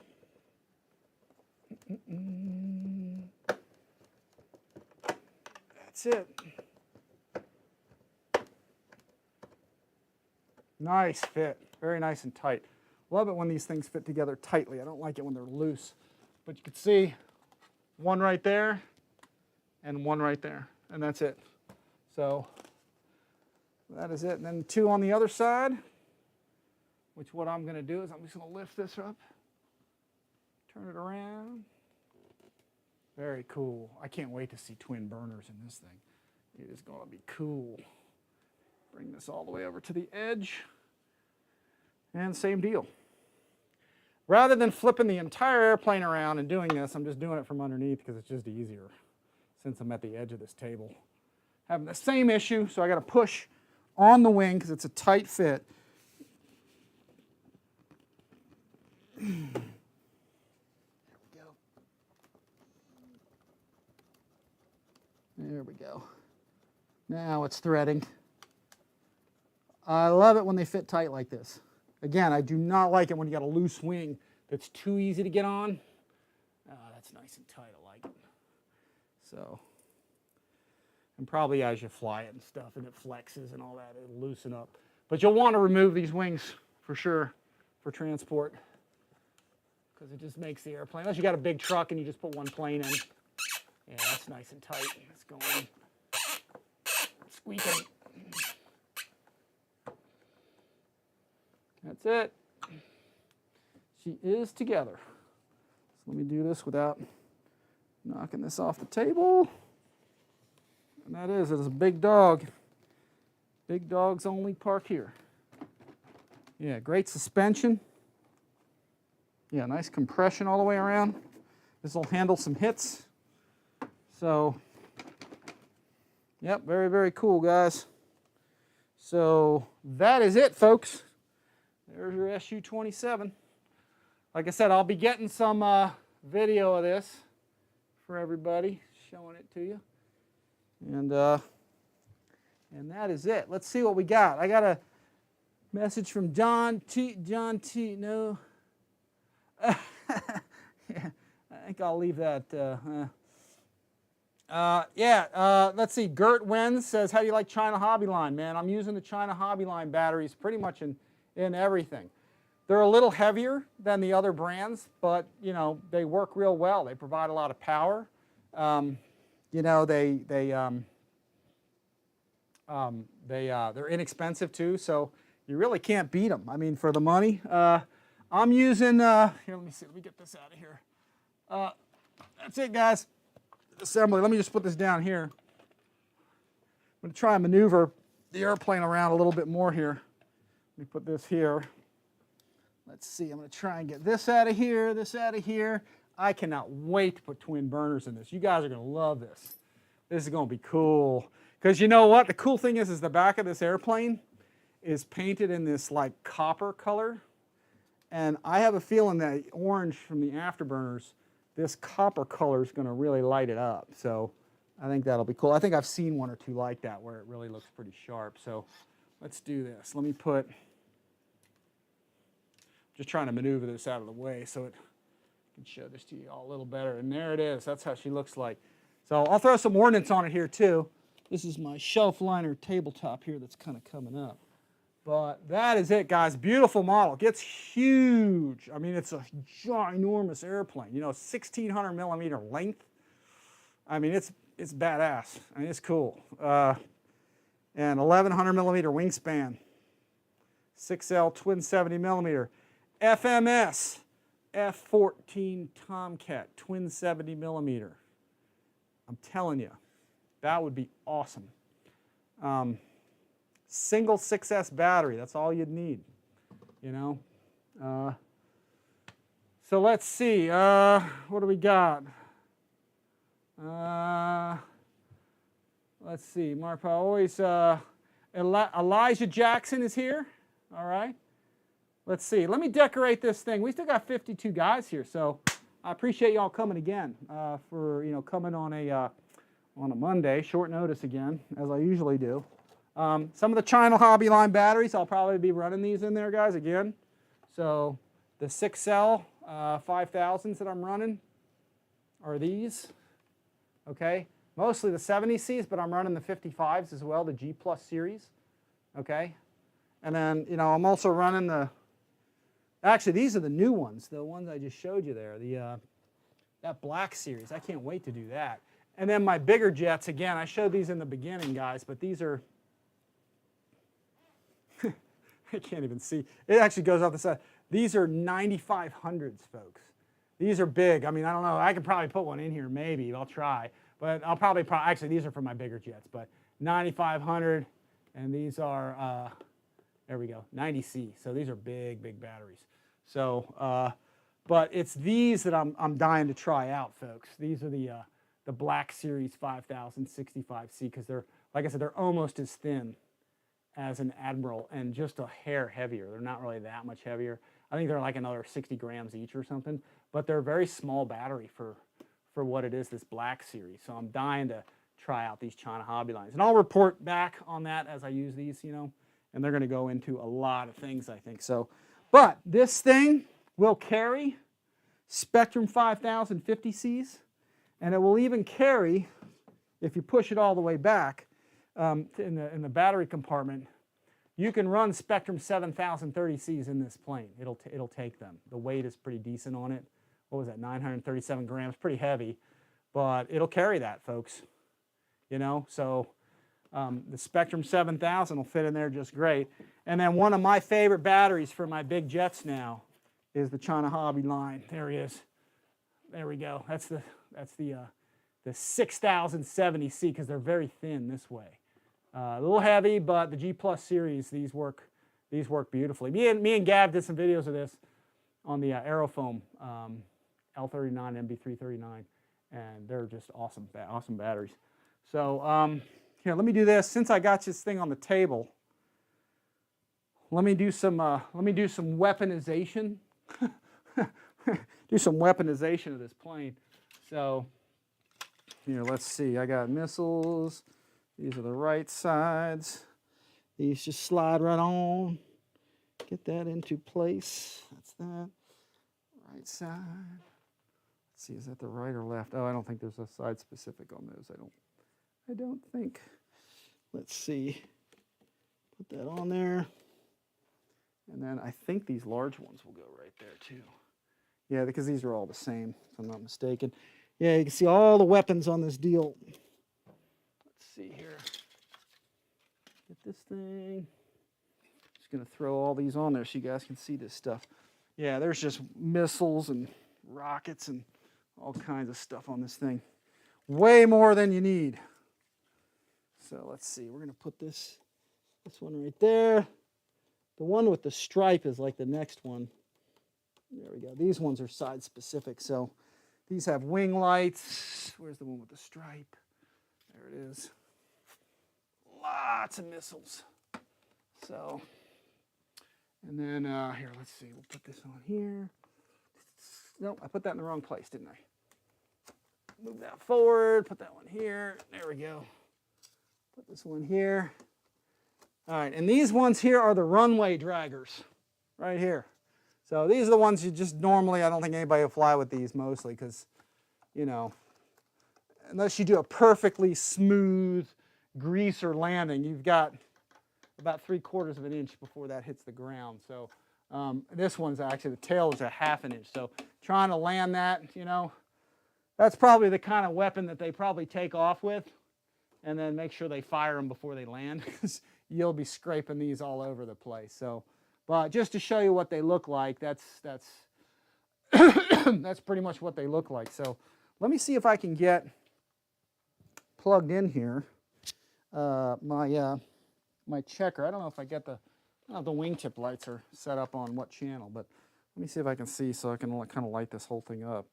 That's it. Nice fit. Very nice and tight. Love it when these things fit together tightly. I don't like it when they're loose. But you can see one right there and one right there. And that's it. So that is it. And then 2 on the other side, which what I'm going to do is I'm just going to lift this up, turn it around. Very cool. I can't wait to see twin burners in this thing. It is going to be cool. Bring this all the way over to the edge. And same deal. Rather than flipping the entire airplane around and doing this, I'm just doing it from underneath because it's just easier since I'm at the edge of this table. Having the same issue, so I got to push on the wing because it's a tight fit. There we go. There we go. Now it's threading. I love it when they fit tight like this. Again, I do not like it when you got a loose wing that's too easy to get on. That's nice and tight. I like it. So, and probably as you fly it and stuff and it flexes and all that, it'll loosen up. But you'll want to remove these wings for sure for transport because it just makes the airplane, unless you got a big truck and you just put one plane in. Yeah, that's nice and tight. It's going. Squeaking. That's it. She is together. So let me do this without knocking this off the table. And that is, it is a big dog. Big dogs only park here. Yeah, great suspension. Yeah, nice compression all the way around. This will handle some hits. So, yep, very, very cool, guys. So that is it, folks. There's your SU-27. Like I said, I'll be getting some video of this for everybody, showing it to you. And that is it. Let's see what we got. I got Message from John T. No. Yeah, I think I'll leave that. Let's see. Gert Wenz says, how do you like China Hobby Line? Man, I'm using the China Hobby Line batteries pretty much in everything. They're a little heavier than the other brands, but you know they work real well. They provide a lot of power. You know they're inexpensive too, so you really can't beat them. I mean, for the money. I'm using here. Let me see. Let me get this out of here. That's it, guys. Assembly. Let me just put this down here. I'm going to try and maneuver the airplane around a little bit more here. Let me put this here. Let's see. I'm going to try and get this out of here, this out of here. I cannot wait to put twin burners in this. You guys are going to love this. This is going to be cool. Because you know what? The cool thing is the back of this airplane is painted in this like copper color. And I have a feeling that orange from the Afterburners, this copper color is going to really light it up. So I think that'll be cool. I think I've seen one or two like that where it really looks pretty sharp. So let's do this. Let me put, just trying to maneuver this out of the way so it can show this to you all a little better. And there it is. That's how she looks like. So I'll throw some ordnance on it here too. This is my shelf liner tabletop here that's kind of coming up. But that is it, guys. Beautiful model. Gets huge. I mean, it's a ginormous airplane. You know, 1,600 millimeter length. I mean, it's badass. I mean, it's cool. And 1,100 millimeter wingspan. 6L twin 70 millimeter. FMS F-14 Tomcat twin 70 millimeter. I'm telling you, that would be awesome. Single 6S battery, that's all you'd need, you know. So let's see, what do we got? Let's see, Marpa always, Elijah Jackson is here, all right. Let's see, let me decorate this thing. We still got 52 guys here, so I appreciate y'all coming again for, you know, coming on a Monday, short notice again, as I usually do. Some of the China Hobby Line batteries, I'll probably be running these in there, guys, again. So the 6L 5000s that I'm running are these, okay? Mostly the 70Cs, but I'm running the 55s as well, the G Plus series, okay? And then, you know, I'm also running the, actually, these are the new ones, the ones I just showed you there, the that black series. I can't wait to do that. And then my bigger jets, again, I showed these in the beginning, guys, but these are, I can't even see. It actually goes off the side. These are 9500s, folks. These are big. I mean, I don't know. I could probably put one in here, maybe. I'll try. But I'll probably, actually, these are for my bigger jets. But 9500, and these are, there we go, 90C. So these are big, big batteries. So, but it's these that I'm dying to try out, folks. These are the Black Series 5000 65C, because they're, like I said, they're almost as thin as an Admiral and just a hair heavier. They're not really that much heavier. I think they're like another 60 grams each or something, but they're a very small battery for what it is, this Black Series. So I'm dying to try out these China Hobby Lines. And I'll report back on that as I use these, you know, and they're going to go into a lot of things, I think. So, but this thing will carry Spektrum 5000 50Cs, and it will even carry, if you push it all the way back, in the battery compartment, you can run Spektrum 7000 30Cs in this plane. It'll take them. The weight is pretty decent on it. What was that, 937 grams, pretty heavy, but it'll carry that, folks. You know, so the Spektrum 7000 will fit in there just great. And then one of my favorite batteries for my big jets now is the China Hobby Line. There he is. There we go. That's the 6070C, because they're very thin this way. A little heavy, but the G Plus series, these work beautifully. Me and Gav did some videos of this on the Aerofoam L39 MB339, and they're just awesome batteries. So here, let me do this. Since I got this thing on the table, let me do some weaponization. Do some weaponization of this plane. So here, let's see. I got missiles. These are the right sides. These just slide right on. get that into place. That's that. Right side. Let's see, is that the right or left? Oh, I don't think there's a side specific on those. I don't think. Let's see. Put that on there. And then I think these large ones will go right there too. Yeah, because these are all the same, if I'm not mistaken. Yeah, you can see all the weapons on this deal. Let's see here. Get this thing. Just going to throw all these on there so you guys can see this stuff. Yeah, there's just missiles and rockets and all kinds of stuff on this thing. Way more than you need. So let's see. We're going to put this one right there. The one with the stripe is like the next one. There we go. These ones are side specific. So these have wing lights. Where's the one with the stripe? There it is. Lots of missiles. So, and then here, let's see. We'll put this on here. Nope, I put that in the wrong place, didn't I? Move that forward. Put that one here. There we go. Put this one here. All right, and these ones here are the runway draggers, right here. So these are the ones you just normally, I don't think anybody will fly with these mostly because, you know, unless you do a perfectly smooth greaser landing, you've got about 3/4 of an inch before that hits the ground. So this one's actually, the tail is a 1/2 inch. So trying to land that, you know, that's probably the kind of weapon that they probably take off with and then make sure they fire them before they land because you'll be scraping these all over the place. So, but just to show you what they look like, that's that's pretty much what they look like. So let me see if I can get plugged in here my checker. I don't know if I get the wingtip lights are set up on what channel, but let me see if I can see so I can kind of light this whole thing up.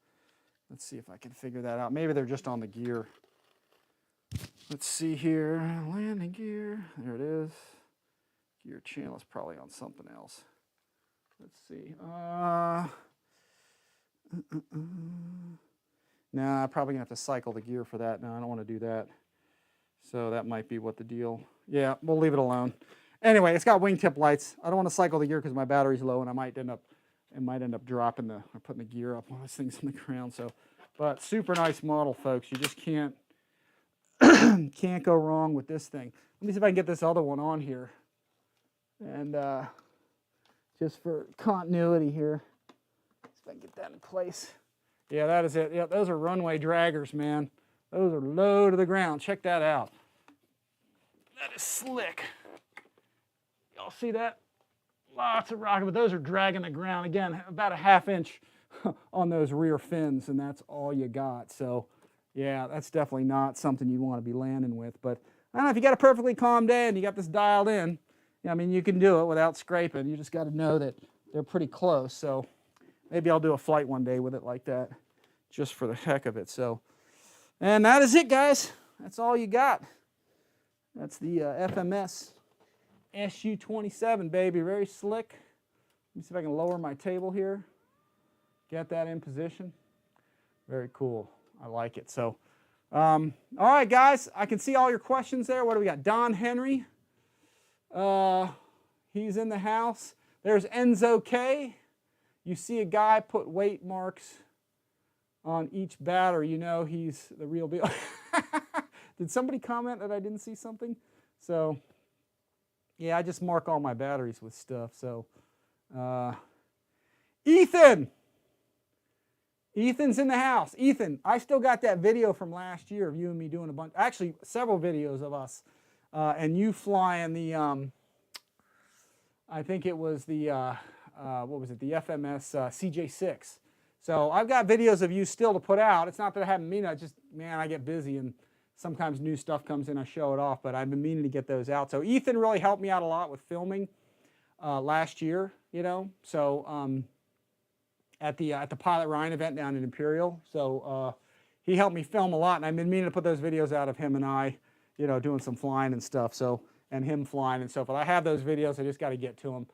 Let's see if I can figure that out. Maybe they're just on the gear. Let's see here, landing gear, there it is. Gear channel is probably on something else. Let's see. Nah, I'm probably gonna have to cycle the gear for that. No, I don't want to do that. So that might be what the deal. Yeah, we'll leave it alone. Anyway, it's got wingtip lights. I don't want to cycle the gear because my battery's low and I might end up dropping or putting the gear up on those things on the ground. So, but super nice model, folks. You just can't go wrong with this thing. Let me see if I can get this other one on here. And just for continuity here, see if I can get that in place. Yeah, that is it. Yeah, those are runway draggers, man. Those are low to the ground. Check that out. That is slick. Y'all see that? Lots of rocket, but those are dragging the ground. Again, about a 1/2 inch on those rear fins, and that's all you got. So, yeah, that's definitely not something you want to be landing with. But I don't know, if you got a perfectly calm day and you got this dialed in, I mean, you can do it without scraping. You just got to know that they're pretty close. So maybe I'll do a flight one day with it like that, just for the heck of it. So, and that is it, guys. That's all you got. That's the FMS SU-27, baby. Very slick. Let me see if I can lower my table here. Get that in position. Very cool. I like it. So, all right, guys. I can see all your questions there. What do we got? Don Henry. He's in the house. There's Enzo K. You see a guy put weight marks on each battery, you know he's the real deal. Did somebody comment that I didn't see something? So, yeah, I just mark all my batteries with stuff. So, Ethan! Ethan's in the house. Ethan, I still got that video from last year of you and me doing a bunch, actually several videos of us, and you flying the, I think it was the, what was it, the FMS CJ6. So I've got videos of you still to put out. It's not that I haven't mean it, just, man, I get busy and sometimes new stuff comes in, I show it off, but I've been meaning to get those out. So Ethan really helped me out a lot with filming last year, you know, so at the Pilot Ryan event down in Imperial. So he helped me film a lot, and I've been meaning to put those videos out of him and I, you know, doing some flying and stuff, so, and him flying and so forth. I have those videos, I just got to get to them.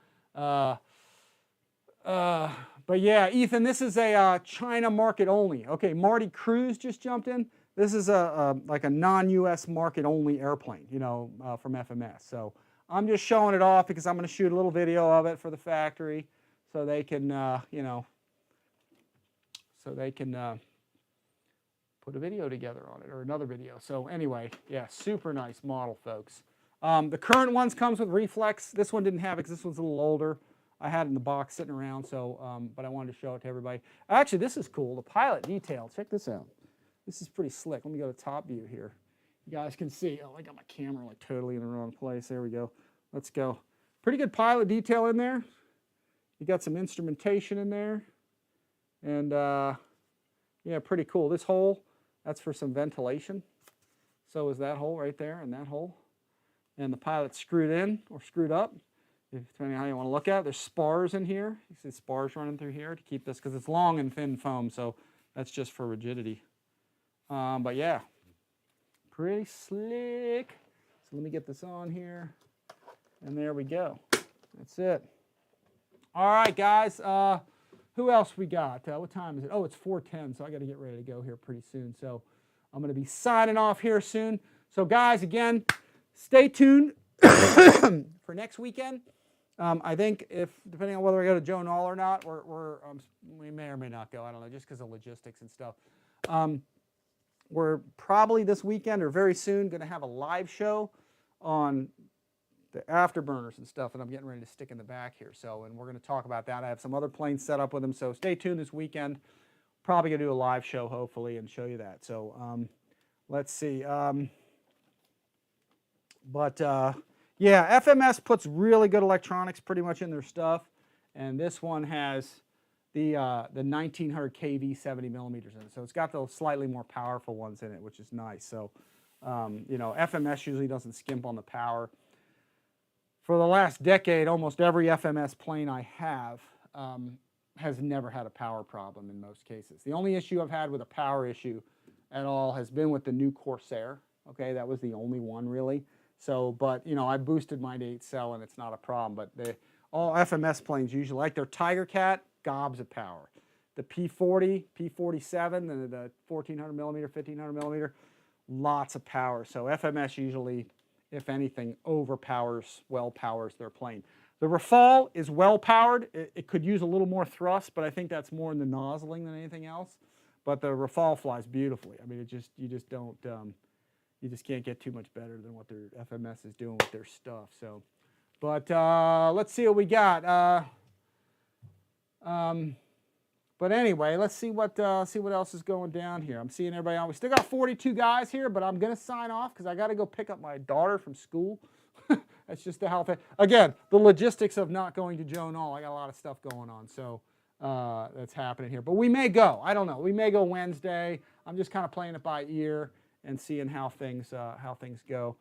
But yeah, Ethan, this is a China market only. Okay, Marty Cruz just jumped in. This is like a non-US market only airplane, you know, from FMS. So I'm just showing it off because I'm going to shoot a little video of it for the factory so they can, you know, put a video together on it or another video. So anyway, yeah, super nice model, folks. The current ones comes with reflex. This one didn't have it because this one's a little older. I had it in the box sitting around, so but I wanted to show it to everybody. Actually, this is cool. The pilot detail. Check this out. This is pretty slick. Let me go to top view here. You guys can see. Oh, I got my camera like totally in the wrong place. There we go. Let's go. Pretty good pilot detail in there. You got some instrumentation in there, and yeah, pretty cool. This hole, that's for some ventilation. So is that hole right there and that hole. And the pilot's screwed in or screwed up, depending on how you want to look at it. There's spars in here. You see spars running through here to keep this, because it's long and thin foam, so that's just for rigidity. But yeah, pretty slick. So let me get this on here, and there we go. That's it. All right, guys. Who else we got? What time is it? Oh, it's 4:10, so I got to get ready to go here pretty soon. So I'm going to be signing off here soon. So guys, again, stay tuned for next weekend. I think depending on whether I go to Joe Knoll or not, we may or may not go. I don't know, just because of logistics and stuff. We're probably this weekend or very soon going to have a live show on the afterburners and stuff that I'm getting ready to stick in the back here. So, and we're going to talk about that. I have some other planes set up with them, so stay tuned this weekend. Probably going to do a live show, hopefully, and show you that. So, let's see. Yeah, FMS puts really good electronics pretty much in their stuff, and this one has the 1900 kV 70 millimeters in it. So it's got those slightly more powerful ones in it, which is nice. So, you know, FMS usually doesn't skimp on the power. For the last decade, almost every FMS plane I have has never had a power problem in most cases. The only issue I've had with a power issue at all has been with the new Corsair. Okay, that was the only one really. So, but you know, I boosted mine to 8 cell and it's not a problem. But all FMS planes usually, like their Tiger Cat, gobs of power. The P40, P47, the 1400 millimeter, 1500 millimeter, lots of power. So FMS usually, if anything, well powers their plane. The Rafale is well powered. It could use a little more thrust, but I think that's more in the nozzling than anything else. But the Rafale flies beautifully. I mean, you just can't get too much better than what their FMS is doing with their stuff. So, but let's see what we got. But anyway, let's see what else is going down here. I'm seeing everybody on. We still got 42 guys here, but I'm gonna sign off because I got to go pick up my daughter from school. That's just the health. Again, the logistics of not going to Joe Knoll. I got a lot of stuff going on, so that's happening here. But we may go. I don't know. We may go Wednesday. I'm just kind of playing it by ear and seeing how things go.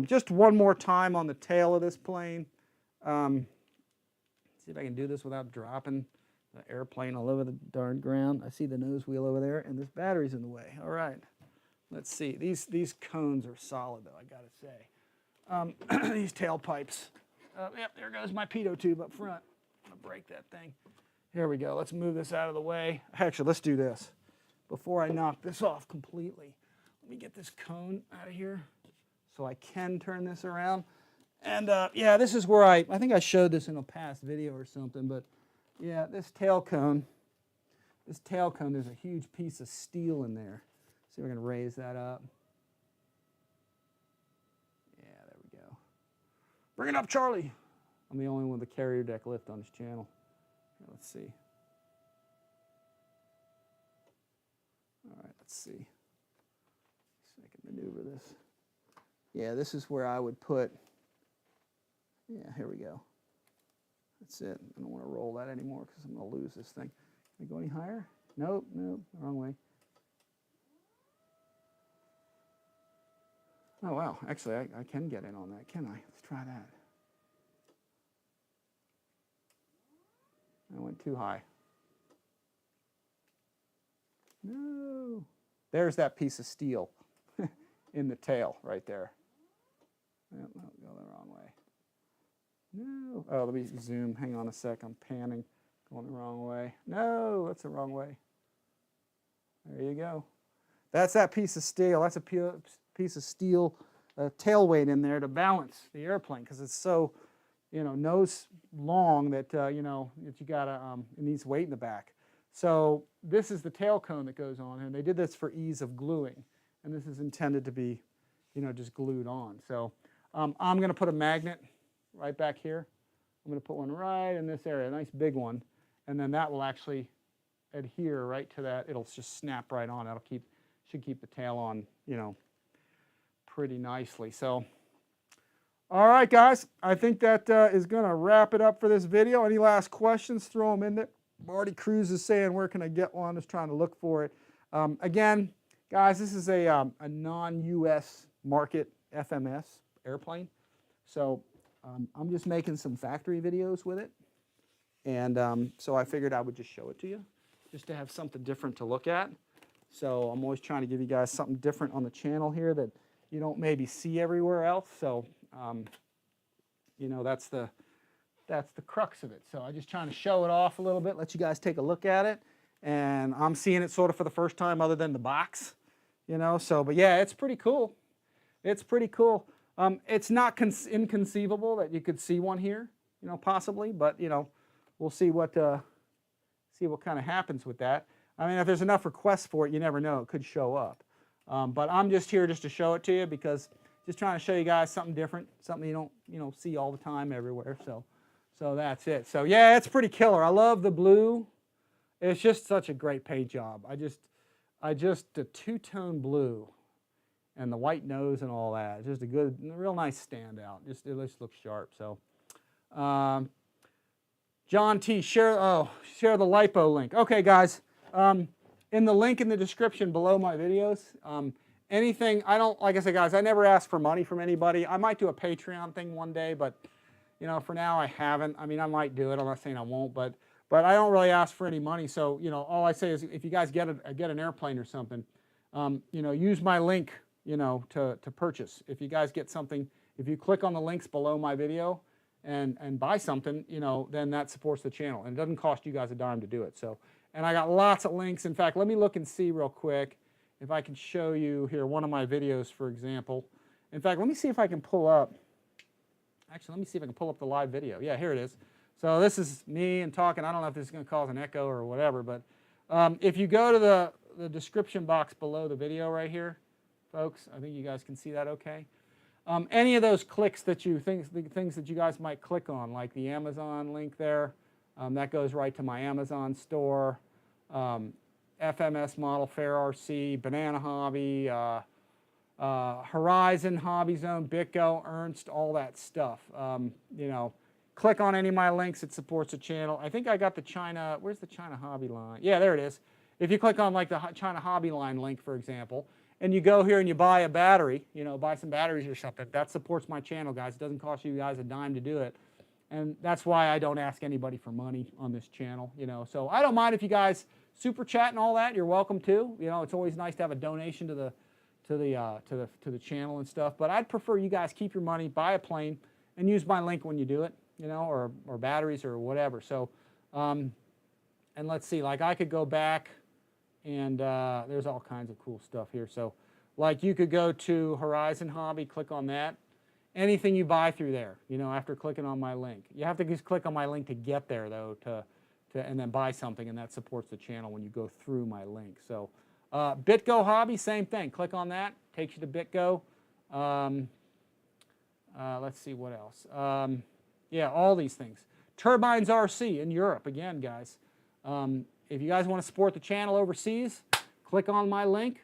Just one more time on the tail of this plane. See if I can do this without dropping the airplane all over the darn ground. I see the nose wheel over there, and this battery's in the way. All right, let's see. These cones are solid, though, I gotta say. These tailpipes. Yep, there goes my pitot tube up front. I'm gonna break that thing. Here we go. Let's move this out of the way. Actually, let's do this. Before I knock this off completely, let me get this cone out of here so I can turn this around. And yeah, this is where I think I showed this in a past video or something, but yeah, this tail cone, there's a huge piece of steel in there. See if I can raise that up. Yeah, there we go. Bring it up, Charlie. I'm the only one with a carrier deck lift on this channel. Here, let's see. All right, let's see. See if I can maneuver this. Yeah, this is where I would put. Yeah, here we go. That's it. I don't want to roll that anymore because I'm going to lose this thing. Can I go any higher? Nope, nope, wrong way. Oh, wow. Actually, I can get in on that, can I? Let's try that. I went too high. No. There's that piece of steel in the tail right there. Yep, no, go the wrong way. No. Oh, let me zoom. Hang on a sec. I'm panning. Going the wrong way. No, that's the wrong way. There you go. That's that piece of steel. That's a piece of steel tail weight in there to balance the airplane because it's so, nose long that, that you got to, it needs weight in the back. So this is the tail cone that goes on, and they did this for ease of gluing. And this is intended to be, just glued on. So I'm going to put a magnet right back here. I'm going to put one right in this area, a nice big one. And then that will actually adhere right to that. It'll just snap right on. That'll should keep the tail on, pretty nicely. So, all right, guys, I think that is going to wrap it up for this video. Any last questions, throw them in there. Marty Cruz is saying, where can I get one? Just trying to look for it. Again, guys, this is a non-US market FMS airplane. So I'm just making some factory videos with it. And so I figured I would just show it to you, just to have something different to look at. So I'm always trying to give you guys something different on the channel here that you don't maybe see everywhere else. So, that's the crux of it. So I'm just trying to show it off a little bit, let you guys take a look at it. And I'm seeing it sort of for the first time other than the box, So, but yeah, it's pretty cool. It's pretty cool. It's not inconceivable that you could see one here, possibly. But, we'll see what kind of happens with that. I mean, if there's enough requests for it, you never know. It could show up. But I'm just here just to show it to you because just trying to show you guys something different, something you don't, see all the time everywhere. So that's it. So yeah, it's pretty killer. I love the blue. It's just such a great paint job. The two-tone blue and the white nose and all that. It's just a real nice standout. It just looks sharp. So, John T, share the LiPo link. Okay, guys. In the link in the description below my videos, anything, like I said, guys, I never ask for money from anybody. I might do a Patreon thing one day, but, for now I haven't. I mean, I might do it. I'm not saying I won't, but I don't really ask for any money. So, all I say is if you guys get an airplane or something, use my link, to purchase. If you guys get something, if you click on the links below my video and buy something, then that supports the channel. And it doesn't cost you guys a dime to do it. So, and I got lots of links. In fact, let me look and see real quick if I can show you here one of my videos, for example. In fact, let me see if I can pull up. Actually, let me see if I can pull up the live video. Yeah, here it is. So this is me and talking. I don't know if this is going to cause an echo or whatever, but if you go to the description box below the video right here, folks, I think you guys can see that okay. Any of those clicks the things that you guys might click on, like the Amazon link there, that goes right to my Amazon store. FMS Model, Fair RC, Banana Hobby, Horizon, Hobby Zone, Bitgo, Ernst, all that stuff. Click on any of my links. It supports the channel. I think I got the China. Where's the China Hobby line? Yeah, there it is. If you click on like the China Hobby line link, for example, and you go here and you buy a battery, buy some batteries or something, that supports my channel, guys. It doesn't cost you guys a dime to do it. And that's why I don't ask anybody for money on this channel, So I don't mind if you guys super chat and all that. You're welcome to. It's always nice to have a donation to the channel and stuff. But I'd prefer you guys keep your money, buy a plane, and use my link when you do it, or batteries or whatever. So, and let's see. Like I could go back, and there's all kinds of cool stuff here. So, like you could go to Horizon Hobby, click on that. Anything you buy through there, after clicking on my link. You have to just click on my link to get there, though, and then buy something, and that supports the channel when you go through my link. So, BitGo Hobby, same thing. Click on that, takes you to BitGo. Let's see what else. Yeah, all these things. Turbines RC in Europe, again, guys. If you guys want to support the channel overseas, click on my link.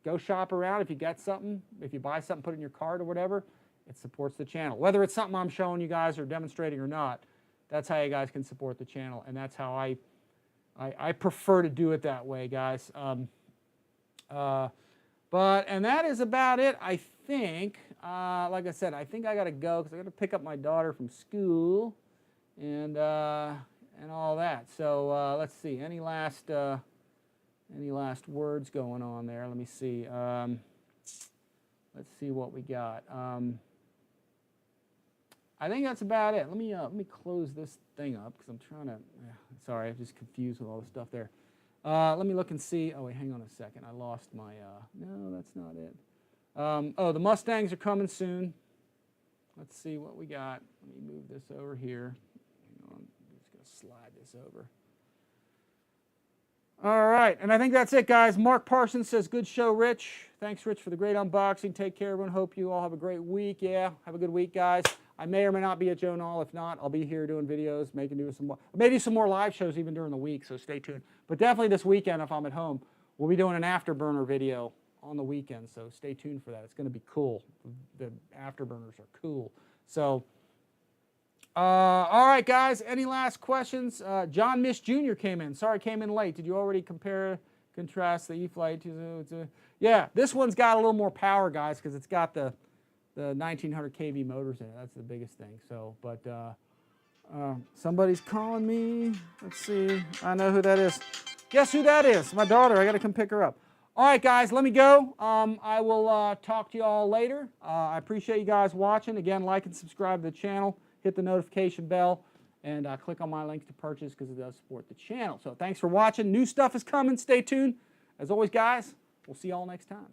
Go shop around. If you get something, if you buy something, put it in your cart or whatever, it supports the channel. Whether it's something I'm showing you guys or demonstrating or not, that's how you guys can support the channel, and that's how I prefer to do it that way, guys. And that is about it, I think. Like I said, I think I got to go because I got to pick up my daughter from school and all that. So let's see. Any last words going on there? Let me see. Let's see what we got. I think that's about it. Let me close this thing up because I'm trying to. Sorry, I'm just confused with all the stuff there. Let me look and see. Oh wait, hang on a second. I lost my. No, that's not it. Oh, the Mustangs are coming soon. Let's see what we got. Let me move this over here. Hang on. I'm just going to slide this over. All right, and I think that's it, guys. Mark Parsons says, good show, Rich. Thanks, Rich, for the great unboxing. Take care, everyone. Hope you all have a great week. Yeah, have a good week, guys. I may or may not be at Joe Nall. If not, I'll be here doing videos, maybe some more live shows even during the week, so stay tuned. But definitely this weekend, if I'm at home, we'll be doing an Afterburner video on the weekend, so stay tuned for that. It's going to be cool. The Afterburners are cool. So, all right, guys, any last questions? John Mish Jr. came in. Sorry, came in late. Did you already contrast the E-Flight? Yeah, this one's got a little more power, guys, because it's got the 1900 kV motors in it. That's the biggest thing. So, but somebody's calling me. Let's see. I know who that is. Guess who that is? My daughter. I got to come pick her up. All right, guys, let me go. I will talk to you all later. I appreciate you guys watching. Again, like and subscribe to the channel. Hit the notification bell, and click on my links to purchase because it does support the channel. So thanks for watching. New stuff is coming. Stay tuned. As always, guys, we'll see you all next time.